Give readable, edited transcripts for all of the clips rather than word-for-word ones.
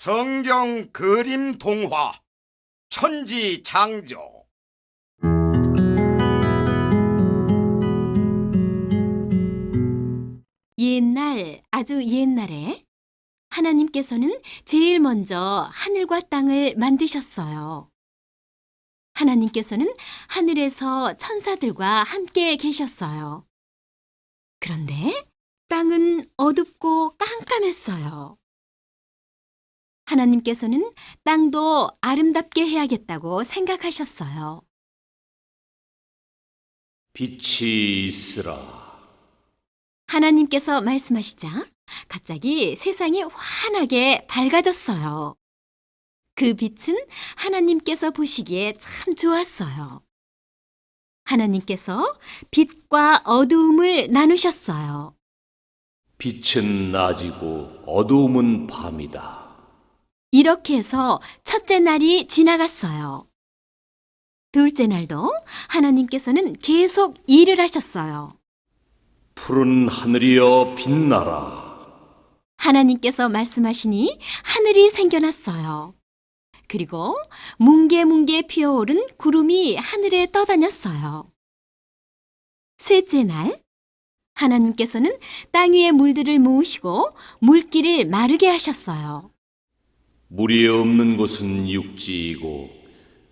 성경 그림 동화 천지창조. 옛날, 아주 옛날에 하나님께서는 제일 먼저 하늘과 땅을 만드셨어요. 하나님께서는 하늘에서 천사들과 함께 계셨어요. 그런데 땅은 어둡고 깜깜했어요. 하나님께서는 땅도 아름답게 해야겠다고 생각하셨어요. 빛이 있으라. 하나님께서 말씀하시자 갑자기 세상이 환하게 밝아졌어요. 그 빛은 하나님께서 보시기에 참 좋았어요. 하나님께서 빛과 어두움을 나누셨어요. 빛은 낮이고 어두움은 밤이다. 이렇게 해서 첫째 날이 지나갔어요. 둘째 날도 하나님께서는 계속 일을 하셨어요. 푸른 하늘이여 빛나라. 하나님께서 말씀하시니 하늘이 생겨났어요. 그리고 뭉게뭉게 피어오른 구름이 하늘에 떠다녔어요. 셋째 날, 하나님께서는 땅 위의 물들을 모으시고 물길을 마르게 하셨어요. 물이 없는 곳은 육지이고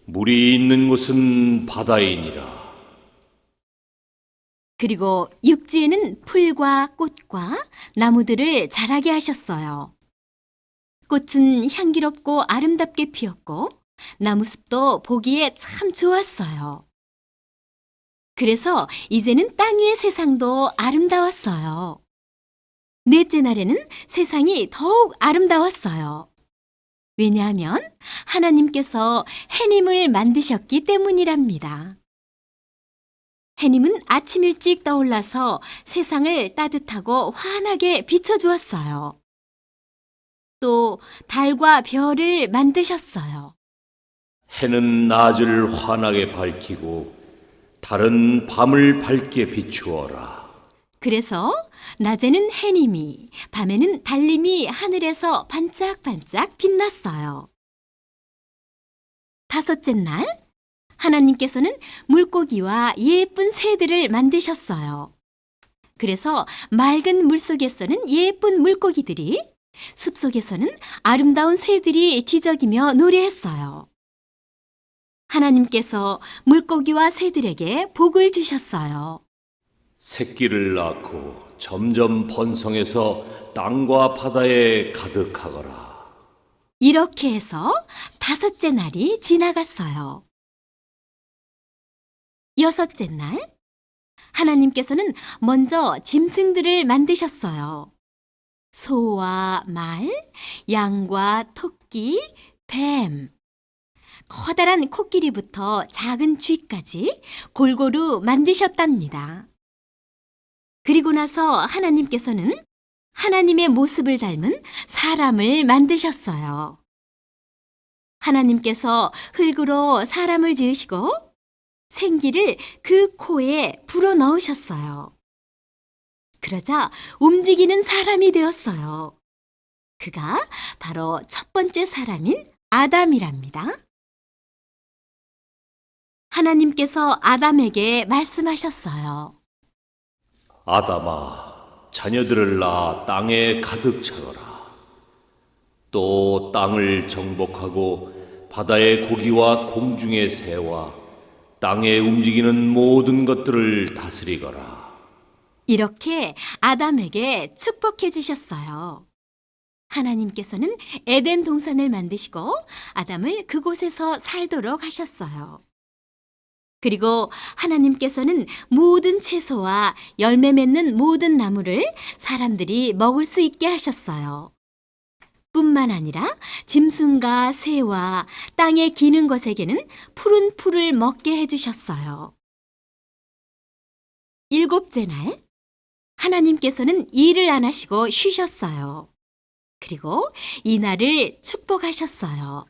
물이 있는 곳은 바다이니라. 그리고 육지에는 풀과 꽃과 나무들을 자라게 하셨어요. 꽃은 향기롭고 아름답게 피었고 나무숲도 보기에 참 좋았어요. 그래서 이제는 땅 위의 세상도 아름다웠어요. 넷째 날에는 세상이 더욱 아름다웠어요. 왜냐하면 하나님께서 해님을 만드셨기 때문이랍니다. 해님은 아침 일찍 떠올라서 세상을 따뜻하고 환하게 비춰주었어요. 또 달과 별을 만드셨어요. 해는 낮을 환하게 밝히고 달은 밤을 밝게 비추어라. 그래서 낮에는 해님이, 밤에는 달님이 하늘에서 반짝반짝 빛났어요. 다섯째 날, 하나님께서는 물고기와 예쁜 새들을 만드셨어요. 그래서 맑은 물속에서는 예쁜 물고기들이, 숲속에서는 아름다운 새들이 뒤적이며 노래했어요. 하나님께서 물고기와 새들에게 복을 주셨어요. 새끼를 낳고 점점 번성해서 땅과 바다에 가득하거라. 이렇게 해서 다섯째 날이 지나갔어요. 여섯째 날, 하나님께서는 먼저 짐승들을 만드셨어요. 소와 말, 양과 토끼, 뱀, 커다란 코끼리부터 작은 쥐까지 골고루 만드셨답니다. 그리고 나서 하나님께서는 하나님의 모습을 닮은 사람을 만드셨어요. 하나님께서 흙으로 사람을 지으시고 생기를 그 코에 불어넣으셨어요. 그러자 움직이는 사람이 되었어요. 그가 바로 첫 번째 사람인 아담이랍니다. 하나님께서 아담에게 말씀하셨어요. 아담아, 자녀들을 낳아 땅에 가득 차거라. 또 땅을 정복하고 바다의 고기와 공중의 새와 땅에 움직이는 모든 것들을 다스리거라. 이렇게 아담에게 축복해 주셨어요. 하나님께서는 에덴 동산을 만드시고 아담을 그곳에서 살도록 하셨어요. 그리고 하나님께서는 모든 채소와 열매 맺는 모든 나무를 사람들이 먹을 수 있게 하셨어요. 뿐만 아니라 짐승과 새와 땅에 기는 것에게는 푸른 풀을 먹게 해주셨어요. 일곱째 날, 하나님께서는 일을 안 하시고 쉬셨어요. 그리고 이 날을 축복하셨어요.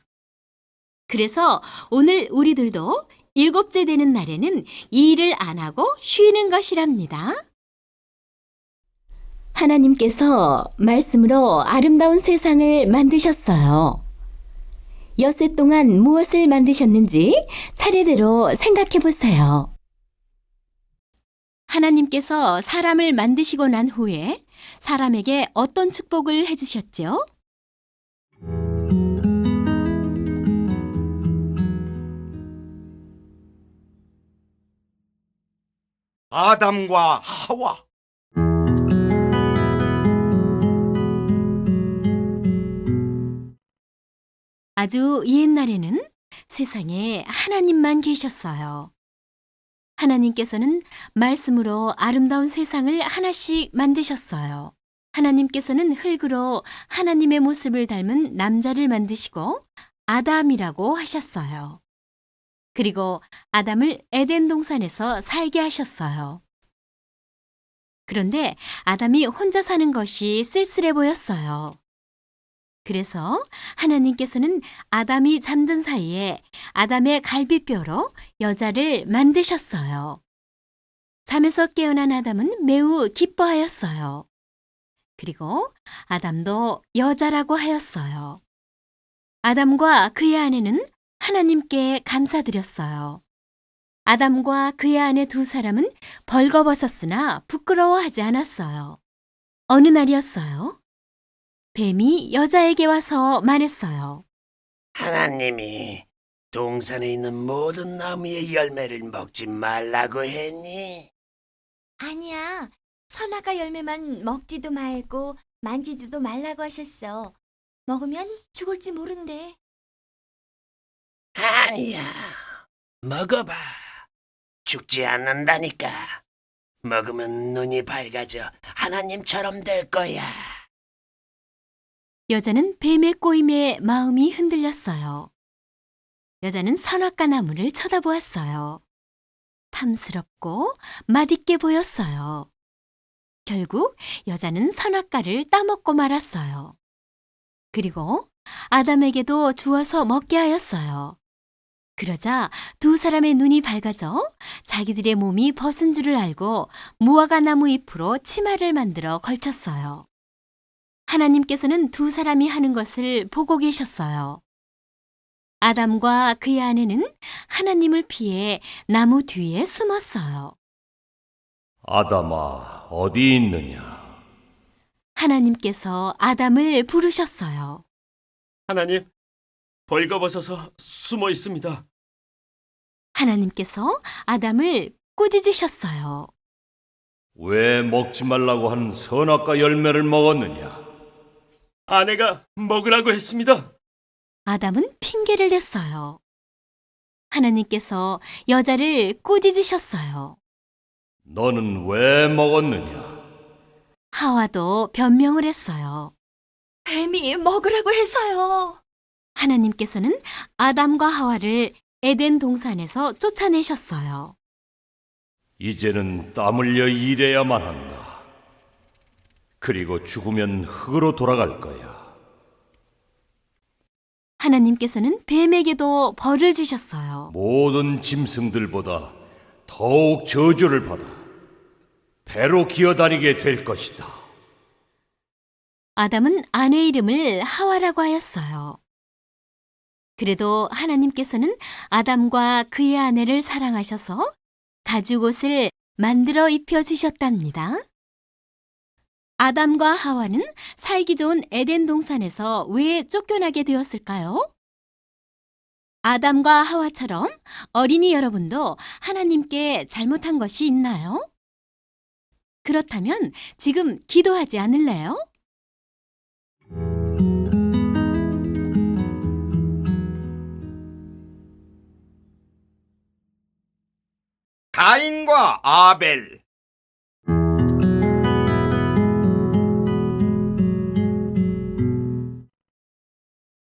그래서 오늘 우리들도 일곱째 되는 날에는 일을 안 하고 쉬는 것이랍니다. 하나님께서 말씀으로 아름다운 세상을 만드셨어요. 엿새 동안 무엇을 만드셨는지 차례대로 생각해 보세요. 하나님께서 사람을 만드시고 난 후에 사람에게 어떤 축복을 해주셨죠? 아담과 하와. 아주 옛날에는 세상에 하나님만 계셨어요. 하나님께서는 말씀으로 아름다운 세상을 하나씩 만드셨어요. 하나님께서는 흙으로 하나님의 모습을 닮은 남자를 만드시고 아담이라고 하셨어요. 그리고 아담을 에덴 동산에서 살게 하셨어요. 그런데 아담이 혼자 사는 것이 쓸쓸해 보였어요. 그래서 하나님께서는 아담이 잠든 사이에 아담의 갈비뼈로 여자를 만드셨어요. 잠에서 깨어난 아담은 매우 기뻐하였어요. 그리고 아담도 여자라고 하였어요. 아담과 그의 아내는 하나님께 감사드렸어요. 아담과 그의 아내 두 사람은 벌거벗었으나 부끄러워하지 않았어요. 어느 날이었어요. 뱀이 여자에게 와서 말했어요. 하나님이 동산에 있는 모든 나무의 열매를 먹지 말라고 했니? 아니야. 선악과 열매만 먹지도 말고 만지지도 말라고 하셨어. 먹으면 죽을지 모른대. 아니야. 먹어봐. 죽지 않는다니까. 먹으면 눈이 밝아져 하나님처럼 될 거야. 여자는 뱀의 꼬임에 마음이 흔들렸어요. 여자는 선악과 나무를 쳐다보았어요. 탐스럽고 맛있게 보였어요. 결국 여자는 선악과를 따먹고 말았어요. 그리고 아담에게도 주어서 먹게 하였어요. 그러자 두 사람의 눈이 밝아져 자기들의 몸이 벗은 줄을 알고 무화과 나무 잎으로 치마를 만들어 걸쳤어요. 하나님께서는 두 사람이 하는 것을 보고 계셨어요. 아담과 그의 아내는 하나님을 피해 나무 뒤에 숨었어요. 아담아, 어디 있느냐? 하나님께서 아담을 부르셨어요. 하나님, 벌거벗어서 숨어 있습니다. 하나님께서 아담을 꾸짖으셨어요. 왜 먹지 말라고 한 선악과 열매를 먹었느냐? 아내가 먹으라고 했습니다. 아담은 핑계를 댔어요. 하나님께서 여자를 꾸짖으셨어요. 너는 왜 먹었느냐? 하와도 변명을 했어요. 뱀이 먹으라고 해서요. 하나님께서는 아담과 하와를 에덴 동산에서 쫓아내셨어요. 이제는 땀 흘려 일해야만 한다. 그리고 죽으면 흙으로 돌아갈 거야. 하나님께서는 뱀에게도 벌을 주셨어요. 모든 짐승들보다 더욱 저주를 받아 배로 기어다니게 될 것이다. 아담은 아내 이름을 하와라고 하였어요. 그래도 하나님께서는 아담과 그의 아내를 사랑하셔서 가죽옷을 만들어 입혀주셨답니다. 아담과 하와는 살기 좋은 에덴 동산에서 왜 쫓겨나게 되었을까요? 아담과 하와처럼 어린이 여러분도 하나님께 잘못한 것이 있나요? 그렇다면 지금 기도하지 않을래요? 가인과 아벨.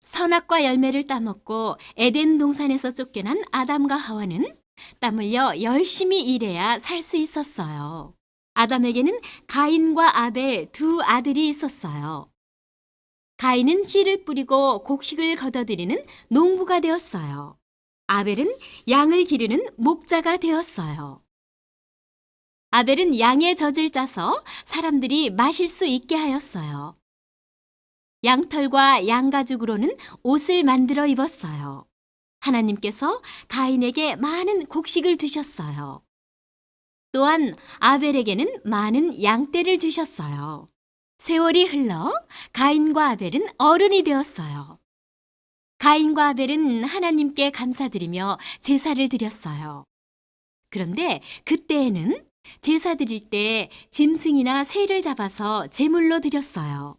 선악과 열매를 따먹고 에덴 동산에서 쫓겨난 아담과 하와는 땀 흘려 열심히 일해야 살 수 있었어요. 아담에게는 가인과 아벨 두 아들이 있었어요. 가인은 씨를 뿌리고 곡식을 걷어들이는 농부가 되었어요. 아벨은 양을 기르는 목자가 되었어요. 아벨은 양의 젖을 짜서 사람들이 마실 수 있게 하였어요. 양털과 양가죽으로는 옷을 만들어 입었어요. 하나님께서 가인에게 많은 곡식을 주셨어요. 또한 아벨에게는 많은 양떼를 주셨어요. 세월이 흘러 가인과 아벨은 어른이 되었어요. 가인과 아벨은 하나님께 감사드리며 제사를 드렸어요. 그런데 그때에는 제사 드릴 때 짐승이나 새를 잡아서 제물로 드렸어요.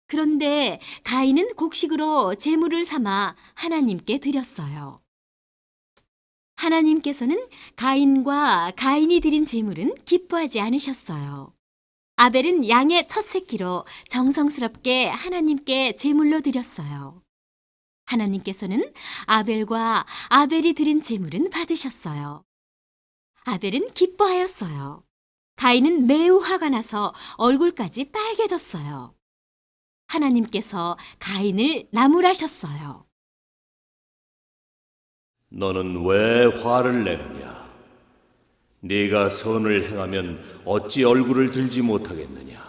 그런데 가인은 곡식으로 제물을 삼아 하나님께 드렸어요. 하나님께서는 가인과 가인이 드린 제물은 기뻐하지 않으셨어요. 아벨은 양의 첫 새끼로 정성스럽게 하나님께 제물로 드렸어요. 하나님께서는 아벨과 아벨이 드린 제물은 받으셨어요. 아벨은 기뻐하였어요. 가인은 매우 화가 나서 얼굴까지 빨개졌어요. 하나님께서 가인을 나무라셨어요. 너는 왜 화를 내느냐? 네가 선을 행하면 어찌 얼굴을 들지 못하겠느냐?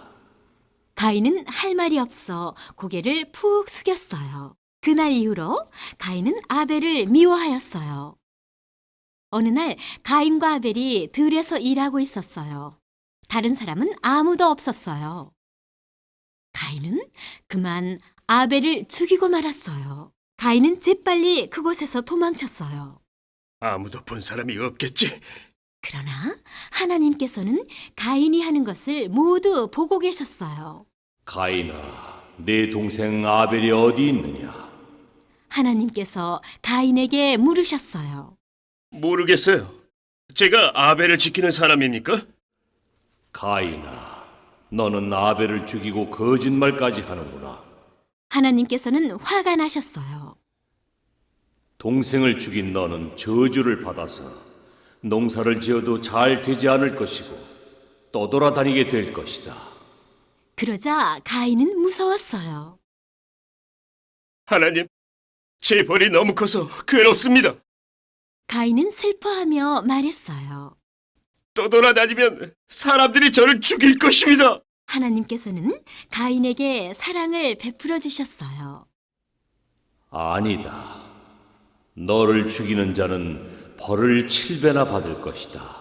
가인은 할 말이 없어 고개를 푹 숙였어요. 그날 이후로 가인은 아벨을 미워하였어요. 어느 날 가인과 아벨이 들에서 일하고 있었어요. 다른 사람은 아무도 없었어요. 가인은 그만 아벨을 죽이고 말았어요. 가인은 재빨리 그곳에서 도망쳤어요. 아무도 본 사람이 없겠지. 그러나 하나님께서는 가인이 하는 것을 모두 보고 계셨어요. 가인아, 네 동생 아벨이 어디 있느냐? 하나님께서 가인에게 물으셨어요. 모르겠어요. 제가 아벨을 지키는 사람입니까? 가인아, 너는 아벨을 죽이고 거짓말까지 하는구나. 하나님께서는 화가 나셨어요. 동생을 죽인 너는 저주를 받아서 농사를 지어도 잘 되지 않을 것이고 떠돌아다니게 될 것이다. 그러자 가인은 무서웠어요. 하나님, 제 벌이 너무 커서 괴롭습니다. 가인은 슬퍼하며 말했어요. 떠돌아다니면 사람들이 저를 죽일 것입니다. 하나님께서는 가인에게 사랑을 베풀어 주셨어요. 아니다. 너를 죽이는 자는 벌을 7배나 받을 것이다.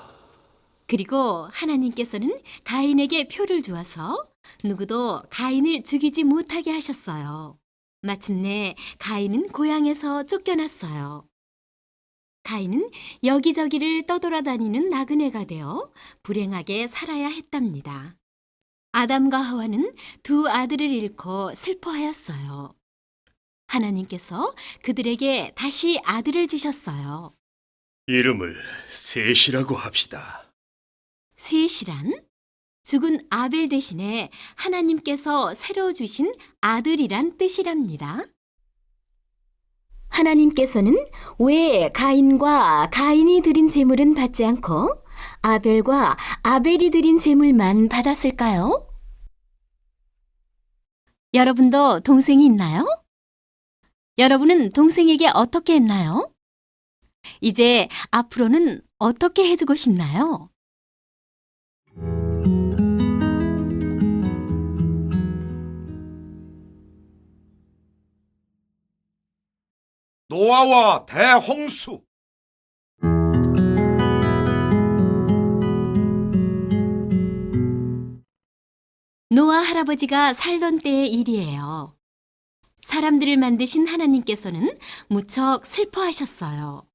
그리고 하나님께서는 가인에게 표를 주어서 누구도 가인을 죽이지 못하게 하셨어요. 마침내 가인은 고향에서 쫓겨났어요. 가인은 여기저기를 떠돌아다니는 나그네가 되어 불행하게 살아야 했답니다. 아담과 하와는 두 아들을 잃고 슬퍼하였어요. 하나님께서 그들에게 다시 아들을 주셨어요. 이름을 셋이라고 합시다. 셋이란 죽은 아벨 대신에 하나님께서 새로 주신 아들이란 뜻이랍니다. 하나님께서는 왜 가인과 가인이 드린 제물은 받지 않고 아벨과 아벨이 드린 제물만 받았을까요? 여러분도 동생이 있나요? 여러분은 동생에게 어떻게 했나요? 이제 앞으로는 어떻게 해주고 싶나요? 노아와 대홍수. 노아 할아버지가 살던 때의 일이에요. 사람들을 만드신 하나님께서는 무척 슬퍼하셨어요.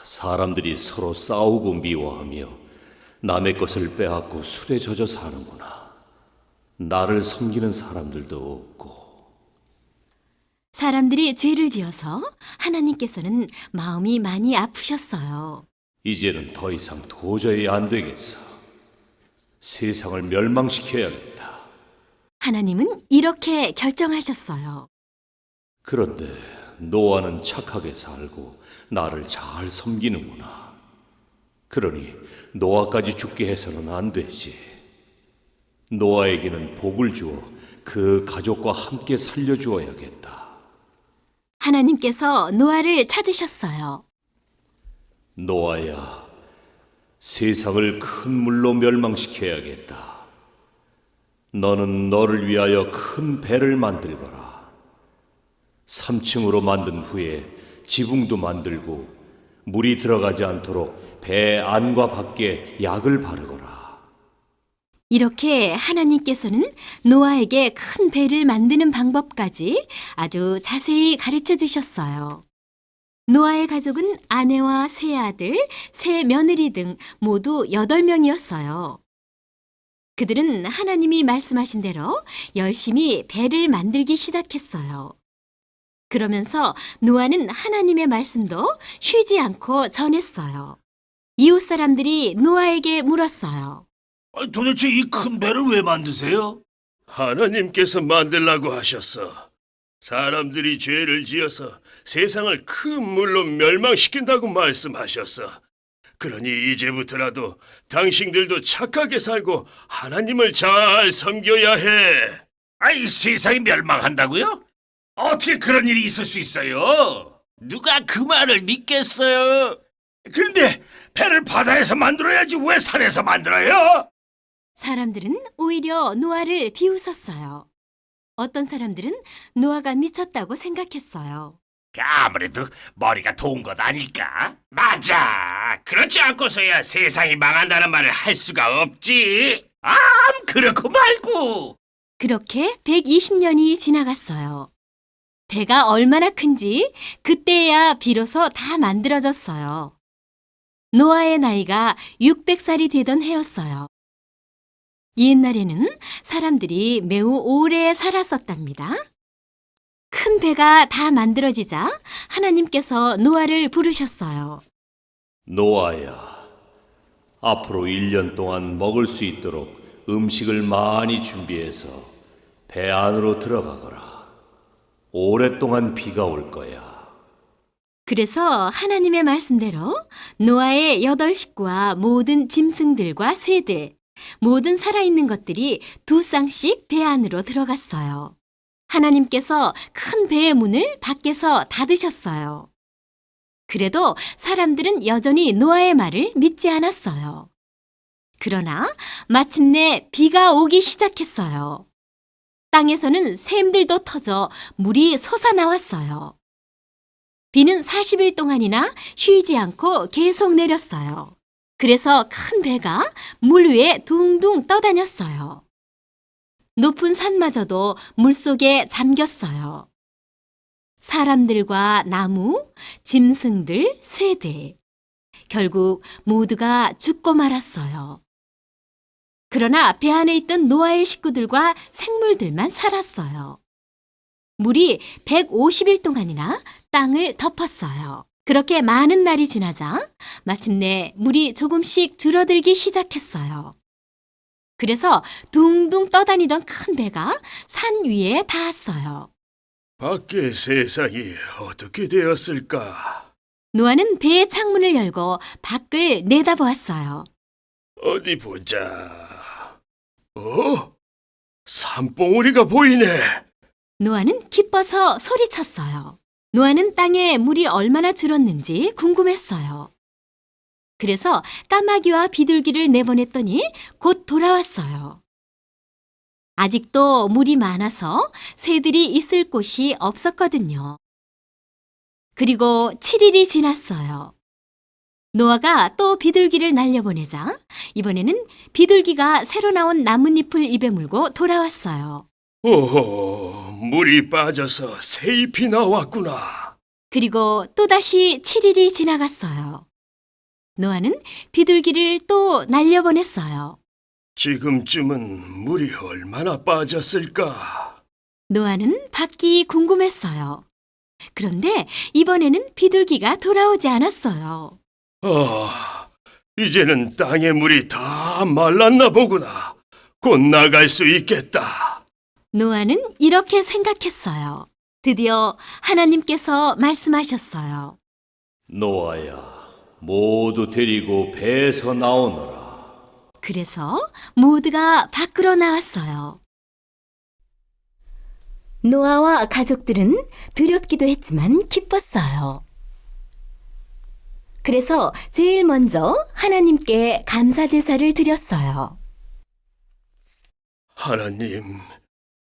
사람들이 서로 싸우고 미워하며 남의 것을 빼앗고 술에 젖어 사는구나. 나를 섬기는 사람들도 없고. 사람들이 죄를 지어서 하나님께서는 마음이 많이 아프셨어요. 이제는 더 이상 도저히 안 되겠어. 세상을 멸망시켜야겠다. 하나님은 이렇게 결정하셨어요. 그런데 노아는 착하게 살고 나를 잘 섬기는구나. 그러니 노아까지 죽게 해서는 안 되지. 노아에게는 복을 주어 그 가족과 함께 살려주어야겠다. 하나님께서 노아를 찾으셨어요. 노아야, 세상을 큰 물로 멸망시켜야겠다. 너는 너를 위하여 큰 배를 만들거라. 3층으로 만든 후에 지붕도 만들고 물이 들어가지 않도록 배 안과 밖에 약을 바르거라. 이렇게 하나님께서는 노아에게 큰 배를 만드는 방법까지 아주 자세히 가르쳐 주셨어요. 노아의 가족은 아내와 세 아들, 세 며느리 등 모두 8명이었어요. 그들은 하나님이 말씀하신 대로 열심히 배를 만들기 시작했어요. 그러면서 노아는 하나님의 말씀도 쉬지 않고 전했어요. 이웃 사람들이 노아에게 물었어요. 도대체 이 큰 배를 왜 만드세요? 하나님께서 만들라고 하셨어. 사람들이 죄를 지어서 세상을 큰 물로 멸망시킨다고 말씀하셨어. 그러니 이제부터라도 당신들도 착하게 살고 하나님을 잘 섬겨야 해. 아이, 세상이 멸망한다고요? 어떻게 그런 일이 있을 수 있어요? 누가 그 말을 믿겠어요? 그런데 배를 바다에서 만들어야지 왜 산에서 만들어요? 사람들은 오히려 노아를 비웃었어요. 어떤 사람들은 노아가 미쳤다고 생각했어요. 아무래도 머리가 좋은 것 아닐까? 맞아. 그렇지 않고서야 세상이 망한다는 말을 할 수가 없지. 그렇고 말고. 그렇게 120년이 지나갔어요. 배가 얼마나 큰지 그때야 비로소 다 만들어졌어요. 노아의 나이가 600살이 되던 해였어요. 옛날에는 사람들이 매우 오래 살았었답니다. 큰 배가 다 만들어지자 하나님께서 노아를 부르셨어요. 노아야, 앞으로 1년 동안 먹을 수 있도록 음식을 많이 준비해서 배 안으로 들어가거라. 오랫동안 비가 올 거야. 그래서 하나님의 말씀대로 노아의 8식구와 모든 짐승들과 새들, 모든 살아있는 것들이 2쌍씩 배 안으로 들어갔어요. 하나님께서 큰 배의 문을 밖에서 닫으셨어요. 그래도 사람들은 여전히 노아의 말을 믿지 않았어요. 그러나 마침내 비가 오기 시작했어요. 땅에서는 샘들도 터져 물이 솟아나왔어요. 비는 40일 동안이나 쉬지 않고 계속 내렸어요. 그래서 큰 배가 물 위에 둥둥 떠다녔어요. 높은 산마저도 물속에 잠겼어요. 사람들과 나무, 짐승들, 새들, 결국 모두가 죽고 말았어요. 그러나 배 안에 있던 노아의 식구들과 생물들만 살았어요. 물이 150일 동안이나 땅을 덮었어요. 그렇게 많은 날이 지나자 마침내 물이 조금씩 줄어들기 시작했어요. 그래서 둥둥 떠다니던 큰 배가 산 위에 닿았어요. 밖의 세상이 어떻게 되었을까? 노아는 배의 창문을 열고 밖을 내다보았어요. 어디 보자. 산봉우리가 보이네. 노아는 기뻐서 소리쳤어요. 노아는 땅에 물이 얼마나 줄었는지 궁금했어요. 그래서 까마귀와 비둘기를 내보냈더니 곧 돌아왔어요. 아직도 물이 많아서 새들이 있을 곳이 없었거든요. 그리고 7일이 지났어요. 노아가 또 비둘기를 날려보내자 이번에는 비둘기가 새로 나온 나뭇잎을 입에 물고 돌아왔어요. 오호, 물이 빠져서 새 잎이 나왔구나. 그리고 또다시 7일이 지나갔어요. 노아는 비둘기를 또 날려보냈어요. 지금쯤은 물이 얼마나 빠졌을까? 노아는 밖이 궁금했어요. 그런데 이번에는 비둘기가 돌아오지 않았어요. 이제는 땅의 물이 다 말랐나 보구나. 곧 나갈 수 있겠다. 노아는 이렇게 생각했어요. 드디어 하나님께서 말씀하셨어요. 노아야, 모두 데리고 배에서 나오너라. 그래서 모두가 밖으로 나왔어요. 노아와 가족들은 두렵기도 했지만 기뻤어요. 그래서 제일 먼저 하나님께 감사 제사를 드렸어요. 하나님,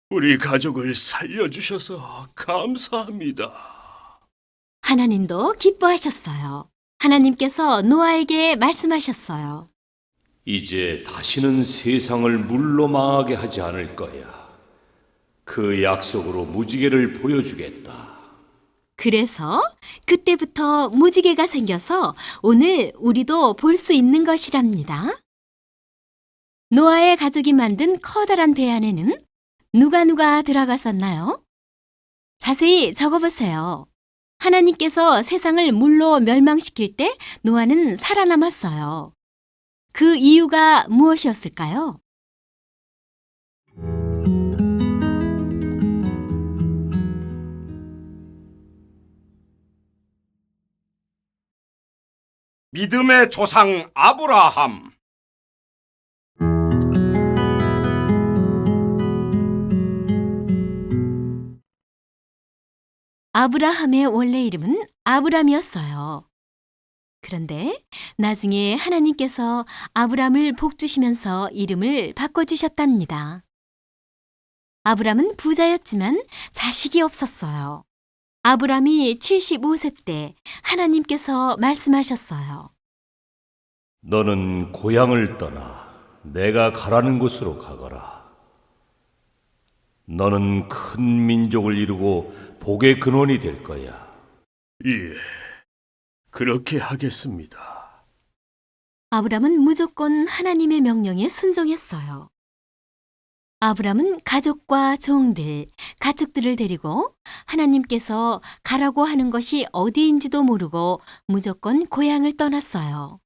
우리 가족을 살려주셔서 감사합니다. 하나님도 기뻐하셨어요. 하나님께서 노아에게 말씀하셨어요. 이제 다시는 세상을 물로 망하게 하지 않을 거야. 그 약속으로 무지개를 보여주겠다. 그래서 그때부터 무지개가 생겨서 오늘 우리도 볼 수 있는 것이랍니다. 노아의 가족이 만든 커다란 배 안에는 누가 들어갔었나요? 자세히 적어보세요. 하나님께서 세상을 물로 멸망시킬 때 노아는 살아남았어요. 그 이유가 무엇이었을까요? 믿음의 조상 아브라함. 아브라함의 원래 이름은 아브람이었어요. 그런데 나중에 하나님께서 아브람을 복주시면서 이름을 바꿔주셨답니다. 아브람은 부자였지만 자식이 없었어요. 아브람이 75세 때 하나님께서 말씀하셨어요. 너는 고향을 떠나 내가 가라는 곳으로 가거라. 너는 큰 민족을 이루고 복의 근원이 될 거야. 예, 그렇게 하겠습니다. 아브람은 무조건 하나님의 명령에 순종했어요. 아브람은 가족과 종들, 가축들을 데리고 하나님께서 가라고 하는 것이 어디인지도 모르고 무조건 고향을 떠났어요.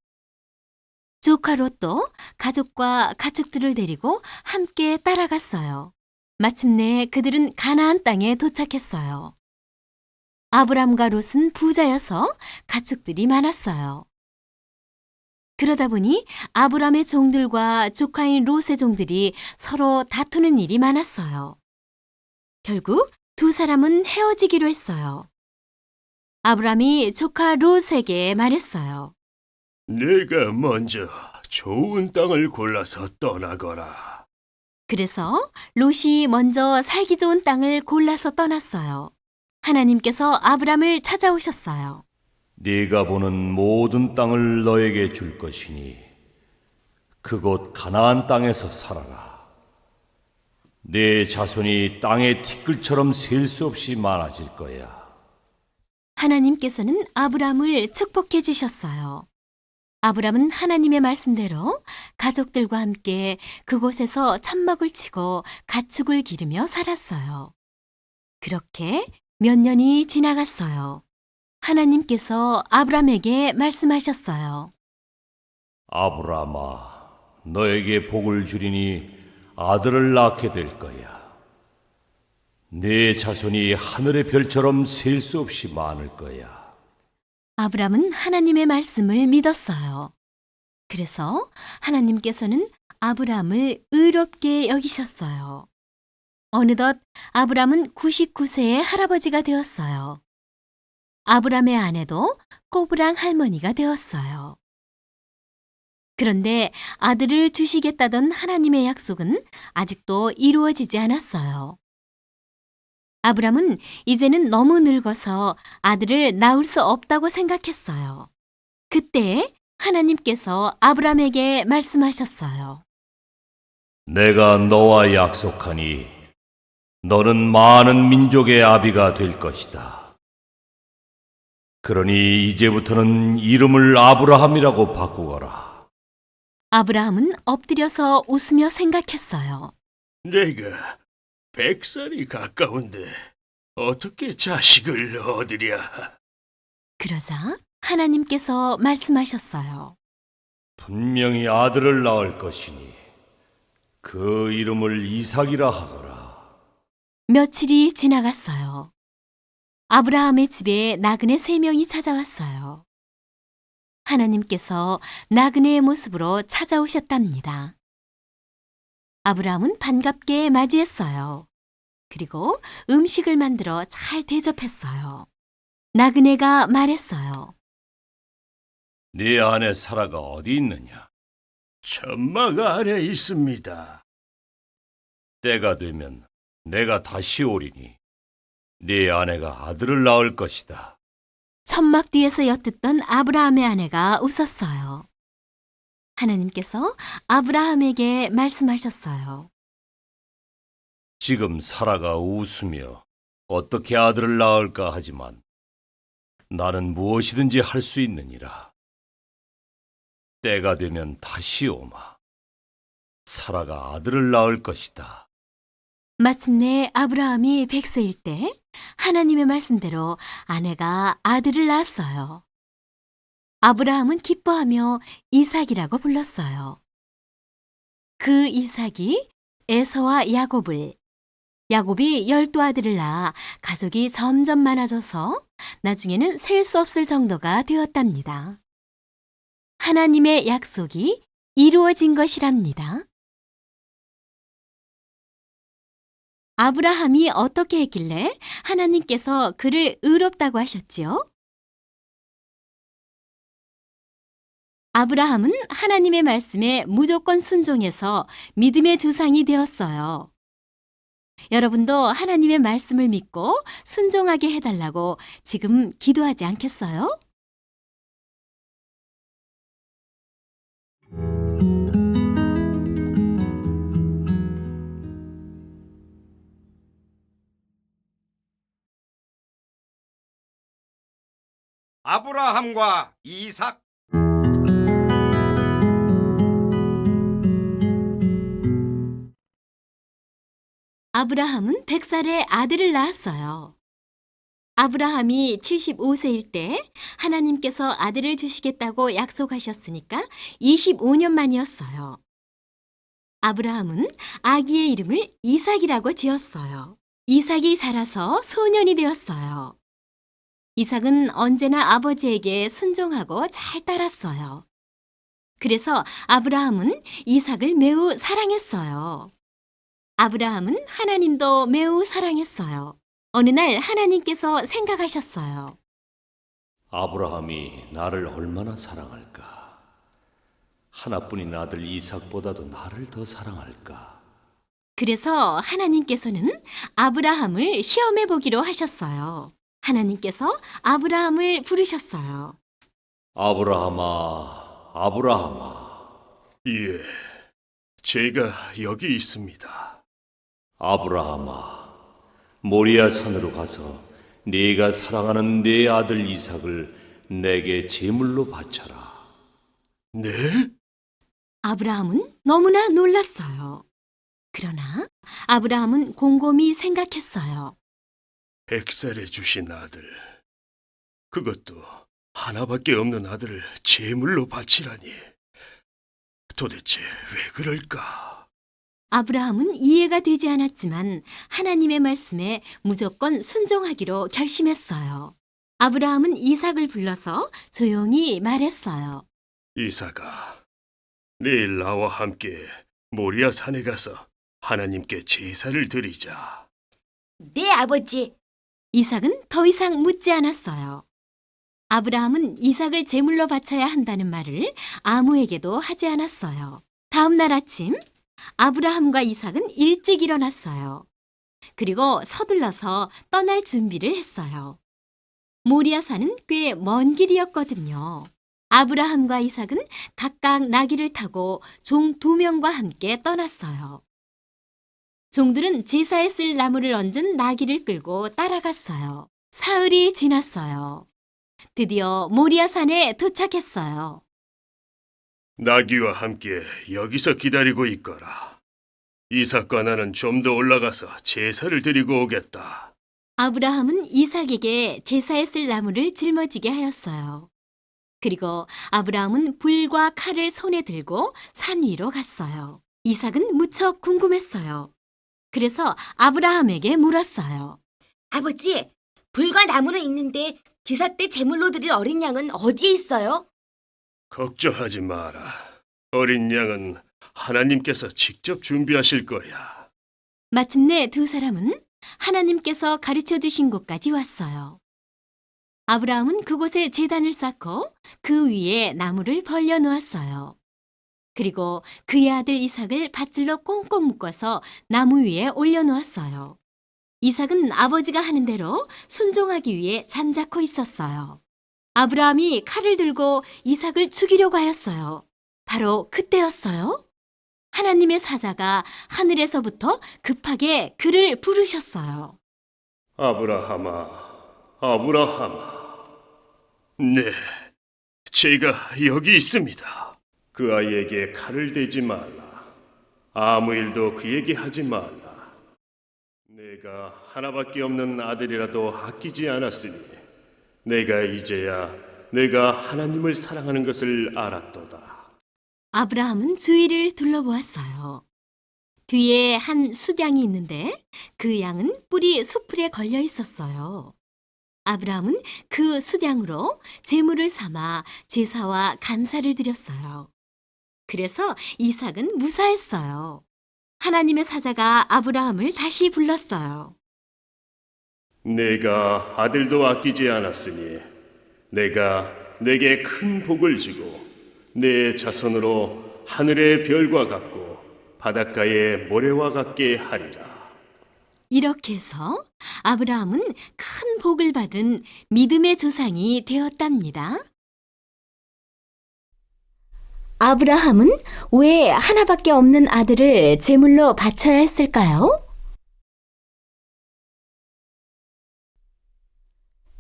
조카 롯도 가족과 가축들을 데리고 함께 따라갔어요. 마침내 그들은 가나안 땅에 도착했어요. 아브람과 롯은 부자여서 가축들이 많았어요. 그러다 보니 아브람의 종들과 조카인 롯의 종들이 서로 다투는 일이 많았어요. 결국 두 사람은 헤어지기로 했어요. 아브람이 조카 롯에게 말했어요. 내가 먼저 좋은 땅을 골라서 떠나거라. 그래서 롯이 먼저 살기 좋은 땅을 골라서 떠났어요. 하나님께서 아브람을 찾아오셨어요. 네가 보는 모든 땅을 너에게 줄 것이니 그곳 가나안 땅에서 살아라. 네 자손이 땅의 티끌처럼 셀 수 없이 많아질 거야. 하나님께서는 아브람을 축복해 주셨어요. 아브람은 하나님의 말씀대로 가족들과 함께 그곳에서 천막을 치고 가축을 기르며 살았어요. 그렇게 몇 년이 지나갔어요. 하나님께서 아브람에게 말씀하셨어요. 아브라함아, 너에게 복을 주리니 아들을 낳게 될 거야. 네 자손이 하늘의 별처럼 셀 수 없이 많을 거야. 아브람은 하나님의 말씀을 믿었어요. 그래서 하나님께서는 아브람을 의롭게 여기셨어요. 어느덧 아브람은 99세의 할아버지가 되었어요. 아브람의 아내도 꼬부랑 할머니가 되었어요. 그런데 아들을 주시겠다던 하나님의 약속은 아직도 이루어지지 않았어요. 아브람은 이제는 너무 늙어서 아들을 낳을 수 없다고 생각했어요. 그때 하나님께서 아브람에게 말씀하셨어요. 내가 너와 약속하니 너는 많은 민족의 아비가 될 것이다. 그러니 이제부터는 이름을 아브라함이라고 바꾸거라. 아브라함은 엎드려서 웃으며 생각했어요. 내가 100살이 가까운데 어떻게 자식을 얻으랴? 그러자 하나님께서 말씀하셨어요. 분명히 아들을 낳을 것이니 그 이름을 이삭이라 하거라. 며칠이 지나갔어요. 아브라함의 집에 나그네 3명이 찾아왔어요. 하나님께서 나그네의 모습으로 찾아오셨답니다. 아브라함은 반갑게 맞이했어요. 그리고 음식을 만들어 잘 대접했어요. 나그네가 말했어요. 네 아내 사라가 어디 있느냐? 천막 아래 있습니다. 때가 되면 내가 다시 오리니 네 아내가 아들을 낳을 것이다. 천막 뒤에서 엿듣던 아브라함의 아내가 웃었어요. 하나님께서 아브라함에게 말씀하셨어요. 지금 사라가 웃으며 어떻게 아들을 낳을까 하지만 나는 무엇이든지 할 수 있느니라. 때가 되면 다시 오마. 사라가 아들을 낳을 것이다. 마침내 아브라함이 100세일 때 하나님의 말씀대로 아내가 아들을 낳았어요. 아브라함은 기뻐하며 이삭이라고 불렀어요. 그 이삭이 에서와 야곱이 12아들을 낳아 가족이 점점 많아져서 나중에는 셀 수 없을 정도가 되었답니다. 하나님의 약속이 이루어진 것이랍니다. 아브라함이 어떻게 했길래 하나님께서 그를 의롭다고 하셨지요? 아브라함은 하나님의 말씀에 무조건 순종해서 믿음의 조상이 되었어요. 여러분도 하나님의 말씀을 믿고 순종하게 해달라고 지금 기도하지 않겠어요? 아브라함과 이삭. 아브라함은 100살에 아들을 낳았어요. 아브라함이 75세일 때 하나님께서 아들을 주시겠다고 약속하셨으니까 25년 만이었어요. 아브라함은 아기의 이름을 이삭이라고 지었어요. 이삭이 자라서 소년이 되었어요. 이삭은 언제나 아버지에게 순종하고 잘 따랐어요. 그래서 아브라함은 이삭을 매우 사랑했어요. 아브라함은 하나님도 매우 사랑했어요. 어느 날 하나님께서 생각하셨어요. 아브라함이 나를 얼마나 사랑할까? 하나뿐인 아들 이삭보다도 나를 더 사랑할까? 그래서 하나님께서는 아브라함을 시험해 보기로 하셨어요. 하나님께서 아브라함을 부르셨어요. 아브라함아, 아브라함아. 예, 제가 여기 있습니다. 아브라함아, 모리아 산으로 가서 네가 사랑하는 네 아들 이삭을 내게 제물로 바쳐라. 네? 아브라함은 너무나 놀랐어요. 그러나 아브라함은 곰곰이 생각했어요. 100살에 주신 아들. 그것도 하나밖에 없는 아들을 제물로 바치라니. 도대체 왜 그럴까? 아브라함은 이해가 되지 않았지만 하나님의 말씀에 무조건 순종하기로 결심했어요. 아브라함은 이삭을 불러서 조용히 말했어요. 이삭아, 내일 나와 함께 모리아 산에 가서 하나님께 제사를 드리자. 네, 아버지. 이삭은 더 이상 묻지 않았어요. 아브라함은 이삭을 제물로 바쳐야 한다는 말을 아무에게도 하지 않았어요. 다음 날 아침 아브라함과 이삭은 일찍 일어났어요. 그리고 서둘러서 떠날 준비를 했어요. 모리아산은 꽤 먼 길이었거든요. 아브라함과 이삭은 각각 나귀를 타고 종 2명과 함께 떠났어요. 종들은 제사에 쓸 나무를 얹은 나귀를 끌고 따라갔어요. 사흘이 지났어요. 드디어 모리아산에 도착했어요. 나귀와 함께 여기서 기다리고 있거라. 이삭과 나는 좀 더 올라가서 제사를 드리고 오겠다. 아브라함은 이삭에게 제사에 쓸 나무를 짊어지게 하였어요. 그리고 아브라함은 불과 칼을 손에 들고 산 위로 갔어요. 이삭은 무척 궁금했어요. 그래서 아브라함에게 물었어요. 아버지, 불과 나무는 있는데 제사 때 제물로 드릴 어린 양은 어디에 있어요? 걱정하지 마라. 어린 양은 하나님께서 직접 준비하실 거야. 마침내 두 사람은 하나님께서 가르쳐 주신 곳까지 왔어요. 아브라함은 그곳에 제단을 쌓고 그 위에 나무를 벌려 놓았어요. 그리고 그의 아들 이삭을 밧줄로 꽁꽁 묶어서 나무 위에 올려 놓았어요. 이삭은 아버지가 하는 대로 순종하기 위해 잠자코 있었어요. 아브라함이 칼을 들고 이삭을 죽이려고 하였어요. 바로 그때였어요. 하나님의 사자가 하늘에서부터 급하게 그를 부르셨어요. 아브라함아, 아브라함아. 네, 제가 여기 있습니다. 그 아이에게 칼을 대지 말라. 아무 일도 그에게 하지 말라. 내가 하나밖에 없는 아들이라도 아끼지 않았으니 내가 이제야 내가 하나님을 사랑하는 것을 알았도다. 아브라함은 주위를 둘러보았어요. 뒤에 한 숫양이 있는데 그 양은 뿔이 수풀에 걸려 있었어요. 아브라함은 그 숫양으로 제물을 삼아 제사와 감사를 드렸어요. 그래서 이삭은 무사했어요. 하나님의 사자가 아브라함을 다시 불렀어요. 내가 아들도 아끼지 않았으니 내가 내게 큰 복을 주고 내 자손으로 하늘의 별과 같고 바닷가의 모래와 같게 하리라. 이렇게 해서 아브라함은 큰 복을 받은 믿음의 조상이 되었답니다. 아브라함은 왜 하나밖에 없는 아들을 제물로 바쳐야 했을까요?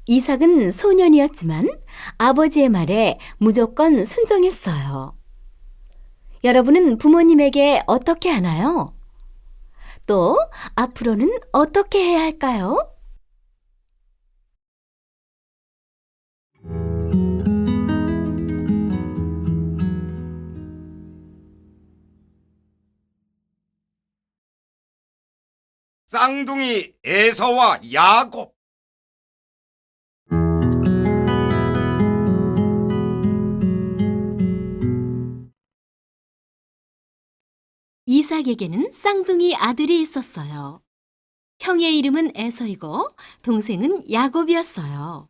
이삭은 소년이었지만 아버지의 말에 무조건 순종했어요. 여러분은 부모님에게 어떻게 하나요? 또 앞으로는 어떻게 해야 할까요? 쌍둥이 에서와 야곱. 이삭에게는 쌍둥이 아들이 있었어요. 형의 이름은 에서이고 동생은 야곱이었어요.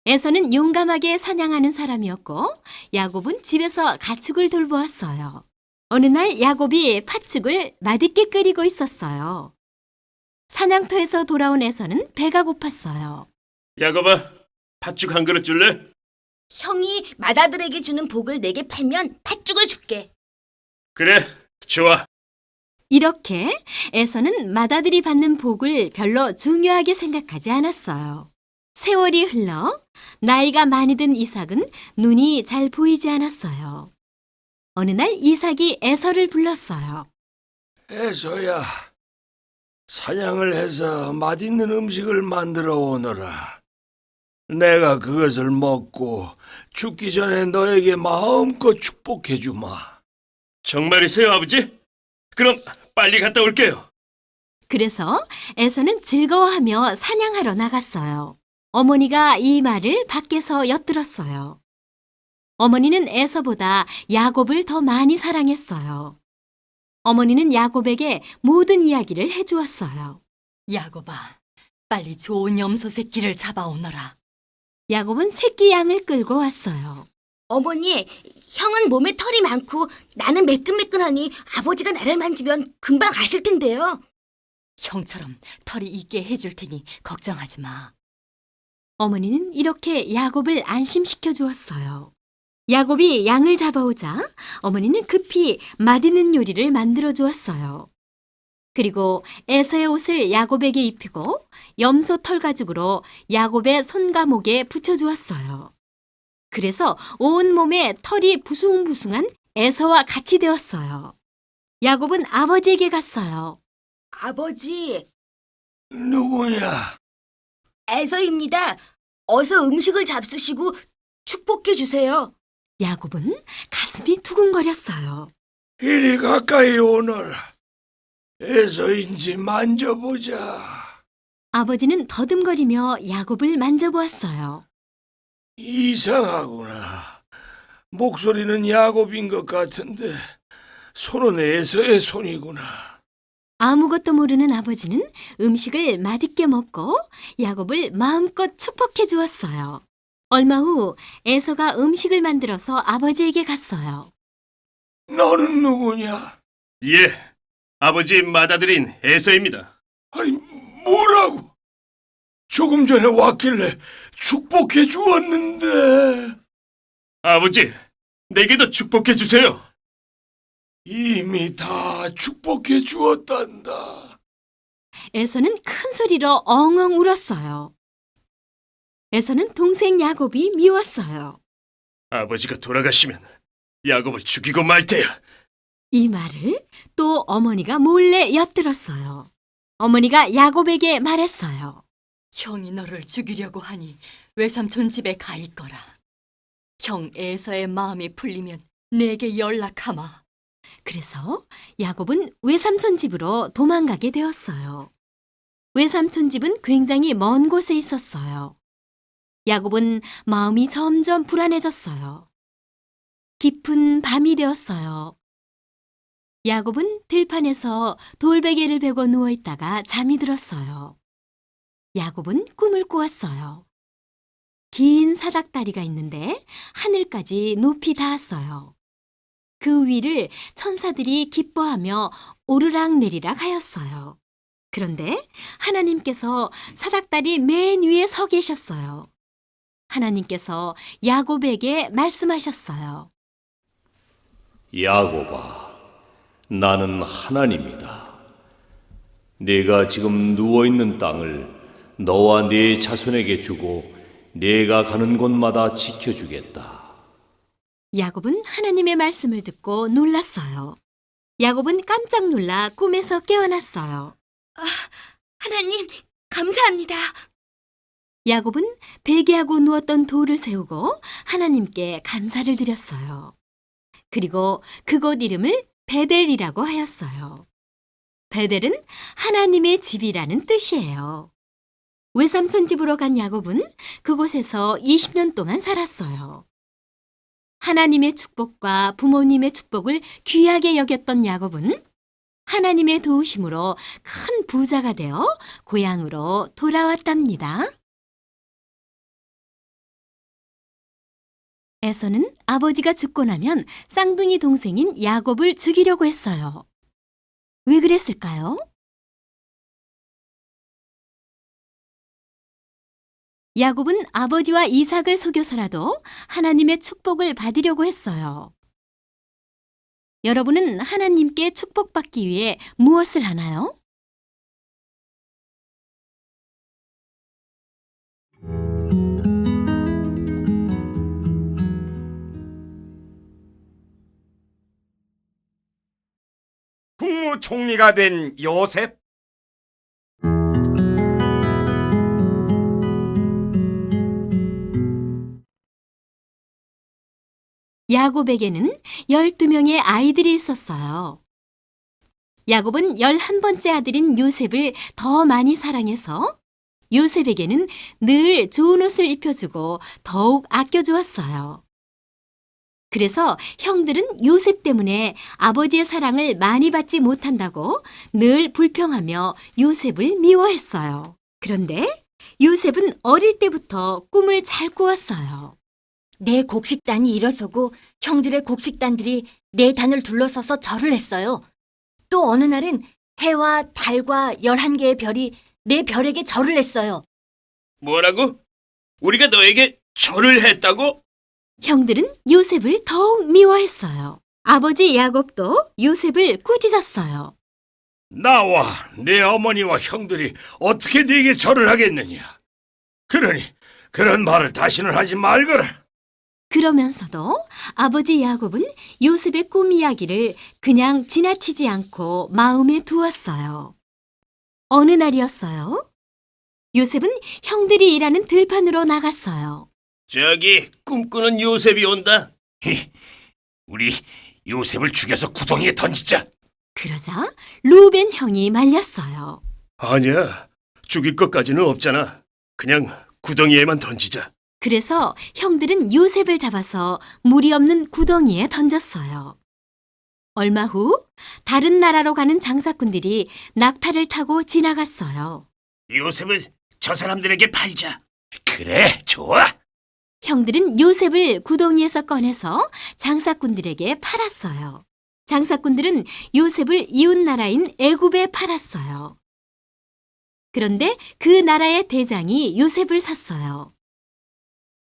에서는 용감하게 사냥하는 사람이었고 야곱은 집에서 가축을 돌보았어요. 어느 날 야곱이 팥죽을 맛있게 끓이고 있었어요. 사냥터에서 돌아온 에서는 배가 고팠어요. 야곱아, 팥죽 한 그릇 줄래? 형이 맏아들에게 주는 복을 내게 팔면 팥죽을 줄게. 그래, 좋아. 이렇게 에서는 맏아들이 받는 복을 별로 중요하게 생각하지 않았어요. 세월이 흘러 나이가 많이 든 이삭은 눈이 잘 보이지 않았어요. 어느 날 이삭이 에서를 불렀어요. 에서야, 사냥을 해서 맛있는 음식을 만들어 오너라. 내가 그것을 먹고 죽기 전에 너에게 마음껏 축복해 주마. 정말이세요, 아버지? 그럼 빨리 갔다 올게요. 그래서 에서는 즐거워하며 사냥하러 나갔어요. 어머니가 이 말을 밖에서 엿들었어요. 어머니는 에서보다 야곱을 더 많이 사랑했어요. 어머니는 야곱에게 모든 이야기를 해주었어요. 야곱아, 빨리 좋은 염소 새끼를 잡아오너라. 야곱은 새끼 양을 끌고 왔어요. 어머니, 형은 몸에 털이 많고 나는 매끈매끈하니 아버지가 나를 만지면 금방 아실 텐데요. 형처럼 털이 있게 해줄 테니 걱정하지 마. 어머니는 이렇게 야곱을 안심시켜 주었어요. 야곱이 양을 잡아오자 어머니는 급히 맛있는 요리를 만들어 주었어요. 그리고 에서의 옷을 야곱에게 입히고 염소 털 가죽으로 야곱의 손과 목에 붙여주었어요. 그래서 온 몸에 털이 부숭부숭한 에서와 같이 되었어요. 야곱은 아버지에게 갔어요. 아버지, 누구야? 에서입니다. 어서 음식을 잡수시고 축복해 주세요. 야곱은 가슴이 두근거렸어요. 이리 가까이 오너라. 에서인지 만져보자. 아버지는 더듬거리며 야곱을 만져보았어요. 이상하구나. 목소리는 야곱인 것 같은데 손은 에서의 손이구나. 아무것도 모르는 아버지는 음식을 맛있게 먹고 야곱을 마음껏 축복해 주었어요. 얼마 후 에서가 음식을 만들어서 아버지에게 갔어요. 너는 누구냐? 예, 아버지 맏아들인 에서입니다. 아니, 뭐라고? 조금 전에 왔길래 축복해 주었는데 아버지, 내게도 축복해 주세요. 이미 다 축복해 주었단다. 에서는 큰 소리로 엉엉 울었어요. 에서는 동생 야곱이 미웠어요. 아버지가 돌아가시면 야곱을 죽이고 말 테야. 이 말을 또 어머니가 몰래 엿들었어요. 어머니가 야곱에게 말했어요. 형이 너를 죽이려고 하니 외삼촌 집에 가 있거라. 형 에서의 마음이 풀리면 내게 연락하마. 그래서 야곱은 외삼촌 집으로 도망가게 되었어요. 외삼촌 집은 굉장히 먼 곳에 있었어요. 야곱은 마음이 점점 불안해졌어요. 깊은 밤이 되었어요. 야곱은 들판에서 돌베개를 베고 누워있다가 잠이 들었어요. 야곱은 꿈을 꾸었어요. 긴 사닥다리가 있는데 하늘까지 높이 닿았어요. 그 위를 천사들이 기뻐하며 오르락내리락 하였어요. 그런데 하나님께서 사닥다리 맨 위에 서 계셨어요. 하나님께서 야곱에게 말씀하셨어요. 야곱아, 나는 하나님이다. 네가 지금 누워있는 땅을 너와 네 자손에게 주고 네가 가는 곳마다 지켜주겠다. 야곱은 하나님의 말씀을 듣고 놀랐어요. 야곱은 깜짝 놀라 꿈에서 깨어났어요. 하나님, 감사합니다. 야곱은 베개하고 누웠던 돌을 세우고 하나님께 감사를 드렸어요. 그리고 그곳 이름을 베델이라고 하였어요. 베델은 하나님의 집이라는 뜻이에요. 외삼촌 집으로 간 야곱은 그곳에서 20년 동안 살았어요. 하나님의 축복과 부모님의 축복을 귀하게 여겼던 야곱은 하나님의 도우심으로 큰 부자가 되어 고향으로 돌아왔답니다. 에서는 아버지가 죽고 나면 쌍둥이 동생인 야곱을 죽이려고 했어요. 왜 그랬을까요? 야곱은 아버지와 이삭을 속여서라도 하나님의 축복을 받으려고 했어요. 여러분은 하나님께 축복받기 위해 무엇을 하나요? 국무총리가 된 요셉. 야곱에게는 12명의 아이들이 있었어요. 야곱은 11번째 아들인 요셉을 더 많이 사랑해서 요셉에게는 늘 좋은 옷을 입혀주고 더욱 아껴주었어요. 그래서 형들은 요셉 때문에 아버지의 사랑을 많이 받지 못한다고 늘 불평하며 요셉을 미워했어요. 그런데 요셉은 어릴 때부터 꿈을 잘 꾸었어요. 내 곡식단이 일어서고 형들의 곡식단들이 내 단을 둘러서서 절을 했어요. 또 어느 날은 해와 달과 11개의 별이 내 별에게 절을 했어요. 뭐라고? 우리가 너에게 절을 했다고? 형들은 요셉을 더욱 미워했어요. 아버지 야곱도 요셉을 꾸짖었어요. 나와 내 어머니와 형들이 어떻게 네게 절을 하겠느냐? 그러니 그런 말을 다시는 하지 말거라. 그러면서도 아버지 야곱은 요셉의 꿈 이야기를 그냥 지나치지 않고 마음에 두었어요. 어느 날이었어요. 요셉은 형들이 일하는 들판으로 나갔어요. 저기 꿈꾸는 요셉이 온다. 우리 요셉을 죽여서 구덩이에 던지자. 그러자 루벤 형이 말렸어요. 아니야, 죽일 것까지는 없잖아. 그냥 구덩이에만 던지자. 그래서 형들은 요셉을 잡아서 물이 없는 구덩이에 던졌어요. 얼마 후 다른 나라로 가는 장사꾼들이 낙타를 타고 지나갔어요. 요셉을 저 사람들에게 팔자. 그래, 좋아. 형들은 요셉을 구덩이에서 꺼내서 장사꾼들에게 팔았어요. 장사꾼들은 요셉을 이웃 나라인 애굽에 팔았어요. 그런데 그 나라의 대장이 요셉을 샀어요.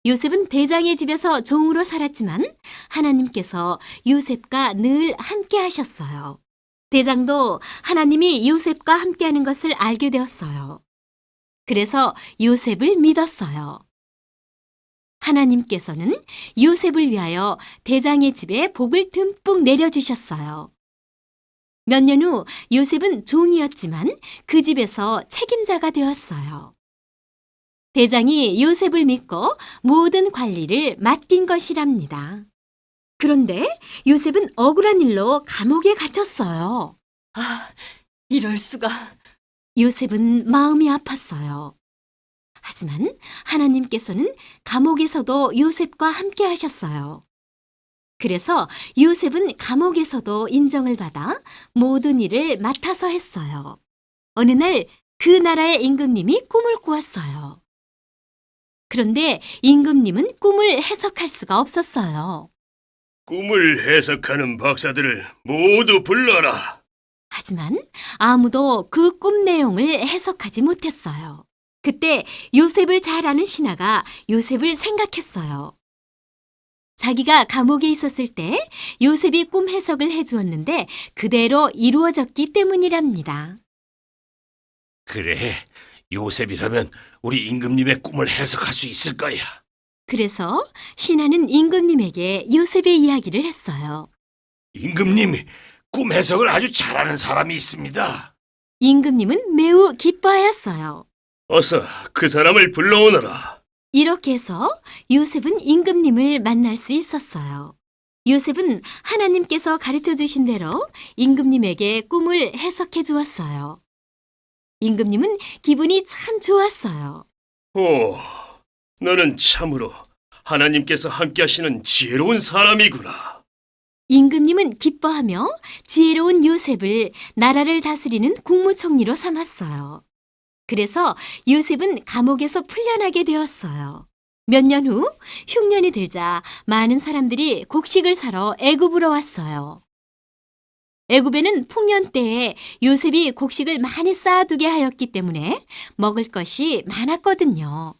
요셉은 대장의 집에서 종으로 살았지만 하나님께서 요셉과 늘 함께 하셨어요. 대장도 하나님이 요셉과 함께하는 것을 알게 되었어요. 그래서 요셉을 믿었어요. 하나님께서는 요셉을 위하여 대장의 집에 복을 듬뿍 내려주셨어요. 몇 년 후 요셉은 종이었지만 그 집에서 책임자가 되었어요. 대장이 요셉을 믿고 모든 관리를 맡긴 것이랍니다. 그런데 요셉은 억울한 일로 감옥에 갇혔어요. 아, 이럴 수가. 요셉은 마음이 아팠어요. 하지만 하나님께서는 감옥에서도 요셉과 함께 하셨어요. 그래서 요셉은 감옥에서도 인정을 받아 모든 일을 맡아서 했어요. 어느 날 그 나라의 임금님이 꿈을 꾸었어요. 그런데 임금님은 꿈을 해석할 수가 없었어요. 꿈을 해석하는 박사들을 모두 불러라. 하지만 아무도 그 꿈 내용을 해석하지 못했어요. 그때 요셉을 잘 아는 신하가 요셉을 생각했어요. 자기가 감옥에 있었을 때 요셉이 꿈 해석을 해주었는데 그대로 이루어졌기 때문이랍니다. 그래, 요셉이라면 우리 임금님의 꿈을 해석할 수 있을 거야. 그래서 신하는 임금님에게 요셉의 이야기를 했어요. 임금님, 꿈 해석을 아주 잘하는 사람이 있습니다. 임금님은 매우 기뻐하였어요. 어서 그 사람을 불러오너라. 이렇게 해서 요셉은 임금님을 만날 수 있었어요. 요셉은 하나님께서 가르쳐 주신 대로 임금님에게 꿈을 해석해 주었어요. 임금님은 기분이 참 좋았어요. 오, 너는 참으로 하나님께서 함께하시는 지혜로운 사람이구나. 임금님은 기뻐하며 지혜로운 요셉을 나라를 다스리는 국무총리로 삼았어요. 그래서 요셉은 감옥에서 풀려나게 되었어요. 몇 년 후 흉년이 들자 많은 사람들이 곡식을 사러 애굽으로 왔어요. 애굽에는 풍년 때에 요셉이 곡식을 많이 쌓아두게 하였기 때문에 먹을 것이 많았거든요.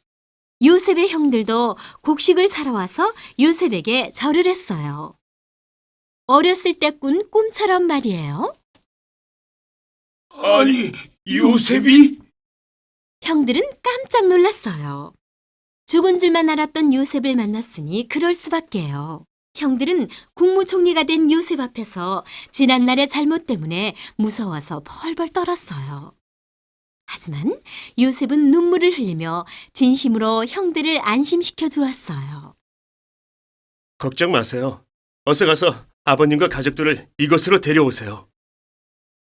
요셉의 형들도 곡식을 사러 와서 요셉에게 절을 했어요. 어렸을 때 꾼 꿈처럼 말이에요. 아니, 요셉이? 형들은 깜짝 놀랐어요. 죽은 줄만 알았던 요셉을 만났으니 그럴 수밖에요. 형들은 국무총리가 된 요셉 앞에서 지난날의 잘못 때문에 무서워서 벌벌 떨었어요. 하지만 요셉은 눈물을 흘리며 진심으로 형들을 안심시켜 주었어요. 걱정 마세요. 어서 가서 아버님과 가족들을 이곳으로 데려오세요.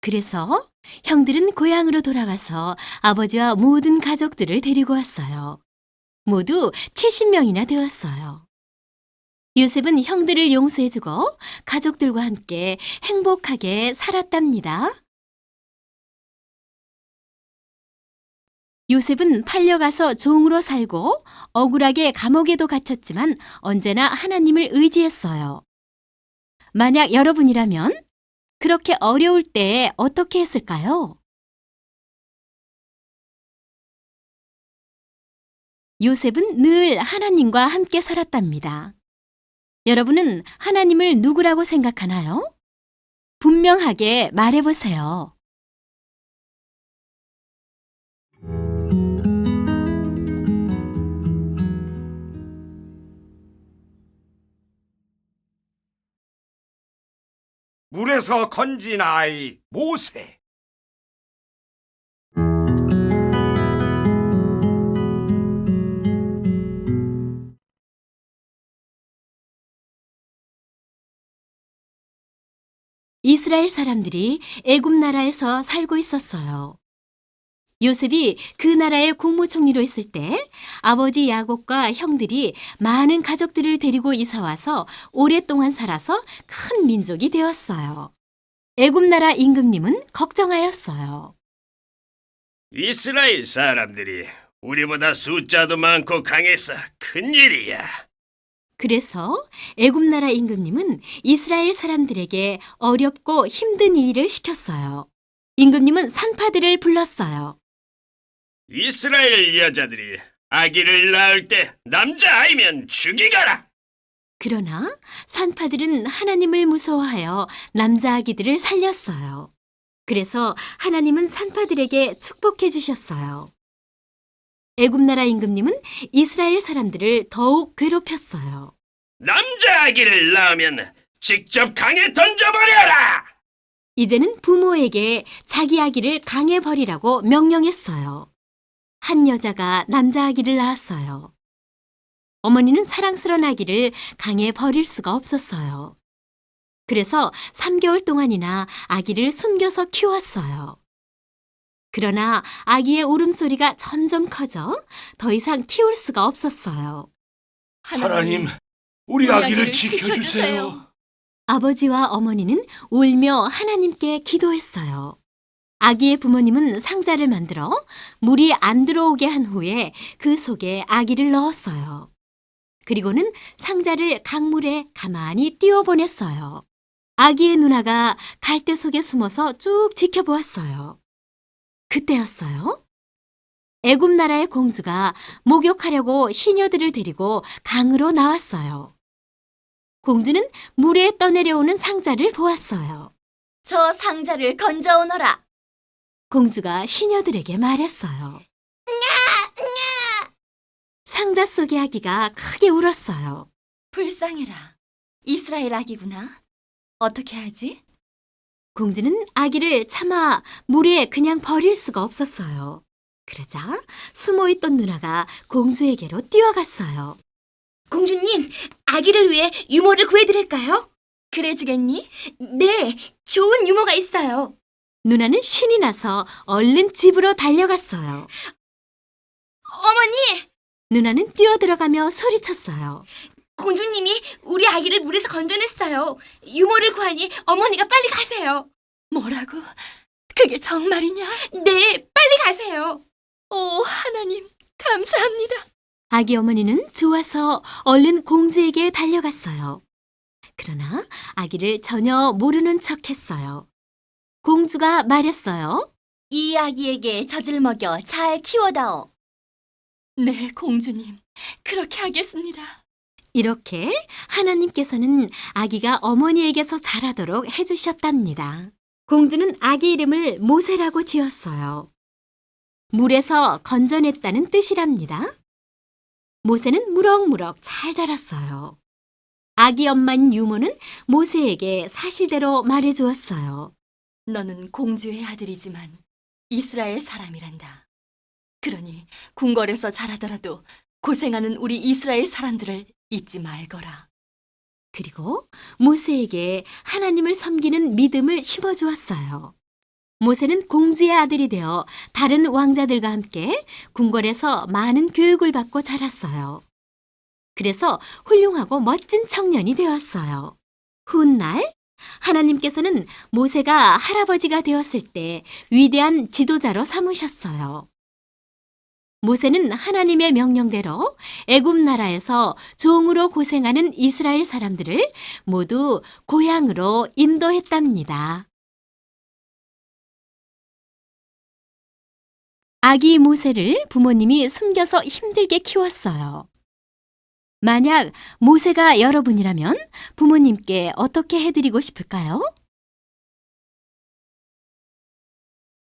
그래서 형들은 고향으로 돌아가서 아버지와 모든 가족들을 데리고 왔어요. 모두 70명이나 되었어요. 요셉은 형들을 용서해주고 가족들과 함께 행복하게 살았답니다. 요셉은 팔려가서 종으로 살고 억울하게 감옥에도 갇혔지만 언제나 하나님을 의지했어요. 만약 여러분이라면 그렇게 어려울 때 어떻게 했을까요? 요셉은 늘 하나님과 함께 살았답니다. 여러분은 하나님을 누구라고 생각하나요? 분명하게 말해보세요. 물에서 건진 아이 모세. 이스라엘 사람들이 애굽 나라에서 살고 있었어요. 요셉이 그 나라의 국무총리로 있을 때 아버지 야곱과 형들이 많은 가족들을 데리고 이사 와서 오랫동안 살아서 큰 민족이 되었어요. 애굽 나라 임금님은 걱정하였어요. 이스라엘 사람들이 우리보다 숫자도 많고 강해서 큰일이야. 그래서 애굽 나라 임금님은 이스라엘 사람들에게 어렵고 힘든 일을 시켰어요. 임금님은 산파들을 불렀어요. 이스라엘 여자들이 아기를 낳을 때 남자아이면 죽이거라. 그러나 산파들은 하나님을 무서워하여 남자 아기들을 살렸어요. 그래서 하나님은 산파들에게 축복해 주셨어요. 애굽 나라 임금님은 이스라엘 사람들을 더욱 괴롭혔어요. 남자아기를 낳으면 직접 강에 던져버려라. 이제는 부모에게 자기 아기를 강에 버리라고 명령했어요. 한 여자가 남자 아기를 낳았어요. 어머니는 사랑스러운 아기를 강에 버릴 수가 없었어요. 그래서 3개월 동안이나 아기를 숨겨서 키웠어요. 그러나 아기의 울음소리가 점점 커져 더 이상 키울 수가 없었어요. 하나님, 우리 아기를 지켜주세요. 아버지와 어머니는 울며 하나님께 기도했어요. 아기의 부모님은 상자를 만들어 물이 안 들어오게 한 후에 그 속에 아기를 넣었어요. 그리고는 상자를 강물에 가만히 띄워보냈어요. 아기의 누나가 갈대 속에 숨어서 쭉 지켜보았어요. 그때였어요. 애굽 나라의 공주가 목욕하려고 시녀들을 데리고 강으로 나왔어요. 공주는 물에 떠내려오는 상자를 보았어요. 저 상자를 건져오너라. 공주가 시녀들에게 말했어요. 상자 속의 아기가 크게 울었어요. 불쌍해라. 이스라엘 아기구나. 어떻게 하지? 공주는 아기를 차마 물에 그냥 버릴 수가 없었어요. 그러자 숨어있던 누나가 공주에게로 뛰어갔어요. 공주님, 아기를 위해 유모를 구해드릴까요? 그래 주겠니? 네, 좋은 유모가 있어요. 누나는 신이 나서 얼른 집으로 달려갔어요. 어머니! 누나는 뛰어들어가며 소리쳤어요. 공주님이 우리 아기를 물에서 건져냈어요. 유모를 구하니 어머니가 빨리 가세요. 뭐라고? 그게 정말이냐? 네, 빨리 가세요. 오, 하나님, 감사합니다. 아기 어머니는 좋아서 얼른 공주에게 달려갔어요. 그러나 아기를 전혀 모르는 척했어요. 공주가 말했어요. 이 아기에게 젖을 먹여 잘 키워다오. 네, 공주님, 그렇게 하겠습니다. 이렇게 하나님께서는 아기가 어머니에게서 자라도록 해주셨답니다. 공주는 아기 이름을 모세라고 지었어요. 물에서 건져냈다는 뜻이랍니다. 모세는 무럭무럭 잘 자랐어요. 아기 엄마인 유모는 모세에게 사실대로 말해주었어요. 너는 공주의 아들이지만 이스라엘 사람이란다. 그러니 궁궐에서 자라더라도 고생하는 우리 이스라엘 사람들을 잊지 말거라. 그리고 모세에게 하나님을 섬기는 믿음을 심어주었어요. 모세는 공주의 아들이 되어 다른 왕자들과 함께 궁궐에서 많은 교육을 받고 자랐어요. 그래서 훌륭하고 멋진 청년이 되었어요. 훗날 하나님께서는 모세가 할아버지가 되었을 때 위대한 지도자로 삼으셨어요. 모세는 하나님의 명령대로 애굽 나라에서 종으로 고생하는 이스라엘 사람들을 모두 고향으로 인도했답니다. 아기 모세를 부모님이 숨겨서 힘들게 키웠어요. 만약 모세가 여러분이라면 부모님께 어떻게 해드리고 싶을까요?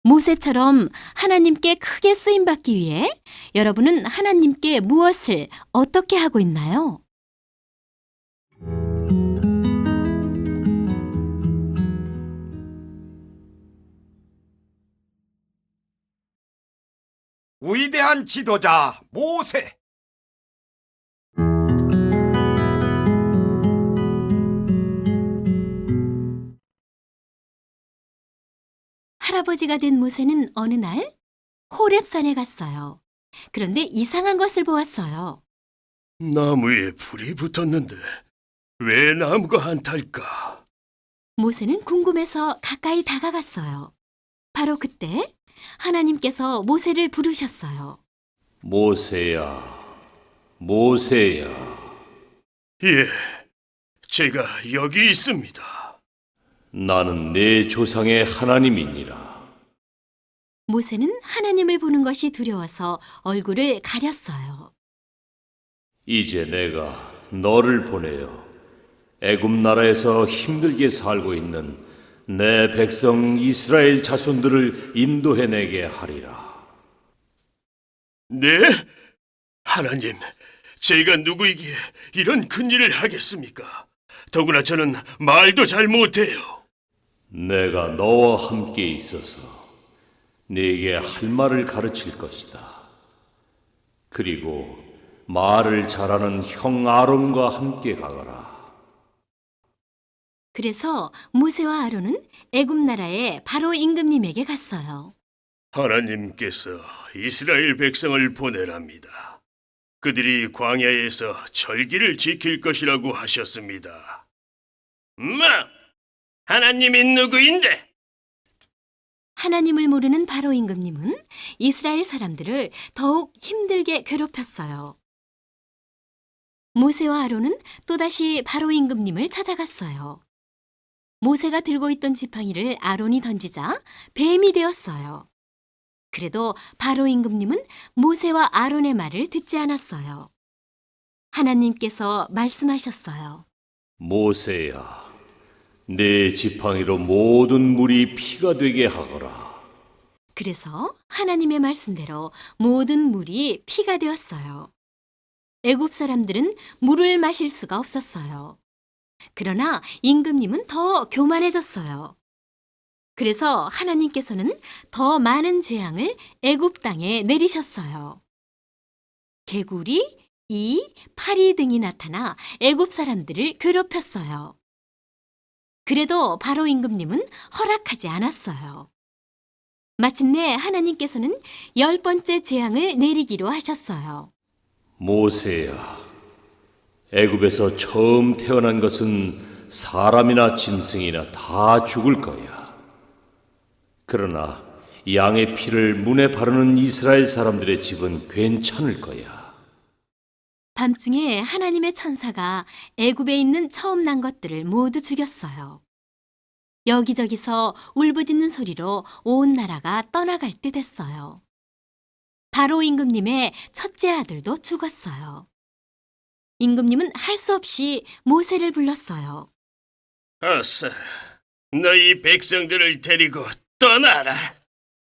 모세처럼 하나님께 크게 쓰임받기 위해 여러분은 하나님께 무엇을 어떻게 하고 있나요? 위대한 지도자 모세. 할아버지가 된 모세는 어느 날 호렙산에 갔어요. 그런데 이상한 것을 보았어요. 나무에 불이 붙었는데 왜 나무가 안 탈까? 모세는 궁금해서 가까이 다가갔어요. 바로 그때 하나님께서 모세를 부르셨어요. 모세야, 모세야. 예, 제가 여기 있습니다. 나는 내 조상의 하나님이니라. 모세는 하나님을 보는 것이 두려워서 얼굴을 가렸어요. 이제 내가 너를 보내어 애굽 나라에서 힘들게 살고 있는 내 백성 이스라엘 자손들을 인도해내게 하리라. 네? 하나님, 제가 누구이기에 이런 큰일을 하겠습니까? 더구나 저는 말도 잘 못해요. 내가 너와 함께 있어서 네게 할 말을 가르칠 것이다. 그리고 말을 잘하는 형 아론과 함께 가거라. 그래서 모세와 아론은 애굽 나라의 바로 임금님에게 갔어요. 하나님께서 이스라엘 백성을 보내랍니다. 그들이 광야에서 절기를 지킬 것이라고 하셨습니다. 하나님이 누구인데? 하나님을 모르는 바로 임금님은 이스라엘 사람들을 더욱 힘들게 괴롭혔어요. 모세와 아론은 또다시 바로 임금님을 찾아갔어요. 모세가 들고 있던 지팡이를 아론이 던지자 뱀이 되었어요. 그래도 바로 임금님은 모세와 아론의 말을 듣지 않았어요. 하나님께서 말씀하셨어요. 모세야, 내 지팡이로 모든 물이 피가 되게 하거라. 그래서 하나님의 말씀대로 모든 물이 피가 되었어요. 애굽 사람들은 물을 마실 수가 없었어요. 그러나 임금님은 더 교만해졌어요. 그래서 하나님께서는 더 많은 재앙을 애굽 땅에 내리셨어요. 개구리, 이, 파리 등이 나타나 애굽 사람들을 괴롭혔어요. 그래도 바로 임금님은 허락하지 않았어요. 마침내 하나님께서는 10번째 재앙을 내리기로 하셨어요. 모세야, 애굽에서 처음 태어난 것은 사람이나 짐승이나 다 죽을 거야. 그러나 양의 피를 문에 바르는 이스라엘 사람들의 집은 괜찮을 거야. 밤중에 하나님의 천사가 애굽에 있는 처음 난 것들을 모두 죽였어요. 여기저기서 울부짖는 소리로 온 나라가 떠나갈 듯 했어요. 바로 임금님의 첫째 아들도 죽었어요. 임금님은 할 수 없이 모세를 불렀어요. 어서 너희 백성들을 데리고 떠나라.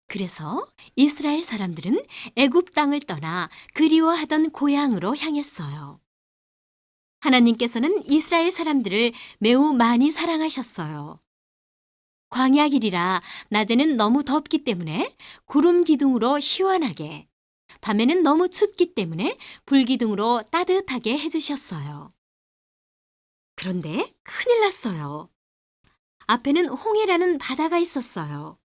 그래서 이스라엘 사람들은 애굽 땅을 떠나 그리워하던 고향으로 향했어요. 하나님께서는 이스라엘 사람들을 매우 많이 사랑하셨어요. 광야 길이라 낮에는 너무 덥기 때문에 구름 기둥으로 시원하게, 밤에는 너무 춥기 때문에 불기둥으로 따뜻하게 해주셨어요. 그런데 큰일 났어요. 앞에는 홍해라는 바다가 있었어요.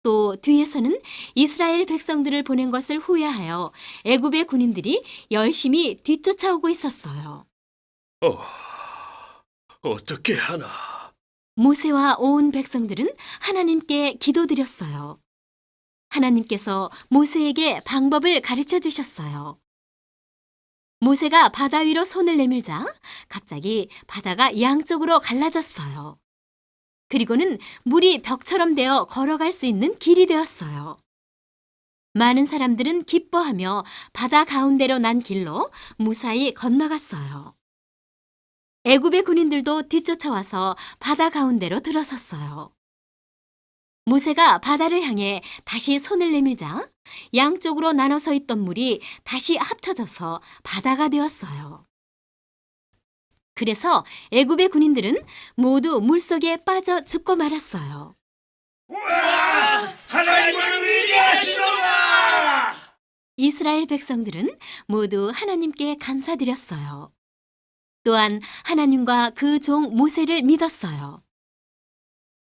또 뒤에서는 이스라엘 백성들을 보낸 것을 후회하여 애굽의 군인들이 열심히 뒤쫓아오고 있었어요. 어떻게 하나? 모세와 온 백성들은 하나님께 기도드렸어요. 하나님께서 모세에게 방법을 가르쳐 주셨어요. 모세가 바다 위로 손을 내밀자 갑자기 바다가 양쪽으로 갈라졌어요. 그리고는 물이 벽처럼 되어 걸어갈 수 있는 길이 되었어요. 많은 사람들은 기뻐하며 바다 가운데로 난 길로 무사히 건너갔어요. 애굽의 군인들도 뒤쫓아와서 바다 가운데로 들어섰어요. 모세가 바다를 향해 다시 손을 내밀자 양쪽으로 나눠서 있던 물이 다시 합쳐져서 바다가 되었어요. 그래서 애굽의 군인들은 모두 물속에 빠져 죽고 말았어요. 하나님은 위대하시도다. 이스라엘 백성들은 모두 하나님께 감사드렸어요. 또한 하나님과 그 종 모세를 믿었어요.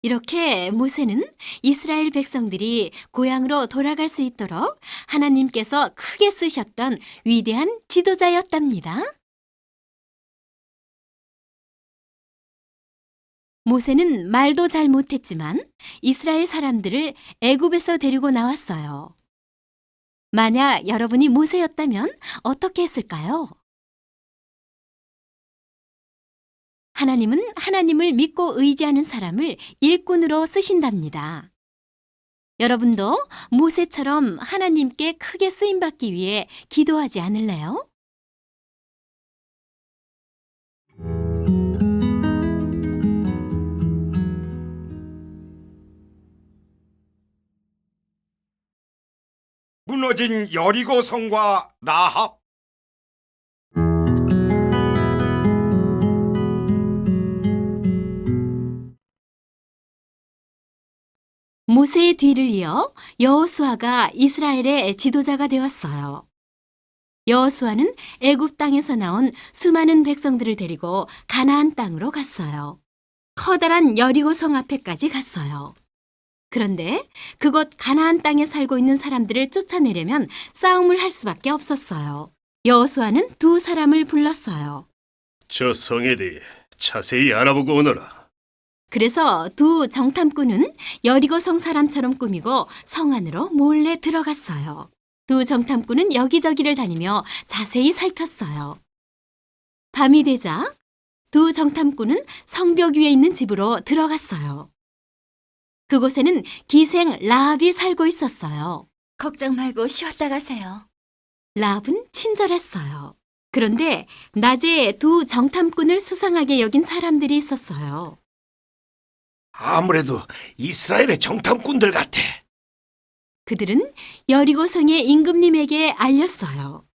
이렇게 모세는 이스라엘 백성들이 고향으로 돌아갈 수 있도록 하나님께서 크게 쓰셨던 위대한 지도자였답니다. 모세는 말도 잘 못했지만 이스라엘 사람들을 애굽에서 데리고 나왔어요. 만약 여러분이 모세였다면 어떻게 했을까요? 하나님은 하나님을 믿고 의지하는 사람을 일꾼으로 쓰신답니다. 여러분도 모세처럼 하나님께 크게 쓰임받기 위해 기도하지 않을래요? 무너진 여리고 성과 라합. 모세의 뒤를 이어 여호수아가 이스라엘의 지도자가 되었어요. 여호수아는 애굽 땅에서 나온 수많은 백성들을 데리고 가나안 땅으로 갔어요. 커다란 여리고 성 앞에까지 갔어요. 그런데 그곳 가나안 땅에 살고 있는 사람들을 쫓아내려면 싸움을 할 수밖에 없었어요. 여호수아는 두 사람을 불렀어요. 저 성에 대해 자세히 알아보고 오너라. 그래서 두 정탐꾼은 여리고 성 사람처럼 꾸미고 성 안으로 몰래 들어갔어요. 두 정탐꾼은 여기저기를 다니며 자세히 살폈어요. 밤이 되자 두 정탐꾼은 성벽 위에 있는 집으로 들어갔어요. 그곳에는 기생 라합이 살고 있었어요. 걱정 말고 쉬었다 가세요. 라합은 친절했어요. 그런데 낮에 두 정탐꾼을 수상하게 여긴 사람들이 있었어요. 아무래도 이스라엘의 정탐꾼들 같아. 그들은 여리고성의 임금님에게 알렸어요.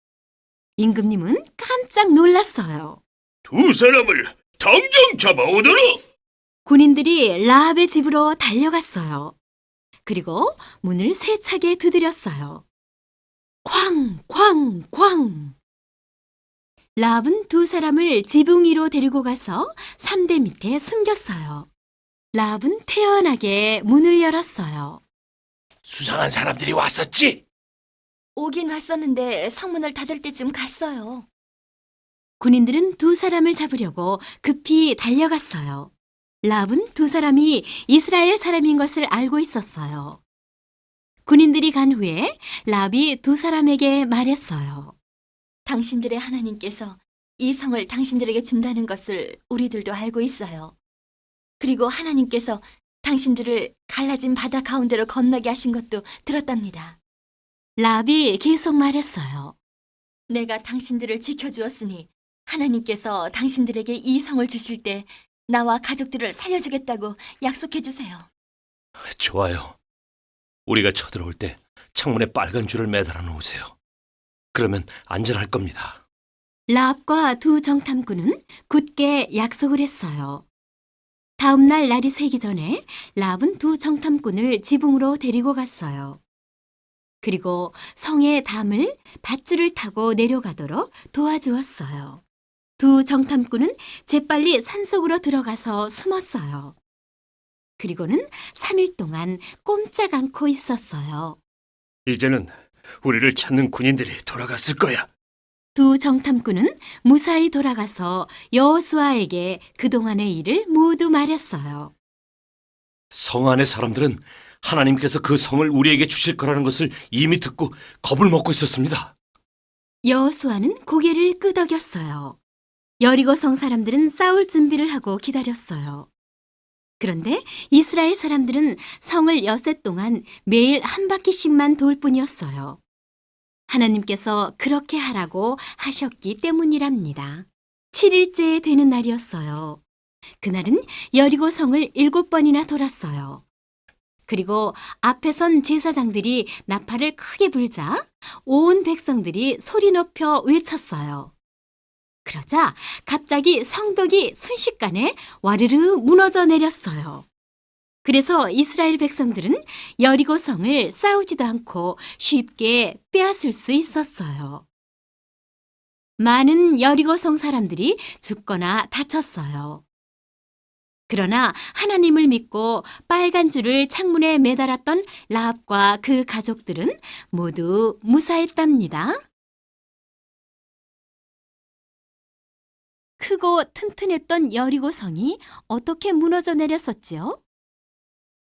임금님은 깜짝 놀랐어요. 두 사람을 당장 잡아오너라. 군인들이 라합의 집으로 달려갔어요. 그리고 문을 세차게 두드렸어요. 쾅! 쾅! 쾅! 라합은 두 사람을 지붕 위로 데리고 가서 삼대 밑에 숨겼어요. 라합은 태연하게 문을 열었어요. 수상한 사람들이 왔었지? 오긴 왔었는데 성문을 닫을 때쯤 갔어요. 군인들은 두 사람을 잡으려고 급히 달려갔어요. 라합은 두 사람이 이스라엘 사람인 것을 알고 있었어요. 군인들이 간 후에 라합이 두 사람에게 말했어요. 당신들의 하나님께서 이 성을 당신들에게 준다는 것을 우리들도 알고 있어요. 그리고 하나님께서 당신들을 갈라진 바다 가운데로 건너게 하신 것도 들었답니다. 라합이 계속 말했어요. 내가 당신들을 지켜주었으니 하나님께서 당신들에게 이 성을 주실 때 나와 가족들을 살려주겠다고 약속해 주세요. 좋아요. 우리가 쳐들어올 때 창문에 빨간 줄을 매달아 놓으세요. 그러면 안전할 겁니다. 라합과 두 정탐꾼은 굳게 약속을 했어요. 다음 날 날이 새기 전에 라합은 두 정탐꾼을 지붕으로 데리고 갔어요. 그리고 성의 담을 밧줄을 타고 내려가도록 도와주었어요. 두 정탐꾼은 재빨리 산속으로 들어가서 숨었어요. 그리고는 3일 동안 꼼짝 않고 있었어요. 이제는 우리를 찾는 군인들이 돌아갔을 거야. 두 정탐꾼은 무사히 돌아가서 여호수아에게 그동안의 일을 모두 말했어요. 성 안의 사람들은 하나님께서 그 성을 우리에게 주실 거라는 것을 이미 듣고 겁을 먹고 있었습니다. 여호수아는 고개를 끄덕였어요. 여리고 성 사람들은 싸울 준비를 하고 기다렸어요. 그런데 이스라엘 사람들은 성을 엿새 동안 매일 한 바퀴씩만 돌 뿐이었어요. 하나님께서 그렇게 하라고 하셨기 때문이랍니다. 7일째 되는 날이었어요. 그날은 여리고 성을 7번이나 돌았어요. 그리고 앞에 선 제사장들이 나팔을 크게 불자 온 백성들이 소리 높여 외쳤어요. 그러자 갑자기 성벽이 순식간에 와르르 무너져 내렸어요. 그래서 이스라엘 백성들은 여리고 성을 싸우지도 않고 쉽게 빼앗을 수 있었어요. 많은 여리고 성 사람들이 죽거나 다쳤어요. 그러나 하나님을 믿고 빨간 줄을 창문에 매달았던 라합과 그 가족들은 모두 무사했답니다. 크고 튼튼했던 여리고성이 어떻게 무너져 내렸었지요?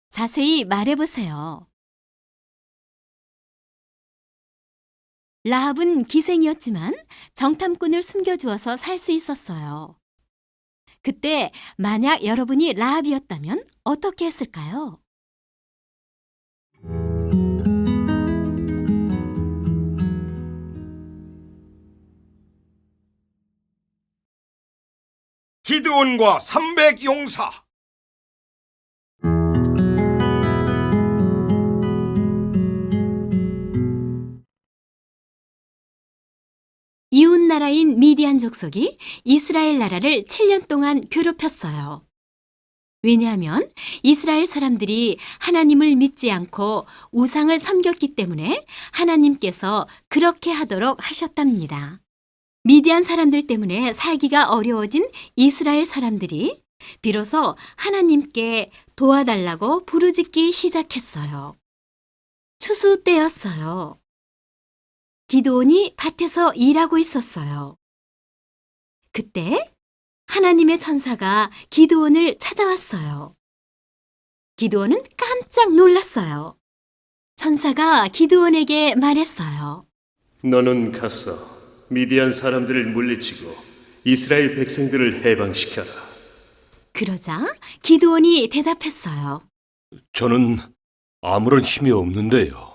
자세히 말해보세요. 라합은 기생이었지만 정탐꾼을 숨겨주어서 살 수 있었어요. 그때 만약 여러분이 라합이었다면 어떻게 했을까요? 기드온과 300 용사. 이웃 나라인 미디안 족속이 이스라엘 나라를 7년 동안 괴롭혔어요. 왜냐하면 이스라엘 사람들이 하나님을 믿지 않고 우상을 섬겼기 때문에 하나님께서 그렇게 하도록 하셨답니다. 미디안 사람들 때문에 살기가 어려워진 이스라엘 사람들이 비로소 하나님께 도와달라고 부르짖기 시작했어요. 추수 때였어요. 기드온이 밭에서 일하고 있었어요. 그때 하나님의 천사가 기드온을 찾아왔어요. 기드온은 깜짝 놀랐어요. 천사가 기드온에게 말했어요. 너는 가서 미디안 사람들을 물리치고 이스라엘 백성들을 해방시켜라. 그러자 기드온이 대답했어요. 저는 아무런 힘이 없는데요.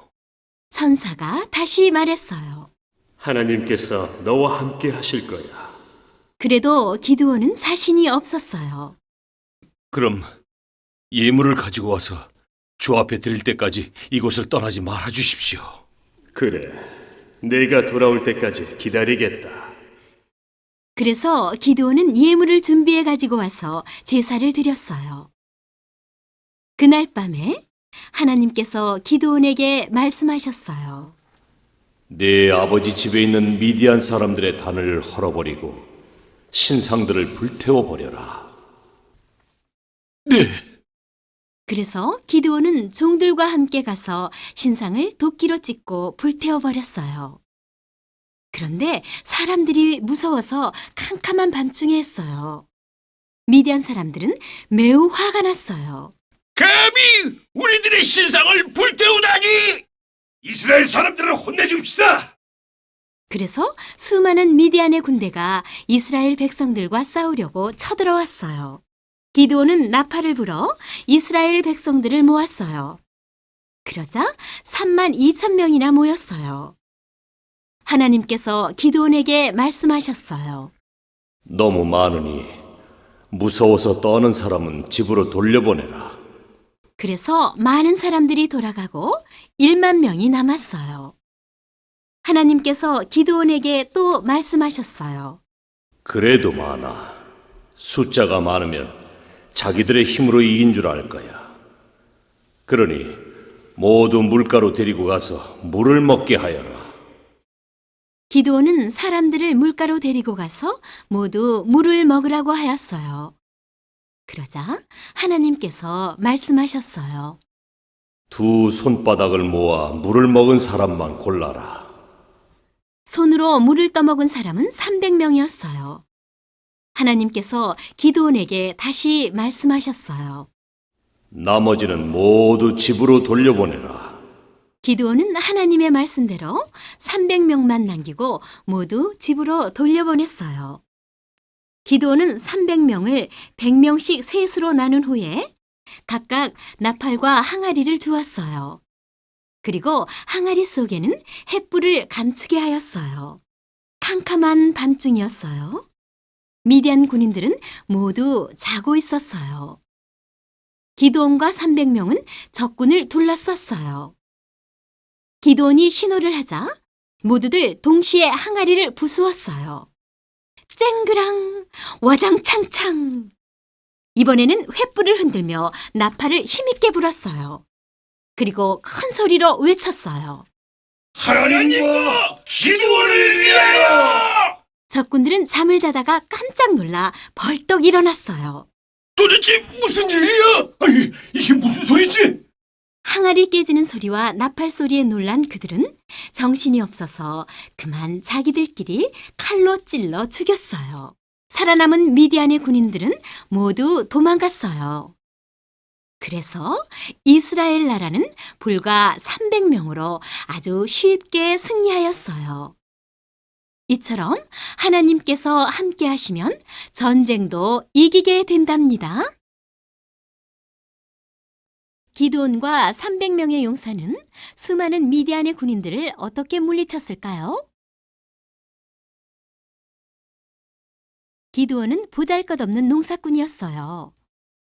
천사가 다시 말했어요. 하나님께서 너와 함께 하실 거야. 그래도 기드온은 자신이 없었어요. 그럼 예물을 가지고 와서 주 앞에 드릴 때까지 이곳을 떠나지 말아 주십시오. 그래, 내가 돌아올 때까지 기다리겠다. 그래서 기드온은 예물을 준비해 가지고 와서 제사를 드렸어요. 그날 밤에 하나님께서 기드온에게 말씀하셨어요. 내 아버지 집에 있는 미디안 사람들의 단을 헐어버리고 신상들을 불태워버려라. 네. 그래서 기드온은 종들과 함께 가서 신상을 도끼로 찢고 불태워버렸어요. 그런데 사람들이 무서워서 캄캄한 밤중에 했어요. 미디안 사람들은 매우 화가 났어요. 감히 우리들의 신상을 불태우다니! 이스라엘 사람들을 혼내줍시다! 그래서 수많은 미디안의 군대가 이스라엘 백성들과 싸우려고 쳐들어왔어요. 기드온은 나팔을 불어 이스라엘 백성들을 모았어요. 그러자 32,000명이나 모였어요. 하나님께서 기드온에게 말씀하셨어요. 너무 많으니 무서워서 떠는 사람은 집으로 돌려보내라. 그래서 많은 사람들이 돌아가고 1만 명이 남았어요. 하나님께서 기드온에게 또 말씀하셨어요. 그래도 많아. 숫자가 많으면 자기들의 힘으로 이긴 줄 알 거야. 그러니 모두 물가로 데리고 가서 물을 먹게 하여라. 기드온은 사람들을 물가로 데리고 가서 모두 물을 먹으라고 하였어요. 그러자 하나님께서 말씀하셨어요. 두 손바닥을 모아 물을 먹은 사람만 골라라. 손으로 물을 떠먹은 사람은 300명이었어요. 하나님께서 기드온에게 다시 말씀하셨어요. 나머지는 모두 집으로 돌려보내라. 기드온은 하나님의 말씀대로 300명만 남기고 모두 집으로 돌려보냈어요. 기드온은 300명을 100명씩 셋으로 나눈 후에 각각 나팔과 항아리를 주었어요. 그리고 항아리 속에는 횃불을 감추게 하였어요. 캄캄한 밤중이었어요. 미디안 군인들은 모두 자고 있었어요. 기드온과 300명은 적군을 둘러쌌어요. 기드온이 신호를 하자 모두들 동시에 항아리를 부수었어요. 쨍그랑 와장창창. 이번에는 횃불을 흔들며 나팔을 힘있게 불었어요. 그리고 큰 소리로 외쳤어요. 하나님과 기드온을 위하여! 적군들은 잠을 자다가 깜짝 놀라 벌떡 일어났어요. 도대체 무슨 일이야? 아니, 이게 무슨 소리지? 항아리 깨지는 소리와 나팔 소리에 놀란 그들은 정신이 없어서 그만 자기들끼리 칼로 찔러 죽였어요. 살아남은 미디안의 군인들은 모두 도망갔어요. 그래서 이스라엘 나라는 불과 300명으로 아주 쉽게 승리하였어요. 이처럼 하나님께서 함께 하시면 전쟁도 이기게 된답니다. 기드온과 300명의 용사는 수많은 미디안의 군인들을 어떻게 물리쳤을까요? 기드온은 보잘것없는 농사꾼이었어요.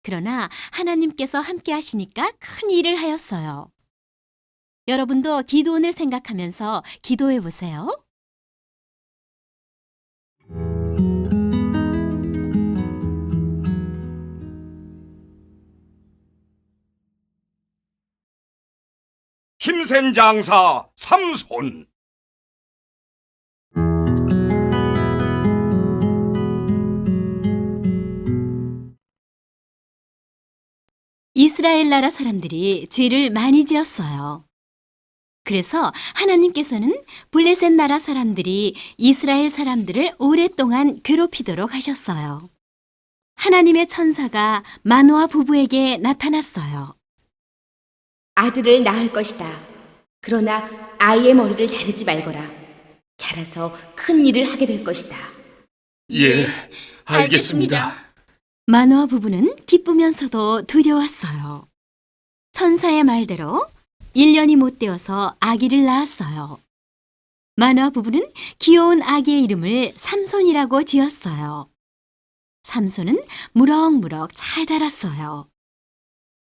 그러나 하나님께서 함께 하시니까 큰 일을 하였어요. 여러분도 기드온을 생각하면서 기도해 보세요. 힘센 장사 삼손. 이스라엘 나라 사람들이 죄를 많이 지었어요. 그래서 하나님께서는 블레셋 나라 사람들이 이스라엘 사람들을 오랫동안 괴롭히도록 하셨어요. 하나님의 천사가 마노아 부부에게 나타났어요. 아들을 낳을 것이다. 그러나 아이의 머리를 자르지 말거라. 자라서 큰 일을 하게 될 것이다. 예, 알겠습니다. 마노아 부부는 기쁘면서도 두려웠어요. 천사의 말대로 1년이 못 되어서 아기를 낳았어요. 마노아 부부는 귀여운 아기의 이름을 삼손이라고 지었어요. 삼손은 무럭무럭 잘 자랐어요.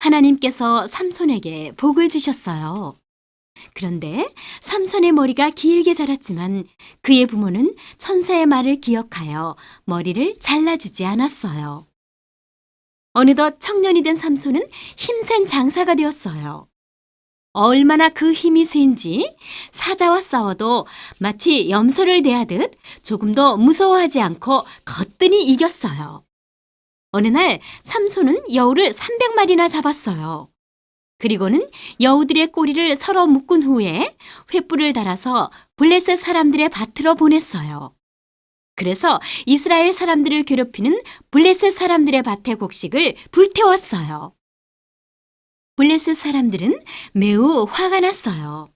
하나님께서 삼손에게 복을 주셨어요. 그런데 삼손의 머리가 길게 자랐지만 그의 부모는 천사의 말을 기억하여 머리를 잘라주지 않았어요. 어느덧 청년이 된 삼손은 힘센 장사가 되었어요. 얼마나 그 힘이 센지 사자와 싸워도 마치 염소를 대하듯 조금도 무서워하지 않고 거뜬히 이겼어요. 어느 날 삼손은 여우를 300마리나 잡았어요. 그리고는 여우들의 꼬리를 서로 묶은 후에 횃불을 달아서 블레셋 사람들의 밭으로 보냈어요. 그래서 이스라엘 사람들을 괴롭히는 블레셋 사람들의 밭의 곡식을 불태웠어요. 블레셋 사람들은 매우 화가 났어요.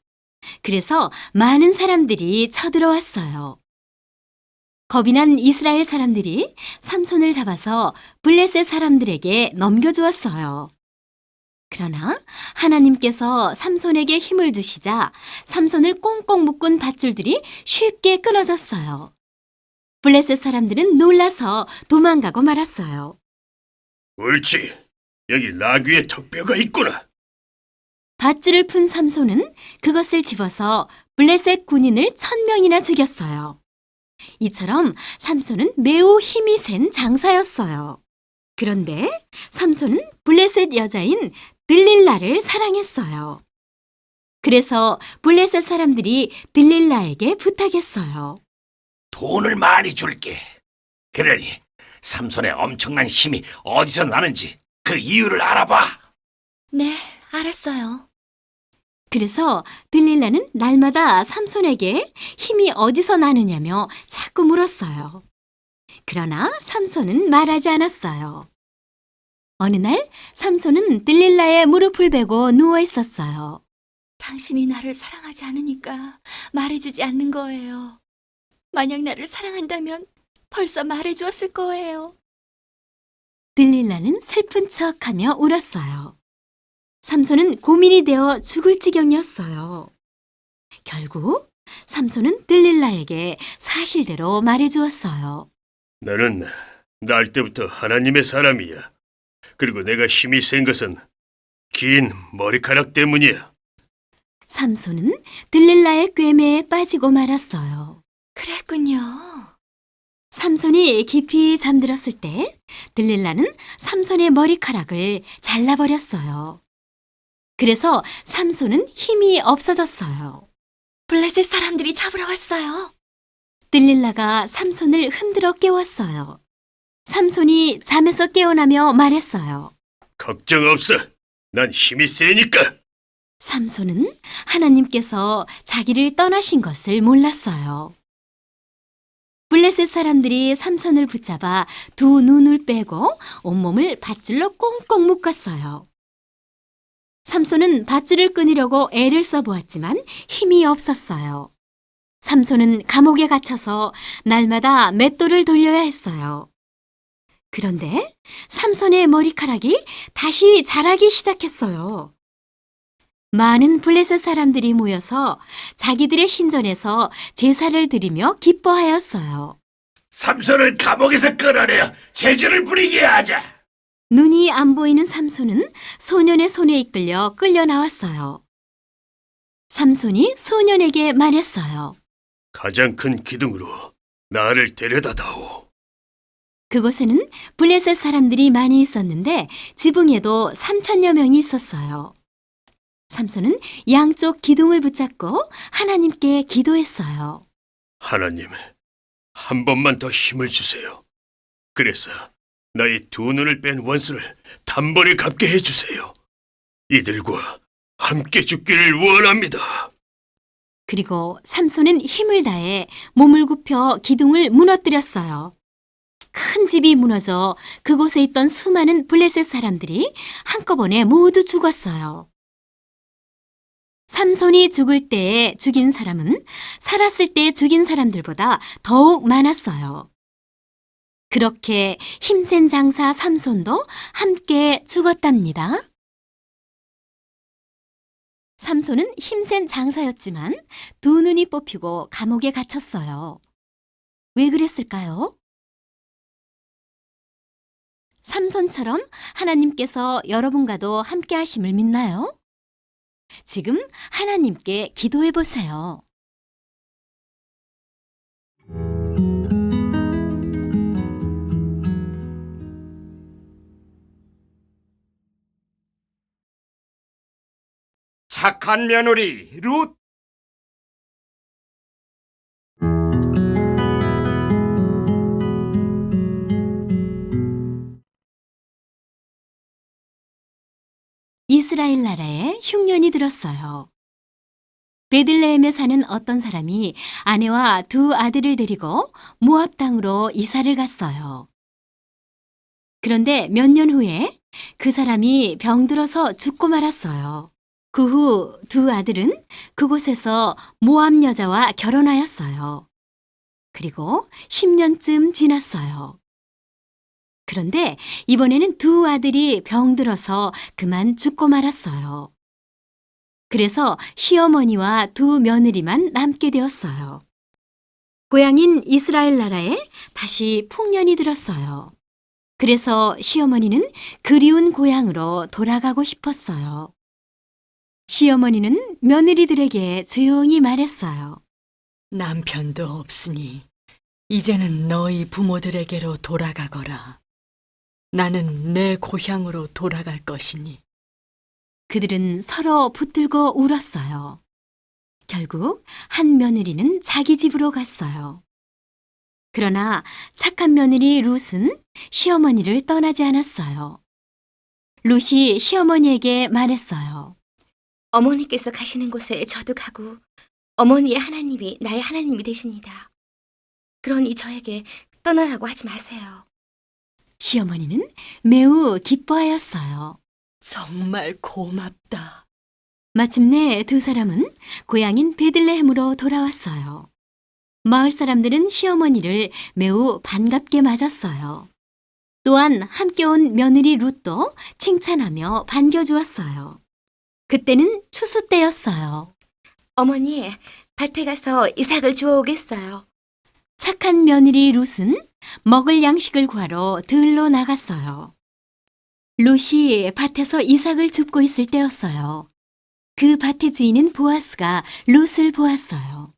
그래서 많은 사람들이 쳐들어왔어요. 겁이 난 이스라엘 사람들이 삼손을 잡아서 블레셋 사람들에게 넘겨주었어요. 그러나 하나님께서 삼손에게 힘을 주시자 삼손을 꽁꽁 묶은 밧줄들이 쉽게 끊어졌어요. 블레셋 사람들은 놀라서 도망가고 말았어요. 옳지. 여기 나귀의 턱뼈가 있구나. 밧줄을 푼 삼손은 그것을 집어서 블레셋 군인을 1000명이나 죽였어요. 이처럼 삼손은 매우 힘이 센 장사였어요. 그런데 삼손은 블레셋 여자인 들릴라를 사랑했어요. 그래서 블레셋 사람들이 들릴라에게 부탁했어요. 돈을 많이 줄게. 그러니 삼손의 엄청난 힘이 어디서 나는지 그 이유를 알아봐. 네, 알았어요. 그래서 들릴라는 날마다 삼손에게 힘이 어디서 나느냐며 자꾸 물었어요. 그러나 삼손은 말하지 않았어요. 어느 날 삼손은 들릴라의 무릎을 베고 누워 있었어요. 당신이 나를 사랑하지 않으니까 말해주지 않는 거예요. 만약 나를 사랑한다면 벌써 말해주었을 거예요. 들릴라는 슬픈 척하며 울었어요. 삼손은 고민이 되어 죽을 지경이었어요. 결국 삼손은 들릴라에게 사실대로 말해주었어요. 나는 날 때부터 하나님의 사람이야. 그리고 내가 힘이 센 것은 긴 머리카락 때문이야. 삼손은 들릴라의 꿰매에 빠지고 말았어요. 그랬군요. 삼손이 깊이 잠들었을 때 들릴라는 삼손의 머리카락을 잘라버렸어요. 그래서 삼손은 힘이 없어졌어요. 블레셋 사람들이 잡으러 왔어요. 들릴라가 삼손을 흔들어 깨웠어요. 삼손이 잠에서 깨어나며 말했어요. 걱정 없어. 난 힘이 세니까. 삼손은 하나님께서 자기를 떠나신 것을 몰랐어요. 블레셋 사람들이 삼손을 붙잡아 두 눈을 빼고 온몸을 밧줄로 꽁꽁 묶었어요. 삼손은 밧줄을 끊으려고 애를 써보았지만 힘이 없었어요. 삼손은 감옥에 갇혀서 날마다 맷돌을 돌려야 했어요. 그런데 삼손의 머리카락이 다시 자라기 시작했어요. 많은 블레셋 사람들이 모여서 자기들의 신전에서 제사를 드리며 기뻐하였어요. 삼손을 감옥에서 끌어내어 제주를 부리게 하자. 눈이 안 보이는 삼손은 소년의 손에 이끌려 끌려 나왔어요. 삼손이 소년에게 말했어요. 가장 큰 기둥으로 나를 데려다다오. 그곳에는 블레셋 사람들이 많이 있었는데 지붕에도 3,000여 명이 있었어요. 삼손은 양쪽 기둥을 붙잡고 하나님께 기도했어요. 하나님, 한 번만 더 힘을 주세요. 그래서 나의 두 눈을 뺀 원수를 단번에 갚게 해주세요. 이들과 함께 죽기를 원합니다. 그리고 삼손은 힘을 다해 몸을 굽혀 기둥을 무너뜨렸어요. 큰 집이 무너져 그곳에 있던 수많은 블레셋 사람들이 한꺼번에 모두 죽었어요. 삼손이 죽을 때에 죽인 사람은 살았을 때 죽인 사람들보다 더욱 많았어요. 그렇게 힘센 장사 삼손도 함께 죽었답니다. 삼손은 힘센 장사였지만 두 눈이 뽑히고 감옥에 갇혔어요. 왜 그랬을까요? 삼손처럼 하나님께서 여러분과도 함께 하심을 믿나요? 지금 하나님께 기도해 보세요. 착한 며느리 룻. 이스라엘 나라에 흉년이 들었어요. 베들레헴에 사는 어떤 사람이 아내와 두 아들을 데리고 모압 땅으로 이사를 갔어요. 그런데 몇 년 후에 그 사람이 병들어서 죽고 말았어요. 그 후 두 아들은 그곳에서 모압 여자와 결혼하였어요. 그리고 10년쯤 지났어요. 그런데 이번에는 두 아들이 병들어서 그만 죽고 말았어요. 그래서 시어머니와 두 며느리만 남게 되었어요. 고향인 이스라엘 나라에 다시 풍년이 들었어요. 그래서 시어머니는 그리운 고향으로 돌아가고 싶었어요. 시어머니는 며느리들에게 조용히 말했어요. 남편도 없으니 이제는 너희 부모들에게로 돌아가거라. 나는 내 고향으로 돌아갈 것이니. 그들은 서로 붙들고 울었어요. 결국 한 며느리는 자기 집으로 갔어요. 그러나 착한 며느리 룻은 시어머니를 떠나지 않았어요. 룻이 시어머니에게 말했어요. 어머니께서 가시는 곳에 저도 가고 어머니의 하나님이 나의 하나님이 되십니다. 그러니 저에게 떠나라고 하지 마세요. 시어머니는 매우 기뻐하였어요. 정말 고맙다. 마침내 두 사람은 고향인 베들레헴으로 돌아왔어요. 마을 사람들은 시어머니를 매우 반갑게 맞았어요. 또한 함께 온 며느리 룻도 칭찬하며 반겨주었어요. 그때는 추수 때였어요. 어머니, 밭에 가서 이삭을 주워오겠어요. 착한 며느리 룻은 먹을 양식을 구하러 들로 나갔어요. 룻이 밭에서 이삭을 줍고 있을 때였어요. 그 밭의 주인은 보아스가 룻을 보았어요.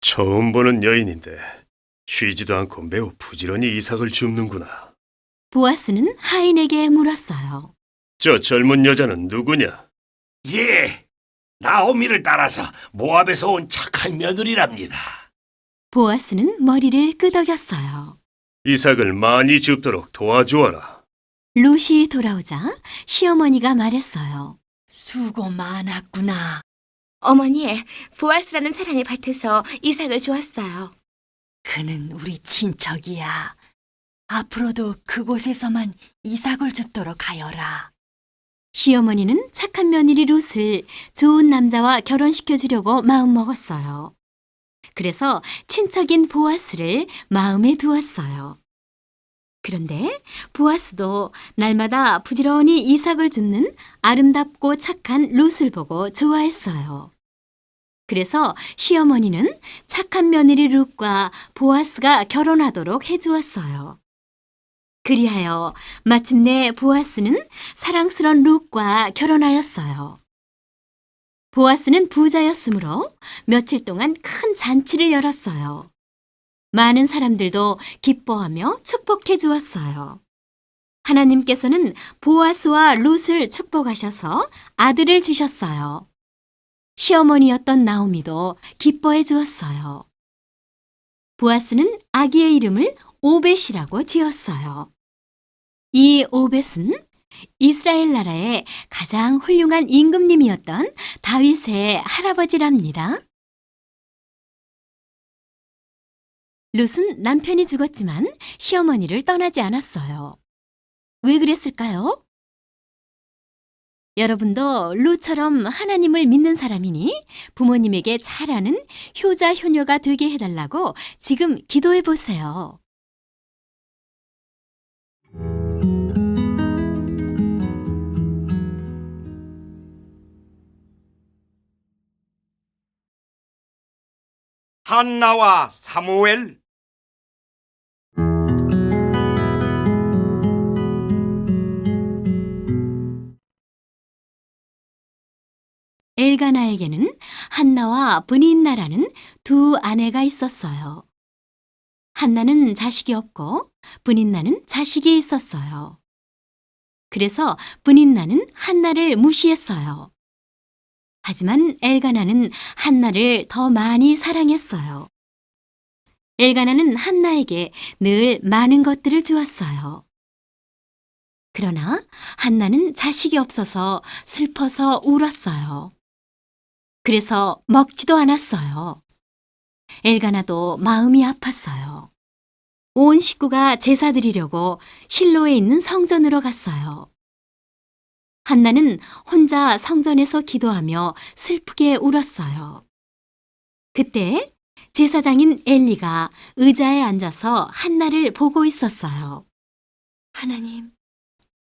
처음 보는 여인인데 쉬지도 않고 매우 부지런히 이삭을 줍는구나. 보아스는 하인에게 물었어요. 저 젊은 여자는 누구냐? 예, 나오미를 따라서 모압에서 온 착한 며느리랍니다. 보아스는 머리를 끄덕였어요. 이삭을 많이 줍도록 도와주어라. 룻이 돌아오자 시어머니가 말했어요. 수고 많았구나. 어머니, 보아스라는 사람의 밭에서 이삭을 주었어요. 그는 우리 친척이야. 앞으로도 그곳에서만 이삭을 줍도록 하여라. 시어머니는 착한 며느리 룻을 좋은 남자와 결혼시켜 주려고 마음먹었어요. 그래서 친척인 보아스를 마음에 두었어요. 그런데 보아스도 날마다 부지런히 이삭을 줍는 아름답고 착한 룻을 보고 좋아했어요. 그래서 시어머니는 착한 며느리 룻과 보아스가 결혼하도록 해주었어요. 그리하여 마침내 보아스는 사랑스런 룻과 결혼하였어요. 보아스는 부자였으므로 며칠 동안 큰 잔치를 열었어요. 많은 사람들도 기뻐하며 축복해 주었어요. 하나님께서는 보아스와 룻을 축복하셔서 아들을 주셨어요. 시어머니였던 나오미도 기뻐해 주었어요. 보아스는 아기의 이름을 오벳이라고 지었어요. 이 오벳은 이스라엘 나라의 가장 훌륭한 임금님이었던 다윗의 할아버지랍니다. 룻은 남편이 죽었지만 시어머니를 떠나지 않았어요. 왜 그랬을까요? 여러분도 룻처럼 하나님을 믿는 사람이니 부모님에게 잘하는 효자 효녀가 되게 해달라고 지금 기도해 보세요. 한나와 사무엘. 엘가나에게는 한나와 브닌나라는 두 아내가 있었어요. 한나는 자식이 없고 브닌나는 자식이 있었어요. 그래서 브닌나는 한나를 무시했어요. 하지만 엘가나는 한나를 더 많이 사랑했어요. 엘가나는 한나에게 늘 많은 것들을 주었어요. 그러나 한나는 자식이 없어서 슬퍼서 울었어요. 그래서 먹지도 않았어요. 엘가나도 마음이 아팠어요. 온 식구가 제사 드리려고 실로에 있는 성전으로 갔어요. 한나는 혼자 성전에서 기도하며 슬프게 울었어요. 그때 제사장인 엘리가 의자에 앉아서 한나를 보고 있었어요. 하나님,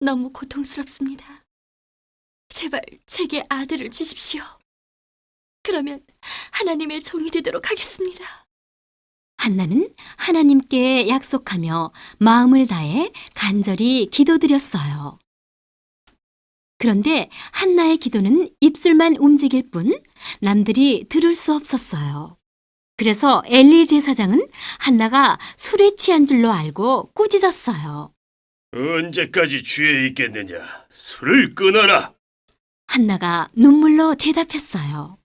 너무 고통스럽습니다. 제발 제게 아들을 주십시오. 그러면 하나님의 종이 되도록 하겠습니다. 한나는 하나님께 약속하며 마음을 다해 간절히 기도드렸어요. 그런데 한나의 기도는 입술만 움직일 뿐 남들이 들을 수 없었어요. 그래서 엘리 제사장은 한나가 술에 취한 줄로 알고 꾸짖었어요. 언제까지 취해 있겠느냐? 술을 끊어라. 한나가 눈물로 대답했어요.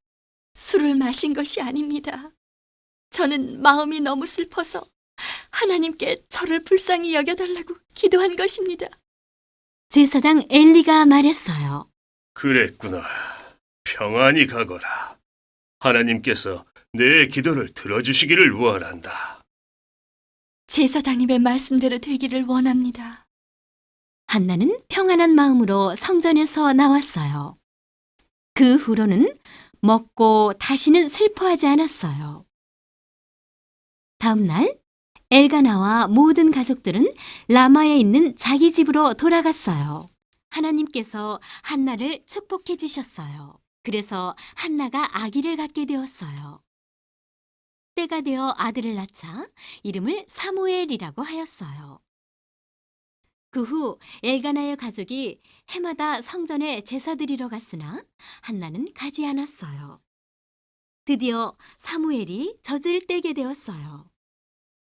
술을 마신 것이 아닙니다. 저는 마음이 너무 슬퍼서 하나님께 저를 불쌍히 여겨달라고 기도한 것입니다. 제사장 엘리가 말했어요. 그랬구나. 평안히 가거라. 하나님께서 내 기도를 들어주시기를 원한다. 제사장님의 말씀대로 되기를 원합니다. 한나는 평안한 마음으로 성전에서 나왔어요. 그 후로는 먹고 다시는 슬퍼하지 않았어요. 다음 날 엘가나와 모든 가족들은 라마에 있는 자기 집으로 돌아갔어요. 하나님께서 한나를 축복해 주셨어요. 그래서 한나가 아기를 갖게 되었어요. 때가 되어 아들을 낳자 이름을 사무엘이라고 하였어요. 그 후 엘가나의 가족이 해마다 성전에 제사 드리러 갔으나 한나는 가지 않았어요. 드디어 사무엘이 젖을 떼게 되었어요.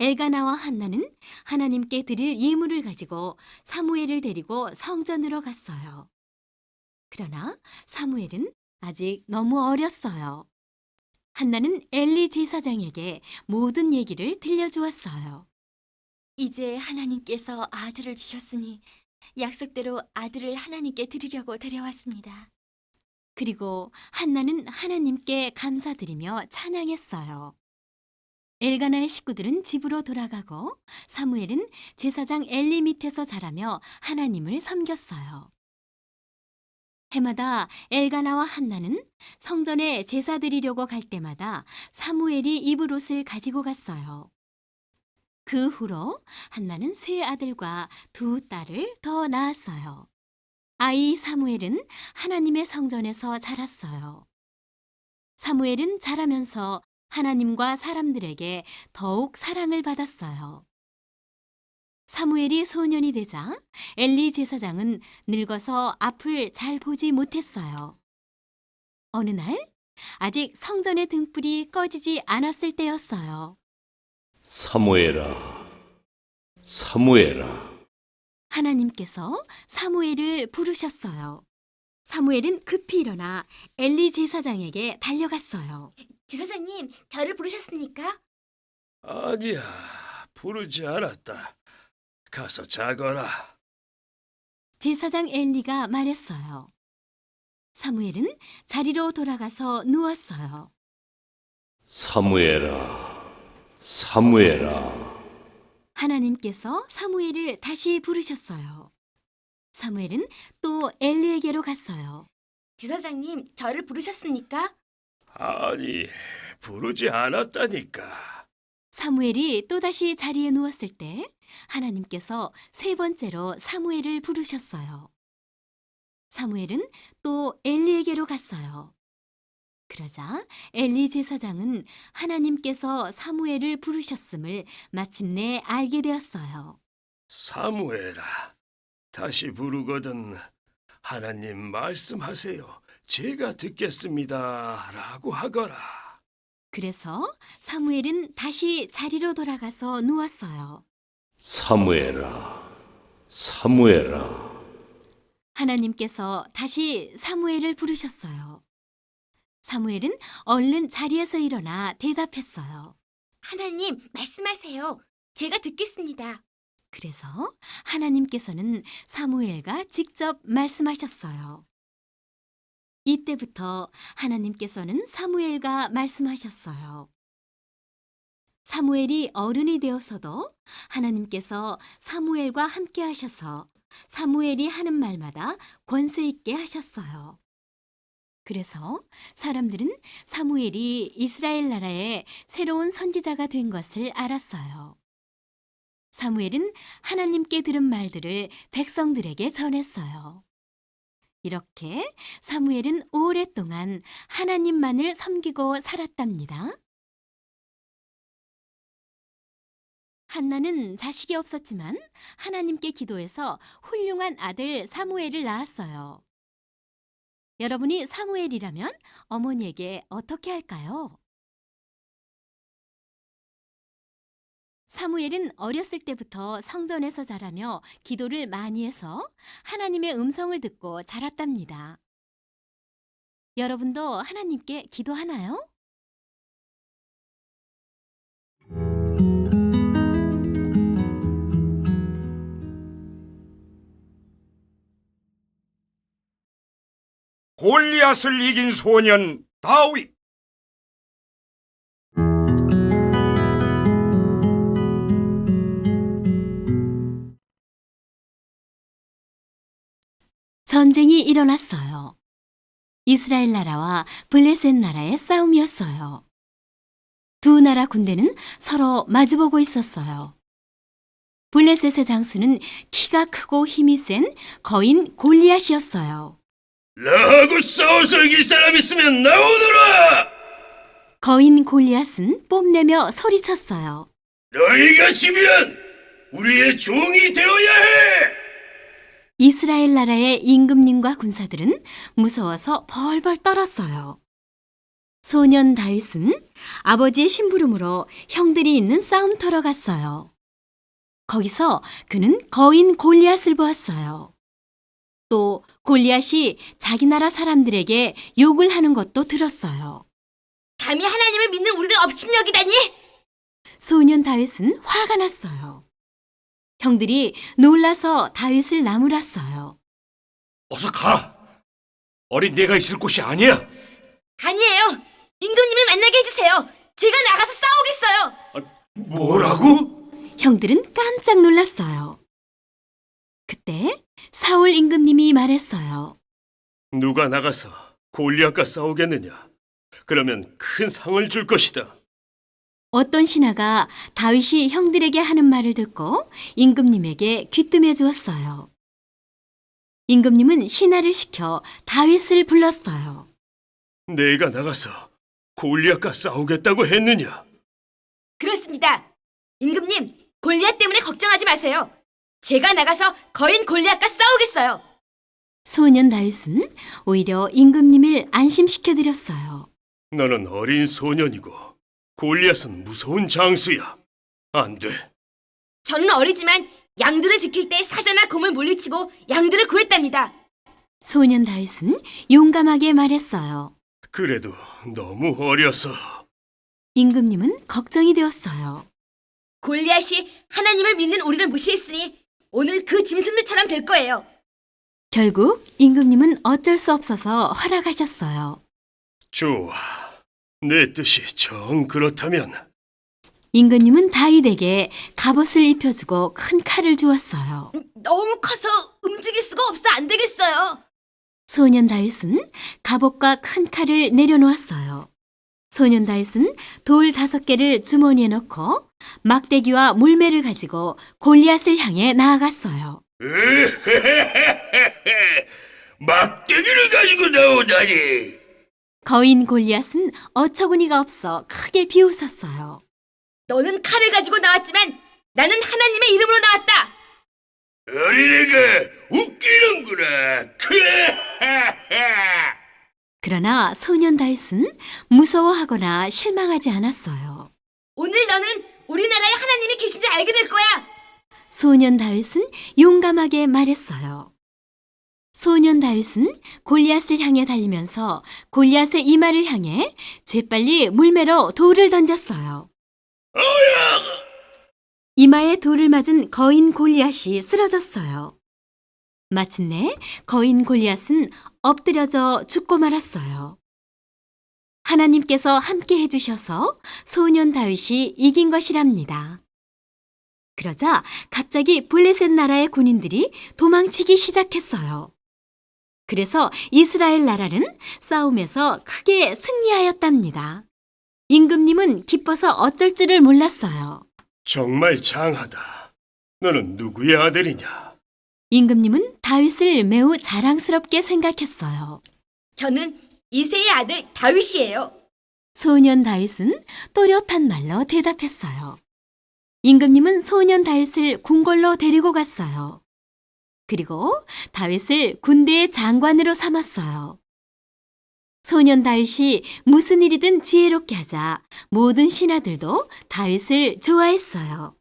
엘가나와 한나는 하나님께 드릴 예물을 가지고 사무엘을 데리고 성전으로 갔어요. 그러나 사무엘은 아직 너무 어렸어요. 한나는 엘리 제사장에게 모든 얘기를 들려주었어요. 이제 하나님께서 아들을 주셨으니 약속대로 아들을 하나님께 드리려고 데려왔습니다. 그리고 한나는 하나님께 감사드리며 찬양했어요. 엘가나의 식구들은 집으로 돌아가고 사무엘은 제사장 엘리 밑에서 자라며 하나님을 섬겼어요. 해마다 엘가나와 한나는 성전에 제사 드리려고 갈 때마다 사무엘이 입을 옷을 가지고 갔어요. 그 후로 한나는 세 아들과 두 딸을 더 낳았어요. 아이 사무엘은 하나님의 성전에서 자랐어요. 사무엘은 자라면서 하나님과 사람들에게 더욱 사랑을 받았어요. 사무엘이 소년이 되자 엘리 제사장은 늙어서 앞을 잘 보지 못했어요. 어느 날 아직 성전의 등불이 꺼지지 않았을 때였어요. 사무엘아, 사무엘아. 하나님께서 사무엘을 부르셨어요. 사무엘은 급히 일어나 엘리 제사장에게 달려갔어요. 지사장님, 저를 부르셨습니까? 아니야, 부르지 않았다. 가서 자거라. 제사장 엘리가 말했어요. 사무엘은 자리로 돌아가서 누웠어요. 사무엘아, 사무엘아. 하나님께서 사무엘을 다시 부르셨어요. 사무엘은 또 엘리에게로 갔어요. 지사장님, 저를 부르셨습니까? 아니, 부르지 않았다니까. 사무엘이 또다시 자리에 누웠을 때 하나님께서 세 번째로 사무엘을 부르셨어요. 사무엘은 또 엘리에게로 갔어요. 그러자 엘리 제사장은 하나님께서 사무엘을 부르셨음을 마침내 알게 되었어요. 사무엘아, 다시 부르거든 하나님 말씀하세요. 제가 듣겠습니다. 라고 하거라. 그래서 사무엘은 다시 자리로 돌아가서 누웠어요. 사무엘아, 사무엘아. 하나님께서 다시 사무엘을 부르셨어요. 사무엘은 얼른 자리에서 일어나 대답했어요. 하나님, 말씀하세요. 제가 듣겠습니다. 그래서 하나님께서는 사무엘과 직접 말씀하셨어요. 이때부터 하나님께서는 사무엘과 말씀하셨어요. 사무엘이 어른이 되어서도 하나님께서 사무엘과 함께 하셔서 사무엘이 하는 말마다 권세 있게 하셨어요. 그래서 사람들은 사무엘이 이스라엘 나라의 새로운 선지자가 된 것을 알았어요. 사무엘은 하나님께 들은 말들을 백성들에게 전했어요. 이렇게 사무엘은 오랫동안 하나님만을 섬기고 살았답니다. 한나는 자식이 없었지만 하나님께 기도해서 훌륭한 아들 사무엘을 낳았어요. 여러분이 사무엘이라면 어머니에게 어떻게 할까요? 사무엘은 어렸을 때부터 성전에서 자라며 기도를 많이 해서 하나님의 음성을 듣고 자랐답니다. 여러분도 하나님께 기도하나요? 골리앗을 이긴 소년 다윗. 전쟁이 일어났어요. 이스라엘 나라와 블레셋 나라의 싸움이었어요. 두 나라 군대는 서로 마주보고 있었어요. 블레셋의 장수는 키가 크고 힘이 센 거인 골리앗이었어요. 나하고 싸워서 이길 사람 있으면 나오너라! 거인 골리앗은 뽐내며 소리쳤어요. 너희가 지면 우리의 종이 되어야 해! 이스라엘 나라의 임금님과 군사들은 무서워서 벌벌 떨었어요. 소년 다윗은 아버지의 심부름으로 형들이 있는 싸움터로 갔어요. 거기서 그는 거인 골리앗을 보았어요. 또 골리앗이 자기 나라 사람들에게 욕을 하는 것도 들었어요. 감히 하나님을 믿는 우리를 업신여기다니! 소년 다윗은 화가 났어요. 형들이 놀라서 다윗을 나무랐어요. 어서 가. 어린 내가 있을 곳이 아니야. 아니에요. 임금님을 만나게 해주세요. 제가 나가서 싸우겠어요. 뭐라고? 형들은 깜짝 놀랐어요. 그때 사울 임금님이 말했어요. 누가 나가서 골리앗과 싸우겠느냐? 그러면 큰 상을 줄 것이다. 어떤 신하가 다윗이 형들에게 하는 말을 듣고 임금님에게 귀뜸해 주었어요. 임금님은 신하를 시켜 다윗을 불렀어요. 내가 나가서 골리앗과 싸우겠다고 했느냐? 그렇습니다. 임금님, 골리앗 때문에 걱정하지 마세요. 제가 나가서 거인 골리앗과 싸우겠어요. 소년 다윗은 오히려 임금님을 안심시켜 드렸어요. 너는 어린 소년이고 골리앗은 무서운 장수야. 안 돼. 저는 어리지만 양들을 지킬 때 사자나 곰을 물리치고 양들을 구했답니다. 소년 다윗은 용감하게 말했어요. 그래도 너무 어려서. 임금님은 걱정이 되었어요. 골리앗이 하나님을 믿는 우리를 무시했으니 오늘 그 짐승들처럼 될 거예요. 결국 임금님은 어쩔 수 없어서 허락하셨어요. 좋아. 내 뜻이 정 그렇다면. 임금님은 다윗에게 갑옷을 입혀주고 큰 칼을 주었어요. 너무 커서 움직일 수가 없어 안 되겠어요. 소년 다윗은 갑옷과 큰 칼을 내려놓았어요. 소년 다윗은 돌 5개를 주머니에 넣고 막대기와 물매를 가지고 골리앗을 향해 나아갔어요. 막대기를 가지고 나오다니. 거인 골리앗은 어처구니가 없어 크게 비웃었어요. 너는 칼을 가지고 나왔지만 나는 하나님의 이름으로 나왔다. 어린애가 웃기는구나. 그러나 소년 다윗은 무서워하거나 실망하지 않았어요. 오늘 너는 우리나라에 하나님이 계신 줄 알게 될 거야. 소년 다윗은 용감하게 말했어요. 소년 다윗은 골리앗을 향해 달리면서 골리앗의 이마를 향해 재빨리 물매로 돌을 던졌어요. 이마에 돌을 맞은 거인 골리앗이 쓰러졌어요. 마침내 거인 골리앗은 엎드려져 죽고 말았어요. 하나님께서 함께 해주셔서 소년 다윗이 이긴 것이랍니다. 그러자 갑자기 블레셋 나라의 군인들이 도망치기 시작했어요. 그래서 이스라엘 나라는 싸움에서 크게 승리하였답니다. 임금님은 기뻐서 어쩔 줄을 몰랐어요. 정말 장하다. 너는 누구의 아들이냐? 임금님은 다윗을 매우 자랑스럽게 생각했어요. 저는 이새의 아들 다윗이에요. 소년 다윗은 또렷한 말로 대답했어요. 임금님은 소년 다윗을 궁궐로 데리고 갔어요. 그리고 다윗을 군대의 장관으로 삼았어요. 소년 다윗이 무슨 일이든 지혜롭게 하자 모든 신하들도 다윗을 좋아했어요.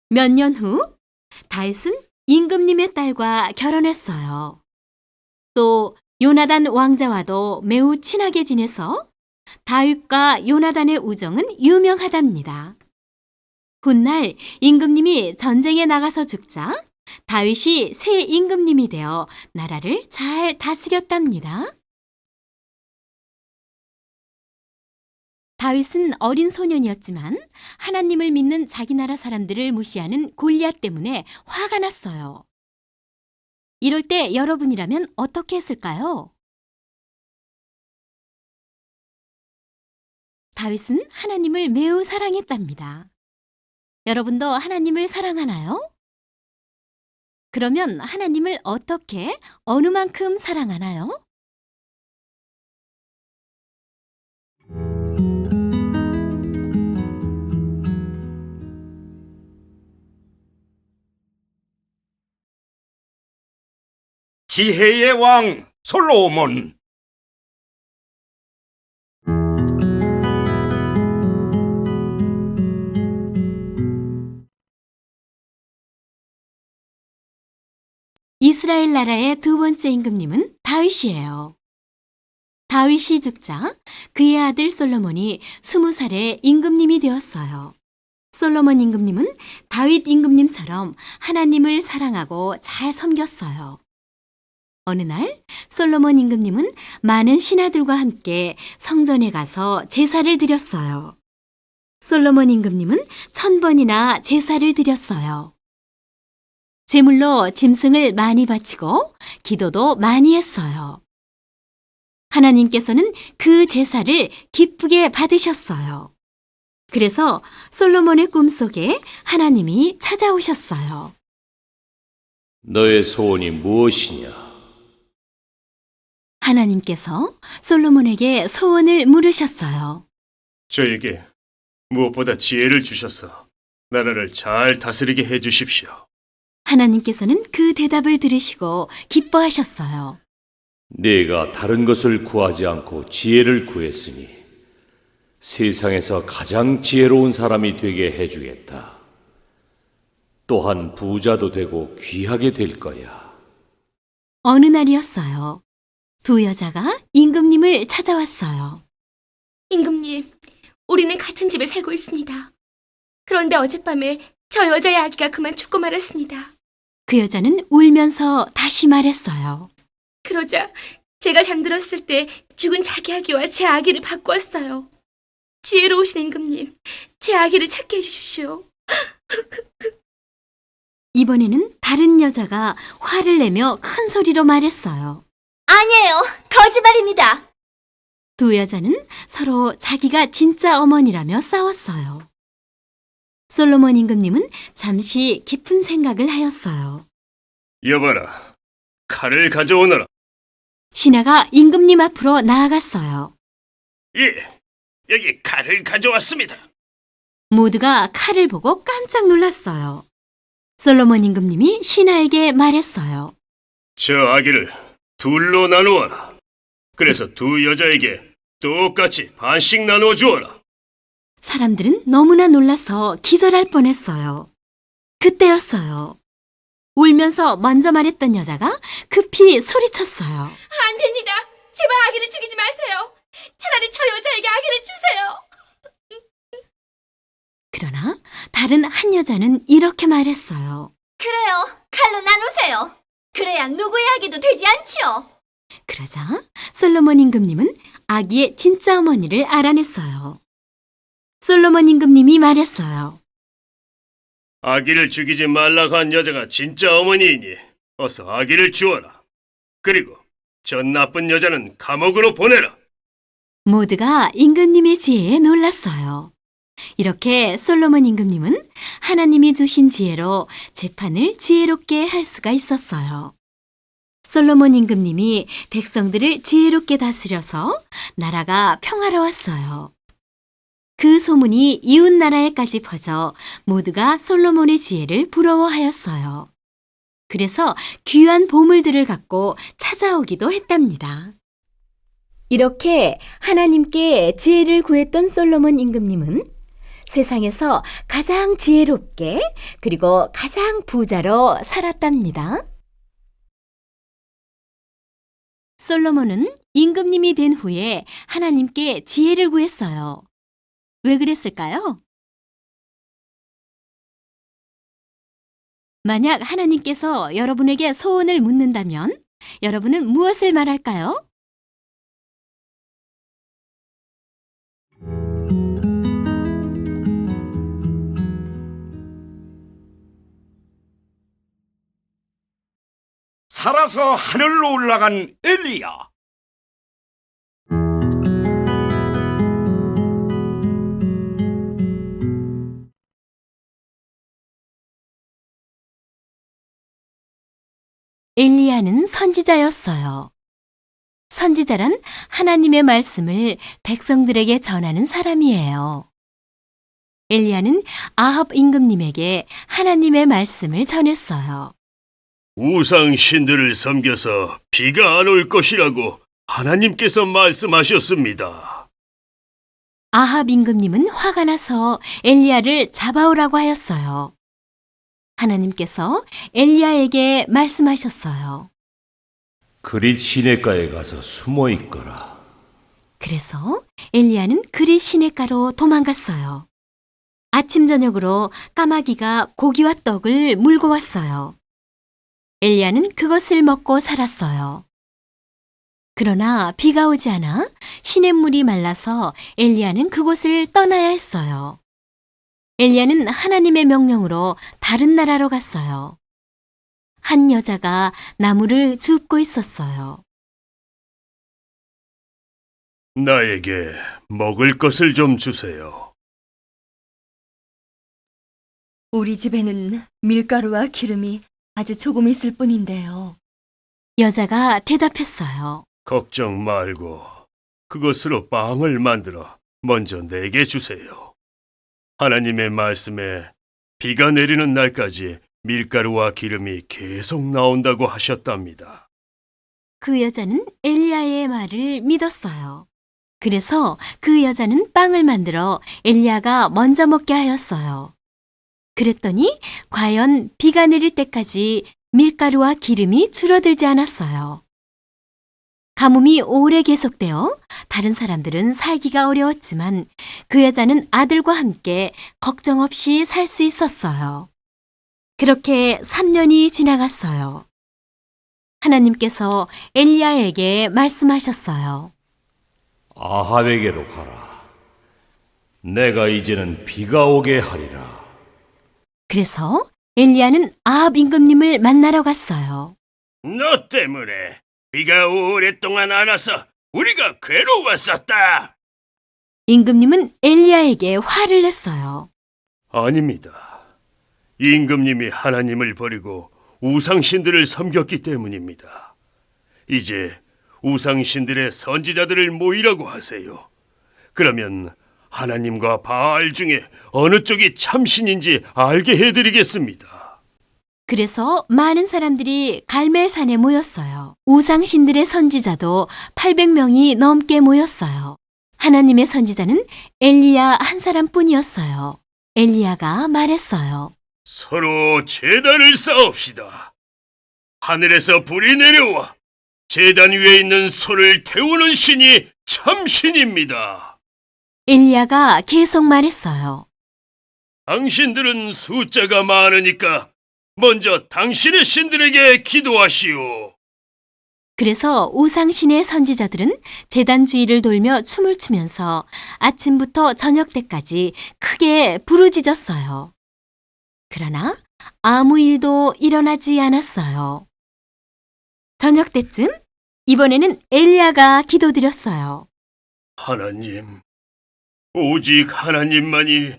몇 년 후 다윗은 임금님의 딸과 결혼했어요. 또 요나단 왕자와도 매우 친하게 지내서 다윗과 요나단의 우정은 유명하답니다. 훗날 임금님이 전쟁에 나가서 죽자 다윗이 새 임금님이 되어 나라를 잘 다스렸답니다. 다윗은 어린 소년이었지만 하나님을 믿는 자기 나라 사람들을 무시하는 골리앗 때문에 화가 났어요. 이럴 때 여러분이라면 어떻게 했을까요? 다윗은 하나님을 매우 사랑했답니다. 여러분도 하나님을 사랑하나요? 그러면 하나님을 어떻게, 어느 만큼 사랑하나요? 지혜의 왕 솔로몬. 이스라엘 나라의 두 번째 임금님은 다윗이에요. 다윗이 죽자 그의 아들 솔로몬이 20살에 임금님이 되었어요. 솔로몬 임금님은 다윗 임금님처럼 하나님을 사랑하고 잘 섬겼어요. 어느 날 솔로몬 임금님은 많은 신하들과 함께 성전에 가서 제사를 드렸어요. 솔로몬 임금님은 1000번이나 제사를 드렸어요. 제물로 짐승을 많이 바치고 기도도 많이 했어요. 하나님께서는 그 제사를 기쁘게 받으셨어요. 그래서 솔로몬의 꿈속에 하나님이 찾아오셨어요. 너의 소원이 무엇이냐? 하나님께서 솔로몬에게 소원을 물으셨어요. 저에게 무엇보다 지혜를 주셔서 나라를 잘 다스리게 해 주십시오. 하나님께서는 그 대답을 들으시고 기뻐하셨어요. 네가 다른 것을 구하지 않고 지혜를 구했으니 세상에서 가장 지혜로운 사람이 되게 해주겠다. 또한 부자도 되고 귀하게 될 거야. 어느 날이었어요. 두 여자가 임금님을 찾아왔어요. 임금님, 우리는 같은 집에 살고 있습니다. 그런데 어젯밤에 저 여자의 아기가 그만 죽고 말았습니다. 그 여자는 울면서 다시 말했어요. 그러자 제가 잠들었을 때 죽은 자기 아기와 제 아기를 바꾸었어요. 지혜로우신 임금님, 제 아기를 찾게 해주십시오. 이번에는 다른 여자가 화를 내며 큰 소리로 말했어요. 아니에요. 거짓말입니다. 두 여자는 서로 자기가 진짜 어머니라며 싸웠어요. 솔로몬 임금님은 잠시 깊은 생각을 하였어요. 여봐라, 칼을 가져오너라. 신하가 임금님 앞으로 나아갔어요. 예, 여기 칼을 가져왔습니다. 모두가 칼을 보고 깜짝 놀랐어요. 솔로몬 임금님이 신하에게 말했어요. 저 아기를 둘로 나누어라. 그래서 두 여자에게 똑같이 반씩 나누어 주어라. 사람들은 너무나 놀라서 기절할 뻔했어요. 그때였어요. 울면서 먼저 말했던 여자가 급히 소리쳤어요. 안 됩니다. 제발 아기를 죽이지 마세요. 차라리 저 여자에게 아기를 주세요. 그러나 다른 한 여자는 이렇게 말했어요. 그래요. 칼로 나누세요. 그래야 누구의 아기도 되지 않지요. 그러자 솔로몬 임금님은 아기의 진짜 어머니를 알아냈어요. 솔로몬 임금님이 말했어요. 아기를 죽이지 말라고 한 여자가 진짜 어머니이니 어서 아기를 주어라. 그리고 저 나쁜 여자는 감옥으로 보내라. 모두가 임금님의 지혜에 놀랐어요. 이렇게 솔로몬 임금님은 하나님이 주신 지혜로 재판을 지혜롭게 할 수가 있었어요. 솔로몬 임금님이 백성들을 지혜롭게 다스려서 나라가 평화로웠어요. 그 소문이 이웃 나라에까지 퍼져 모두가 솔로몬의 지혜를 부러워하였어요. 그래서 귀한 보물들을 갖고 찾아오기도 했답니다. 이렇게 하나님께 지혜를 구했던 솔로몬 임금님은 세상에서 가장 지혜롭게 그리고 가장 부자로 살았답니다. 솔로몬은 임금님이 된 후에 하나님께 지혜를 구했어요. 왜 그랬을까요? 만약 하나님께서 여러분에게 소원을 묻는다면 여러분은 무엇을 말할까요? 살아서 하늘로 올라간 엘리야. 엘리야는 선지자였어요. 선지자란 하나님의 말씀을 백성들에게 전하는 사람이에요. 엘리야는 아합 임금님에게 하나님의 말씀을 전했어요. 우상 신들을 섬겨서 비가 안 올 것이라고 하나님께서 말씀하셨습니다. 아합 임금님은 화가 나서 엘리야를 잡아오라고 하였어요. 하나님께서 엘리야에게 말씀하셨어요. 그릿 시냇가에 가서 숨어 있거라. 그래서 엘리야는 그릿 시냇가로 도망갔어요. 아침 저녁으로 까마귀가 고기와 떡을 물고 왔어요. 엘리야는 그것을 먹고 살았어요. 그러나 비가 오지 않아 시냇물이 말라서 엘리야는 그곳을 떠나야 했어요. 엘리야는 하나님의 명령으로 다른 나라로 갔어요. 한 여자가 나무를 줍고 있었어요. 나에게 먹을 것을 좀 주세요. 우리 집에는 밀가루와 기름이 아주 조금 있을 뿐인데요. 여자가 대답했어요. 걱정 말고 그것으로 빵을 만들어 먼저 내게 주세요. 하나님의 말씀에 비가 내리는 날까지 밀가루와 기름이 계속 나온다고 하셨답니다. 그 여자는 엘리야의 말을 믿었어요. 그래서 그 여자는 빵을 만들어 엘리야가 먼저 먹게 하였어요. 그랬더니 과연 비가 내릴 때까지 밀가루와 기름이 줄어들지 않았어요. 가뭄이 오래 계속되어 다른 사람들은 살기가 어려웠지만 그 여자는 아들과 함께 걱정 없이 살 수 있었어요. 그렇게 3년이 지나갔어요. 하나님께서 엘리야에게 말씀하셨어요. 아합에게로 가라. 내가 이제는 비가 오게 하리라. 그래서 엘리야는 아합 임금님을 만나러 갔어요. 너 때문에 비가 오랫동안 안 와서 우리가 괴로웠었다. 임금님은 엘리야에게 화를 냈어요. 아닙니다. 임금님이 하나님을 버리고 우상신들을 섬겼기 때문입니다. 이제 우상신들의 선지자들을 모이라고 하세요. 그러면 하나님과 바알 중에 어느 쪽이 참신인지 알게 해드리겠습니다. 그래서 많은 사람들이 갈멜산에 모였어요. 우상신들의 선지자도 800명이 넘게 모였어요. 하나님의 선지자는 엘리야 한 사람뿐이었어요. 엘리야가 말했어요. 서로 제단을 쌓읍시다. 하늘에서 불이 내려와 제단 위에 있는 소를 태우는 신이 참신입니다. 엘리야가 계속 말했어요. 당신들은 숫자가 많으니까 먼저 당신의 신들에게 기도하시오. 그래서 우상신의 선지자들은 제단 주위를 돌며 춤을 추면서 아침부터 저녁 때까지 크게 부르짖었어요. 그러나 아무 일도 일어나지 않았어요. 저녁 때쯤 이번에는 엘리야가 기도드렸어요. 하나님, 오직 하나님만이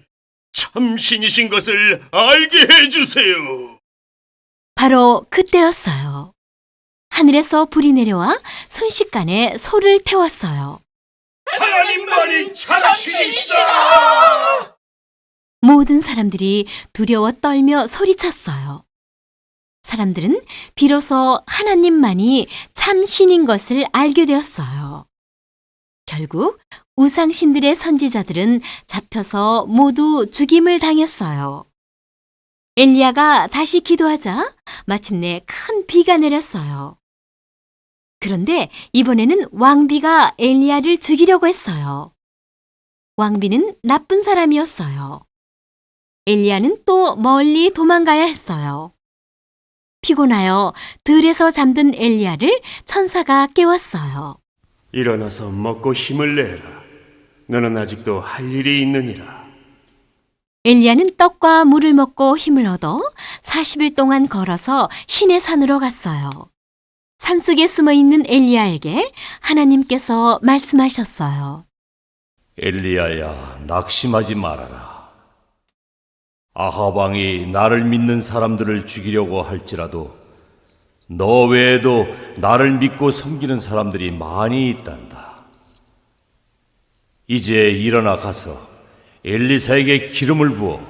참신이신 것을 알게 해주세요. 바로 그때였어요. 하늘에서 불이 내려와 순식간에 소를 태웠어요. 하나님만이 참신이시다. 모든 사람들이 두려워 떨며 소리쳤어요. 사람들은 비로소 하나님만이 참신인 것을 알게 되었어요. 결국 우상신들의 선지자들은 잡혀서 모두 죽임을 당했어요. 엘리야가 다시 기도하자 마침내 큰 비가 내렸어요. 그런데 이번에는 왕비가 엘리야를 죽이려고 했어요. 왕비는 나쁜 사람이었어요. 엘리야는 또 멀리 도망가야 했어요. 피곤하여 들에서 잠든 엘리야를 천사가 깨웠어요. 일어나서 먹고 힘을 내라. 너는 아직도 할 일이 있느니라. 엘리야는 떡과 물을 먹고 힘을 얻어 40일 동안 걸어서 시내 산으로 갔어요. 산속에 숨어 있는 엘리야에게 하나님께서 말씀하셨어요. 엘리야야, 낙심하지 말아라. 아합 왕이 나를 믿는 사람들을 죽이려고 할지라도 너 외에도 나를 믿고 섬기는 사람들이 많이 있단다. 이제 일어나 가서 엘리사에게 기름을 부어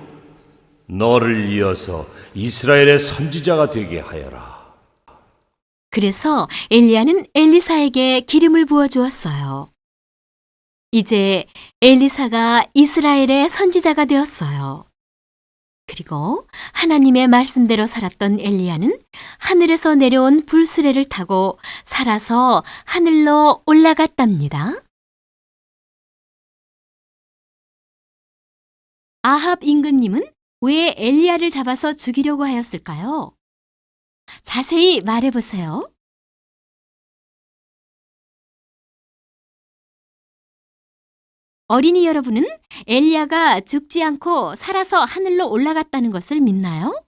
너를 이어서 이스라엘의 선지자가 되게 하여라. 그래서 엘리야는 엘리사에게 기름을 부어 주었어요. 이제 엘리사가 이스라엘의 선지자가 되었어요. 그리고 하나님의 말씀대로 살았던 엘리야는 하늘에서 내려온 불수레를 타고 살아서 하늘로 올라갔답니다. 아합 임금님은 왜 엘리야를 잡아서 죽이려고 하였을까요? 자세히 말해보세요. 어린이 여러분은 엘리야가 죽지 않고 살아서 하늘로 올라갔다는 것을 믿나요?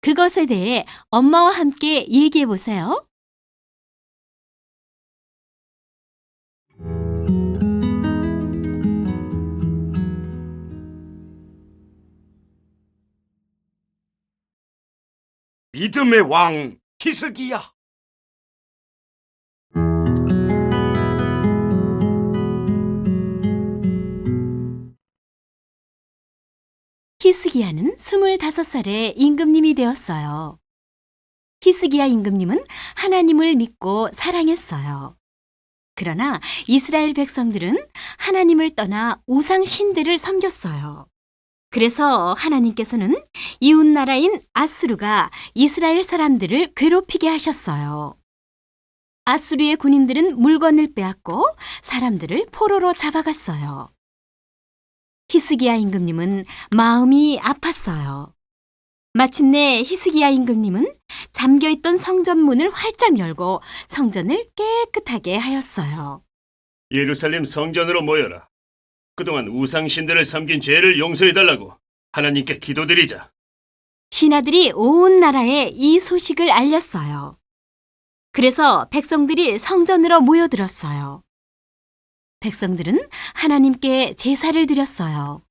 그것에 대해 엄마와 함께 얘기해 보세요. 믿음의 왕 히스기야. 히스기야는 25살에 임금님이 되었어요. 히스기야 임금님은 하나님을 믿고 사랑했어요. 그러나 이스라엘 백성들은 하나님을 떠나 우상 신들을 섬겼어요. 그래서 하나님께서는 이웃 나라인 아수르가 이스라엘 사람들을 괴롭히게 하셨어요. 아수르의 군인들은 물건을 빼앗고 사람들을 포로로 잡아갔어요. 히스기야 임금님은 마음이 아팠어요. 마침내 히스기야 임금님은 잠겨있던 성전 문을 활짝 열고 성전을 깨끗하게 하였어요. 예루살렘 성전으로 모여라. 그동안 우상신들을 섬긴 죄를 용서해달라고 하나님께 기도드리자. 신하들이 온 나라에 이 소식을 알렸어요. 그래서 백성들이 성전으로 모여들었어요. 백성들은 하나님께 제사를 드렸어요.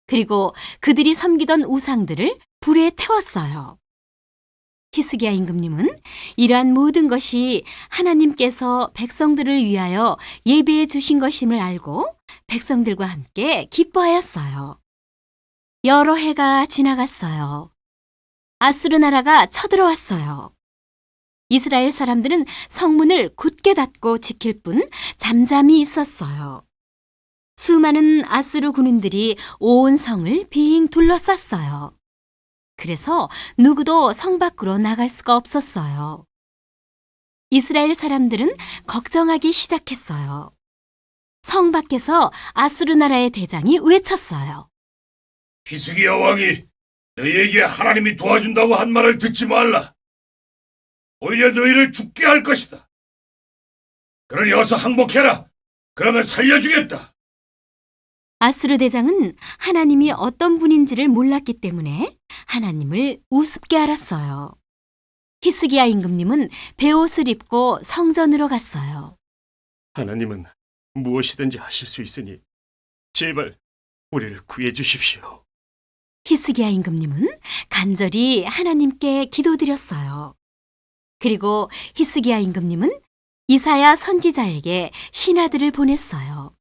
그리고 그들이 섬기던 우상들을 불에 태웠어요. 히스기야 임금님은 이러한 모든 것이 하나님께서 백성들을 위하여 예배해 주신 것임을 알고 백성들과 함께 기뻐하였어요. 여러 해가 지나갔어요. 아수르 나라가 쳐들어왔어요. 이스라엘 사람들은 성문을 굳게 닫고 지킬 뿐 잠잠히 있었어요. 수많은 아수르 군인들이 온 성을 빙 둘러쌌어요. 그래서 누구도 성 밖으로 나갈 수가 없었어요. 이스라엘 사람들은 걱정하기 시작했어요. 성 밖에서 아수르 나라의 대장이 외쳤어요. 히스기야 왕이 너희에게 하나님이 도와준다고 한 말을 듣지 말라. 오히려 너희를 죽게 할 것이다. 그러니 어서 항복해라. 그러면 살려주겠다. 아수르 대장은 하나님이 어떤 분인지를 몰랐기 때문에 하나님을 우습게 알았어요. 히스기야 임금님은 베옷을 입고 성전으로 갔어요. 하나님은 무엇이든지 하실 수 있으니 제발 우리를 구해 주십시오. 히스기야 임금님은 간절히 하나님께 기도드렸어요. 그리고 히스기야 임금님은 이사야 선지자에게 신하들을 보냈어요.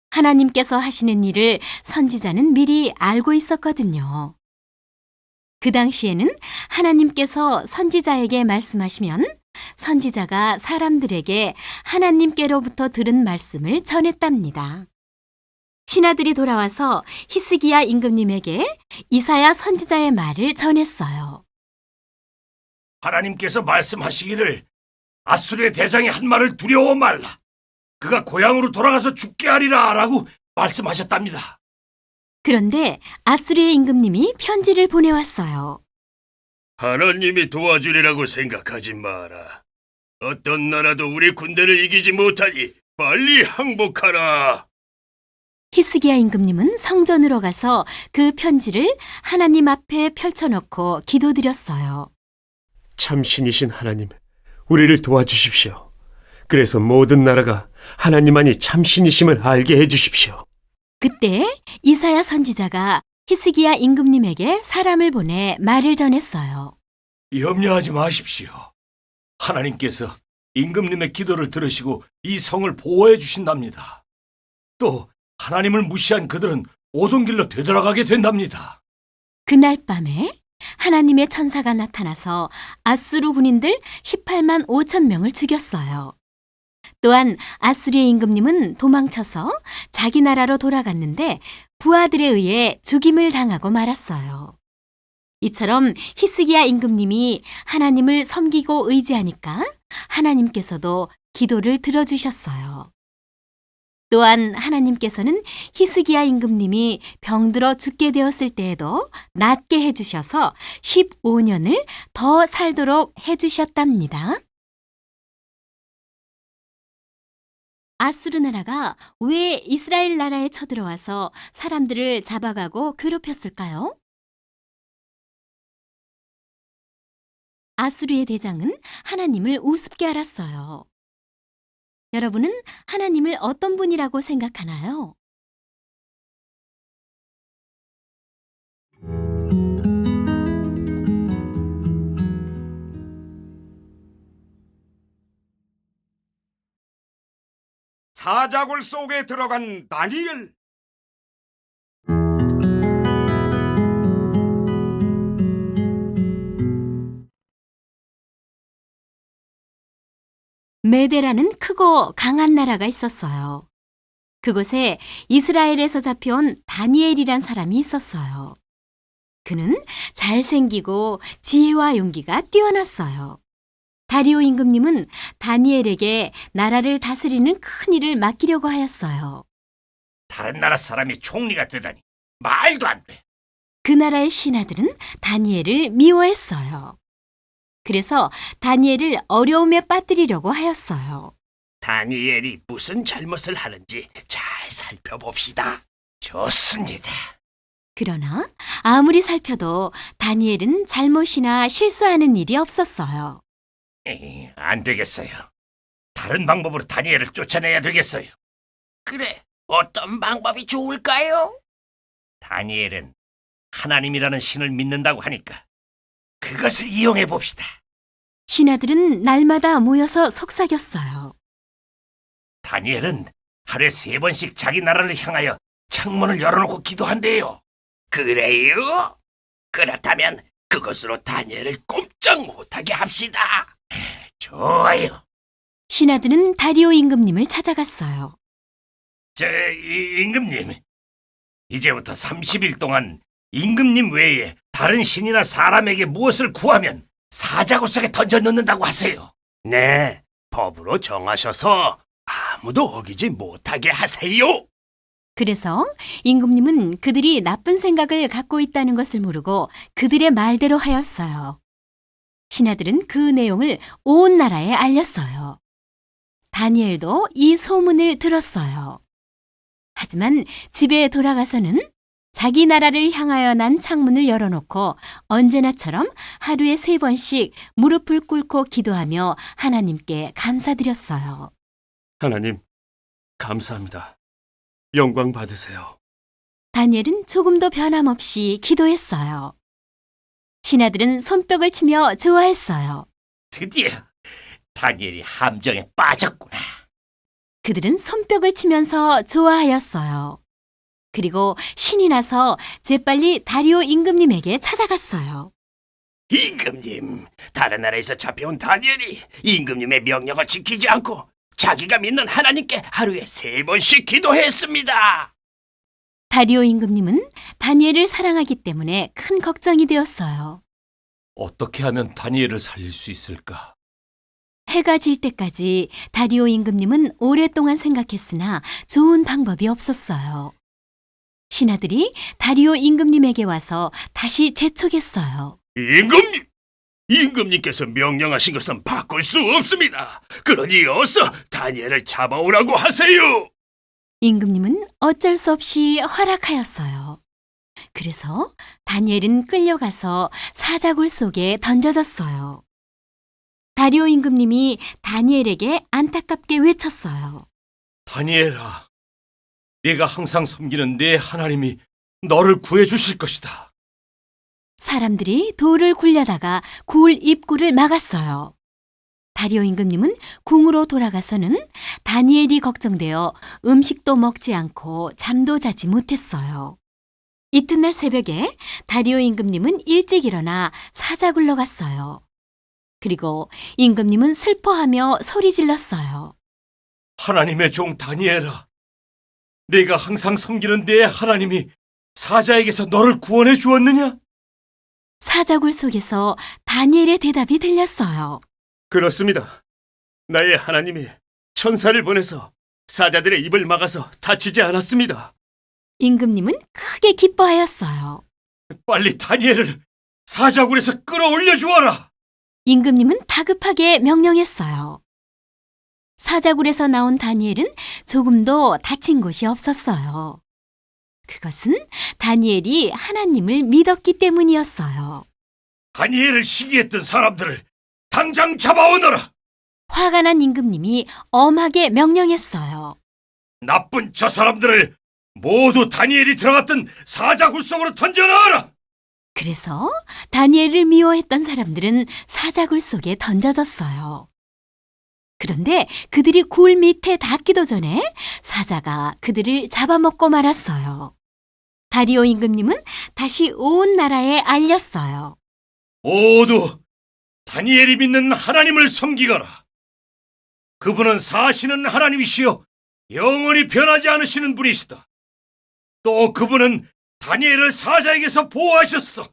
하나님께서 하시는 일을 선지자는 미리 알고 있었거든요. 그 당시에는 하나님께서 선지자에게 말씀하시면 선지자가 사람들에게 하나님께로부터 들은 말씀을 전했답니다. 신하들이 돌아와서 히스기야 임금님에게 이사야 선지자의 말을 전했어요. 하나님께서 말씀하시기를 아수르의 대장이 한 말을 두려워 말라. 그가 고향으로 돌아가서 죽게 하리라 라고 말씀하셨답니다. 그런데 아수르의 임금님이 편지를 보내왔어요. 하나님이 도와주리라고 생각하지 마라. 어떤 나라도 우리 군대를 이기지 못하니 빨리 항복하라. 히스기야 임금님은 성전으로 가서 그 편지를 하나님 앞에 펼쳐놓고 기도드렸어요. 참신이신 하나님, 우리를 도와주십시오. 그래서 모든 나라가 하나님만이 참신이심을 알게 해주십시오. 그때 이사야 선지자가 히스기야 임금님에게 사람을 보내 말을 전했어요. 염려하지 마십시오. 하나님께서 임금님의 기도를 들으시고 이 성을 보호해 주신답니다. 또 하나님을 무시한 그들은 오던 길로 되돌아가게 된답니다. 그날 밤에 하나님의 천사가 나타나서 아수르 군인들 18만 5천 명을 죽였어요. 또한 아수리의 임금님은 도망쳐서 자기 나라로 돌아갔는데 부하들에 의해 죽임을 당하고 말았어요. 이처럼 히스기야 임금님이 하나님을 섬기고 의지하니까 하나님께서도 기도를 들어주셨어요. 또한 하나님께서는 히스기야 임금님이 병들어 죽게 되었을 때에도 낫게 해주셔서 15년을 더 살도록 해주셨답니다. 아수르 나라가 왜 이스라엘 나라에 쳐들어와서 사람들을 잡아가고 괴롭혔을까요? 아수르의 대장은 하나님을 우습게 알았어요. 여러분은 하나님을 어떤 분이라고 생각하나요? 사자굴 속에 들어간 다니엘. 메데라는 크고 강한 나라가 있었어요. 그곳에 이스라엘에서 잡혀온 다니엘이란 사람이 있었어요. 그는 잘생기고 지혜와 용기가 뛰어났어요. 다리오 임금님은 다니엘에게 나라를 다스리는 큰 일을 맡기려고 하였어요. 다른 나라 사람이 총리가 되다니 말도 안 돼. 그 나라의 신하들은 다니엘을 미워했어요. 그래서 다니엘을 어려움에 빠뜨리려고 하였어요. 다니엘이 무슨 잘못을 하는지 잘 살펴봅시다. 좋습니다. 그러나 아무리 살펴도 다니엘은 잘못이나 실수하는 일이 없었어요. 안 되겠어요. 다른 방법으로 다니엘을 쫓아내야 되겠어요. 그래, 어떤 방법이 좋을까요? 다니엘은 하나님이라는 신을 믿는다고 하니까 그것을 이용해 봅시다. 신하들은 날마다 모여서 속삭였어요. 다니엘은 하루에 3번씩 자기 나라를 향하여 창문을 열어놓고 기도한대요. 그래요? 그렇다면 그것으로 다니엘을 꼼짝 못하게 합시다. 좋아요. 신하들은 다리오 임금님을 찾아갔어요. 임금님, 이제부터 30일 동안 임금님 외에 다른 신이나 사람에게 무엇을 구하면 사자굴 속에 던져 넣는다고 하세요. 네, 법으로 정하셔서 아무도 어기지 못하게 하세요. 그래서 임금님은 그들이 나쁜 생각을 갖고 있다는 것을 모르고 그들의 말대로 하였어요. 신하들은 그 내용을 온 나라에 알렸어요. 다니엘도 이 소문을 들었어요. 하지만 집에 돌아가서는 자기 나라를 향하여 난 창문을 열어놓고 언제나처럼 하루에 3번씩 무릎을 꿇고 기도하며 하나님께 감사드렸어요. 하나님, 감사합니다. 영광 받으세요. 다니엘은 조금도 변함없이 기도했어요. 신하들은 손뼉을 치며 좋아했어요. 드디어 다니엘이 함정에 빠졌구나. 그들은 손뼉을 치면서 좋아하였어요. 그리고 신이 나서 재빨리 다리오 임금님에게 찾아갔어요. 임금님, 다른 나라에서 잡혀온 다니엘이 임금님의 명령을 지키지 않고 자기가 믿는 하나님께 하루에 3번씩 기도했습니다. 다리오 임금님은 다니엘을 사랑하기 때문에 큰 걱정이 되었어요. 어떻게 하면 다니엘을 살릴 수 있을까? 해가 질 때까지 다리오 임금님은 오랫동안 생각했으나 좋은 방법이 없었어요. 신하들이 다리오 임금님에게 와서 다시 재촉했어요. 임금님께서 명령하신 것은 바꿀 수 없습니다. 그러니 어서 다니엘을 잡아오라고 하세요. 임금님은 어쩔 수 없이 허락하였어요. 그래서 다니엘은 끌려가서 사자굴 속에 던져졌어요. 다리오 임금님이 다니엘에게 안타깝게 외쳤어요. 다니엘아, 네가 항상 섬기는 네 하나님이 너를 구해주실 것이다. 사람들이 돌을 굴려다가 굴 입구를 막았어요. 다리오 임금님은 궁으로 돌아가서는 다니엘이 걱정되어 음식도 먹지 않고 잠도 자지 못했어요. 이튿날 새벽에 다리오 임금님은 일찍 일어나 사자굴로 갔어요. 그리고 임금님은 슬퍼하며 소리 질렀어요. 하나님의 종 다니엘아, 네가 항상 섬기는 네 하나님이 사자에게서 너를 구원해 주었느냐? 사자굴 속에서 다니엘의 대답이 들렸어요. 그렇습니다. 나의 하나님이 천사를 보내서 사자들의 입을 막아서 다치지 않았습니다. 임금님은 크게 기뻐하였어요. 빨리 다니엘을 사자굴에서 끌어올려 주어라. 임금님은 다급하게 명령했어요. 사자굴에서 나온 다니엘은 조금도 다친 곳이 없었어요. 그것은 다니엘이 하나님을 믿었기 때문이었어요. 다니엘을 시기했던 사람들을 당장 잡아오너라. 화가 난 임금님이 엄하게 명령했어요. 나쁜 저 사람들을 모두 다니엘이 들어갔던 사자굴 속으로 던져넣어라. 그래서 다니엘을 미워했던 사람들은 사자굴 속에 던져졌어요. 그런데 그들이 굴 밑에 닿기도 전에 사자가 그들을 잡아먹고 말았어요. 다리오 임금님은 다시 온 나라에 알렸어요. 모두 다니엘이 믿는 하나님을 섬기거라. 그분은 사시는 하나님이시여 영원히 변하지 않으시는 분이시다. 또 그분은 다니엘을 사자에게서 보호하셨어.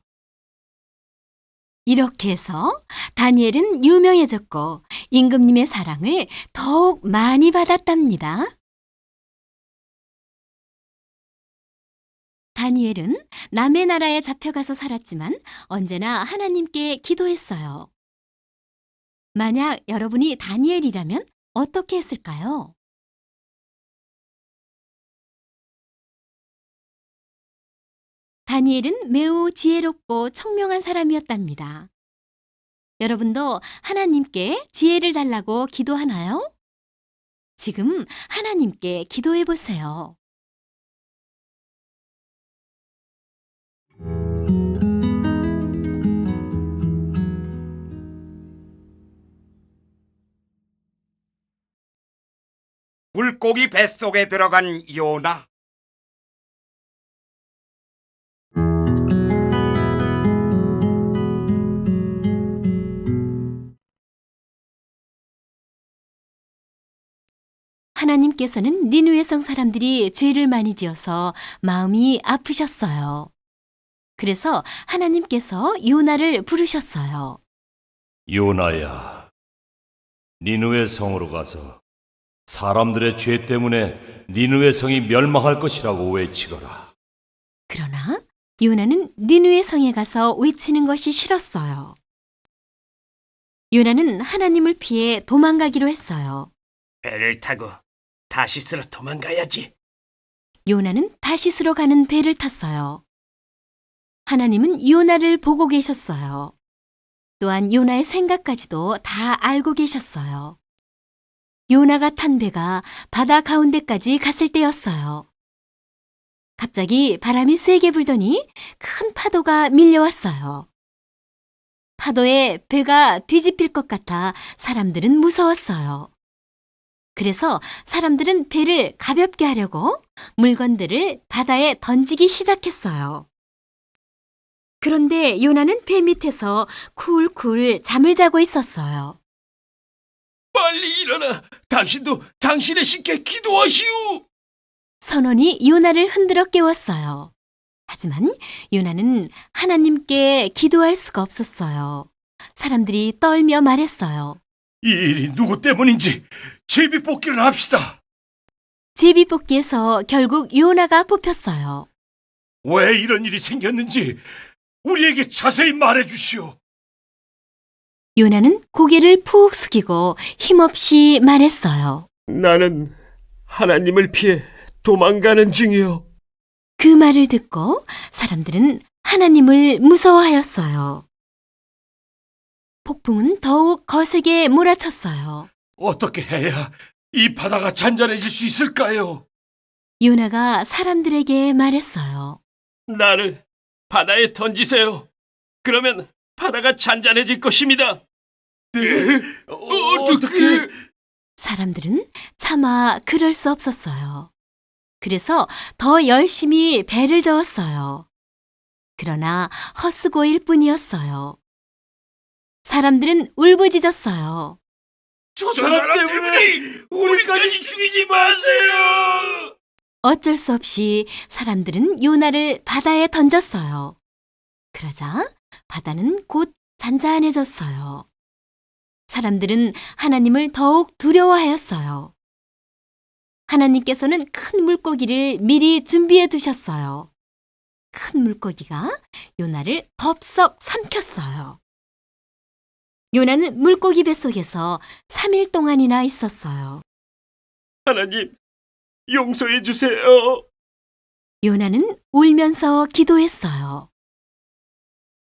이렇게 해서 다니엘은 유명해졌고 임금님의 사랑을 더욱 많이 받았답니다. 다니엘은 남의 나라에 잡혀가서 살았지만 언제나 하나님께 기도했어요. 만약 여러분이 다니엘이라면 어떻게 했을까요? 다니엘은 매우 지혜롭고 총명한 사람이었답니다. 여러분도 하나님께 지혜를 달라고 기도하나요? 지금 하나님께 기도해 보세요. 물고기 뱃속에 들어간 요나. 하나님께서는 니느웨 성 사람들이 죄를 많이 지어서 마음이 아프셨어요. 그래서 하나님께서 요나를 부르셨어요. 요나야, 니느웨 성으로 가서 사람들의 죄 때문에 니느웨 성이 멸망할 것이라고 외치거라. 그러나 요나는 니느웨 성에 가서 외치는 것이 싫었어요. 요나는 하나님을 피해 도망가기로 했어요. 배를 타고 다시스로 도망가야지. 요나는 다시스로 가는 배를 탔어요. 하나님은 요나를 보고 계셨어요. 또한 요나의 생각까지도 다 알고 계셨어요. 요나가 탄 배가 바다 가운데까지 갔을 때였어요. 갑자기 바람이 세게 불더니 큰 파도가 밀려왔어요. 파도에 배가 뒤집힐 것 같아 사람들은 무서웠어요. 그래서 사람들은 배를 가볍게 하려고 물건들을 바다에 던지기 시작했어요. 그런데 요나는 배 밑에서 쿨쿨 잠을 자고 있었어요. 빨리 일어나. 당신도 당신의 신께 기도하시오. 선원이 요나를 흔들어 깨웠어요. 하지만 요나는 하나님께 기도할 수가 없었어요. 사람들이 떨며 말했어요. 이 일이 누구 때문인지 제비뽑기를 합시다. 제비뽑기에서 결국 요나가 뽑혔어요. 왜 이런 일이 생겼는지 우리에게 자세히 말해주시오. 요나는 고개를 푹 숙이고 힘없이 말했어요. 나는 하나님을 피해 도망가는 중이요. 그 말을 듣고 사람들은 하나님을 무서워하였어요. 폭풍은 더욱 거세게 몰아쳤어요. 어떻게 해야 이 바다가 잔잔해질 수 있을까요? 요나가 사람들에게 말했어요. 나를 바다에 던지세요. 그러면 바다가 잔잔해질 것입니다. 어떻게? 사람들은 차마 그럴 수 없었어요. 그래서 더 열심히 배를 저었어요. 그러나 헛수고일 뿐이었어요. 사람들은 울부짖었어요. 저 사람 때문에 우리까지 죽이지 마세요. 어쩔 수 없이 사람들은 요나를 바다에 던졌어요. 그러자 바다는 곧 잔잔해졌어요. 사람들은 하나님을 더욱 두려워하였어요. 하나님께서는 큰 물고기를 미리 준비해 두셨어요. 큰 물고기가 요나를 덥석 삼켰어요. 요나는 물고기 뱃속에서 3일 동안이나 있었어요. 하나님, 용서해 주세요. 요나는 울면서 기도했어요.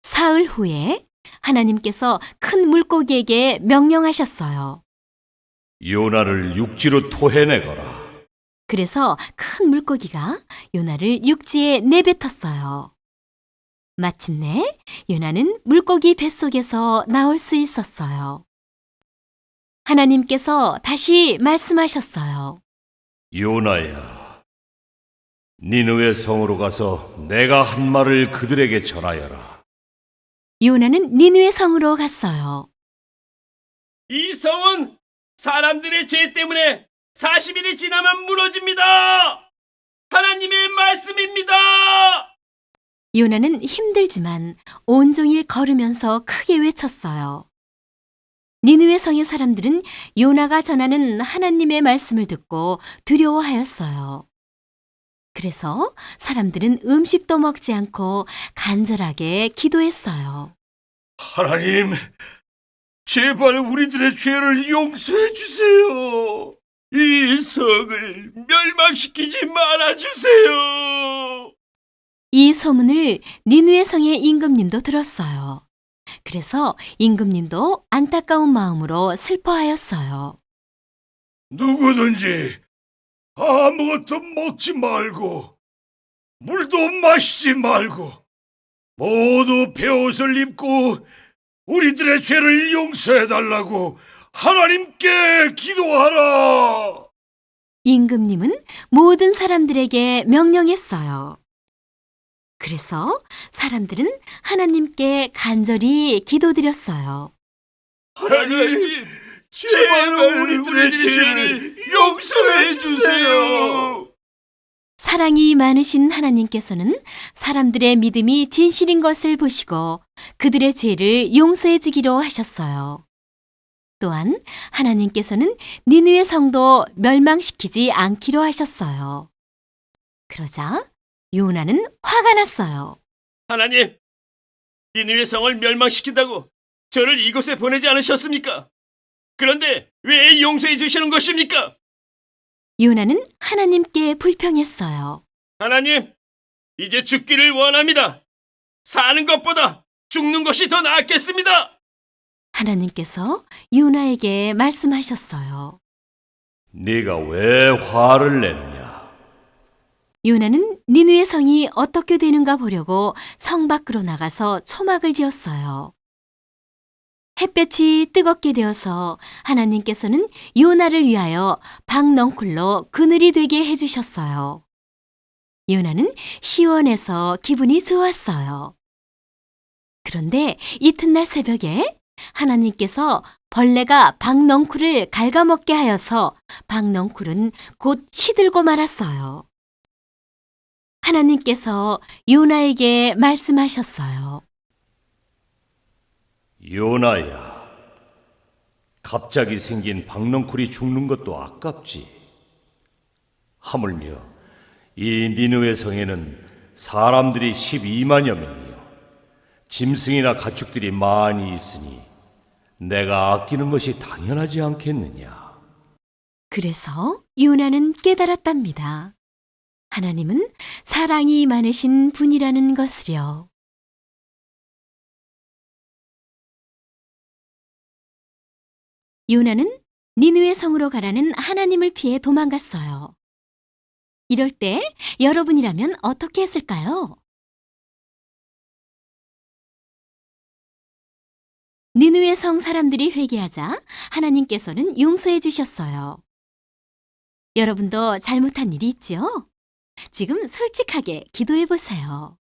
사흘 후에 하나님께서 큰 물고기에게 명령하셨어요. 요나를 육지로 토해내거라. 그래서 큰 물고기가 요나를 육지에 내뱉었어요. 마침내 요나는 물고기 뱃속에서 나올 수 있었어요. 하나님께서 다시 말씀하셨어요. 요나야, 니느웨 성으로 가서 내가 한 말을 그들에게 전하여라. 요나는 니느웨 성으로 갔어요. 이 성은 사람들의 죄 때문에 40일이 지나면 무너집니다. 하나님의 말씀입니다. 요나는 힘들지만 온종일 걸으면서 크게 외쳤어요. 니느웨 성의 사람들은 요나가 전하는 하나님의 말씀을 듣고 두려워하였어요. 그래서 사람들은 음식도 먹지 않고 간절하게 기도했어요. 하나님, 제발 우리들의 죄를 용서해 주세요. 이 성을 멸망시키지 말아 주세요. 이 소문을 니느웨 성의 임금님도 들었어요. 그래서 임금님도 안타까운 마음으로 슬퍼하였어요. 누구든지 아무것도 먹지 말고 물도 마시지 말고 모두 베옷을 입고 우리들의 죄를 용서해 달라고 하나님께 기도하라. 임금님은 모든 사람들에게 명령했어요. 그래서 사람들은 하나님께 간절히 기도드렸어요. 하나님, 제발 우리들의 죄를 용서해 주세요. 사랑이 많으신 하나님께서는 사람들의 믿음이 진실인 것을 보시고 그들의 죄를 용서해 주기로 하셨어요. 또한 하나님께서는 니느웨 성도 멸망시키지 않기로 하셨어요. 그러자 요나는 화가 났어요. 하나님, 니느웨 성을 멸망시킨다고 저를 이곳에 보내지 않으셨습니까? 그런데 왜 용서해 주시는 것입니까? 요나는 하나님께 불평했어요. 하나님, 이제 죽기를 원합니다. 사는 것보다 죽는 것이 더 낫겠습니다. 하나님께서 요나에게 말씀하셨어요. 네가 왜 화를 내느냐? 요나는 니느웨 성이 어떻게 되는가 보려고 성 밖으로 나가서 초막을 지었어요. 햇볕이 뜨겁게 되어서 하나님께서는 요나를 위하여 박넝쿨로 그늘이 되게 해주셨어요. 요나는 시원해서 기분이 좋았어요. 그런데 이튿날 새벽에 하나님께서 벌레가 박넝쿨을 갉아먹게 하여서 박넝쿨은 곧 시들고 말았어요. 하나님께서 요나에게 말씀하셨어요. 요나야, 갑자기 생긴 박넝쿨이 죽는 것도 아깝지. 하물며 이 니느웨 성에는 사람들이 12만여 명이요 짐승이나 가축들이 많이 있으니 내가 아끼는 것이 당연하지 않겠느냐. 그래서 요나는 깨달았답니다. 하나님은 사랑이 많으신 분이라는 것을요. 요나는 니느웨 성으로 가라는 하나님을 피해 도망갔어요. 이럴 때 여러분이라면 어떻게 했을까요? 니느웨 성 사람들이 회개하자 하나님께서는 용서해 주셨어요. 여러분도 잘못한 일이 있지요? 지금 솔직하게 기도해 보세요.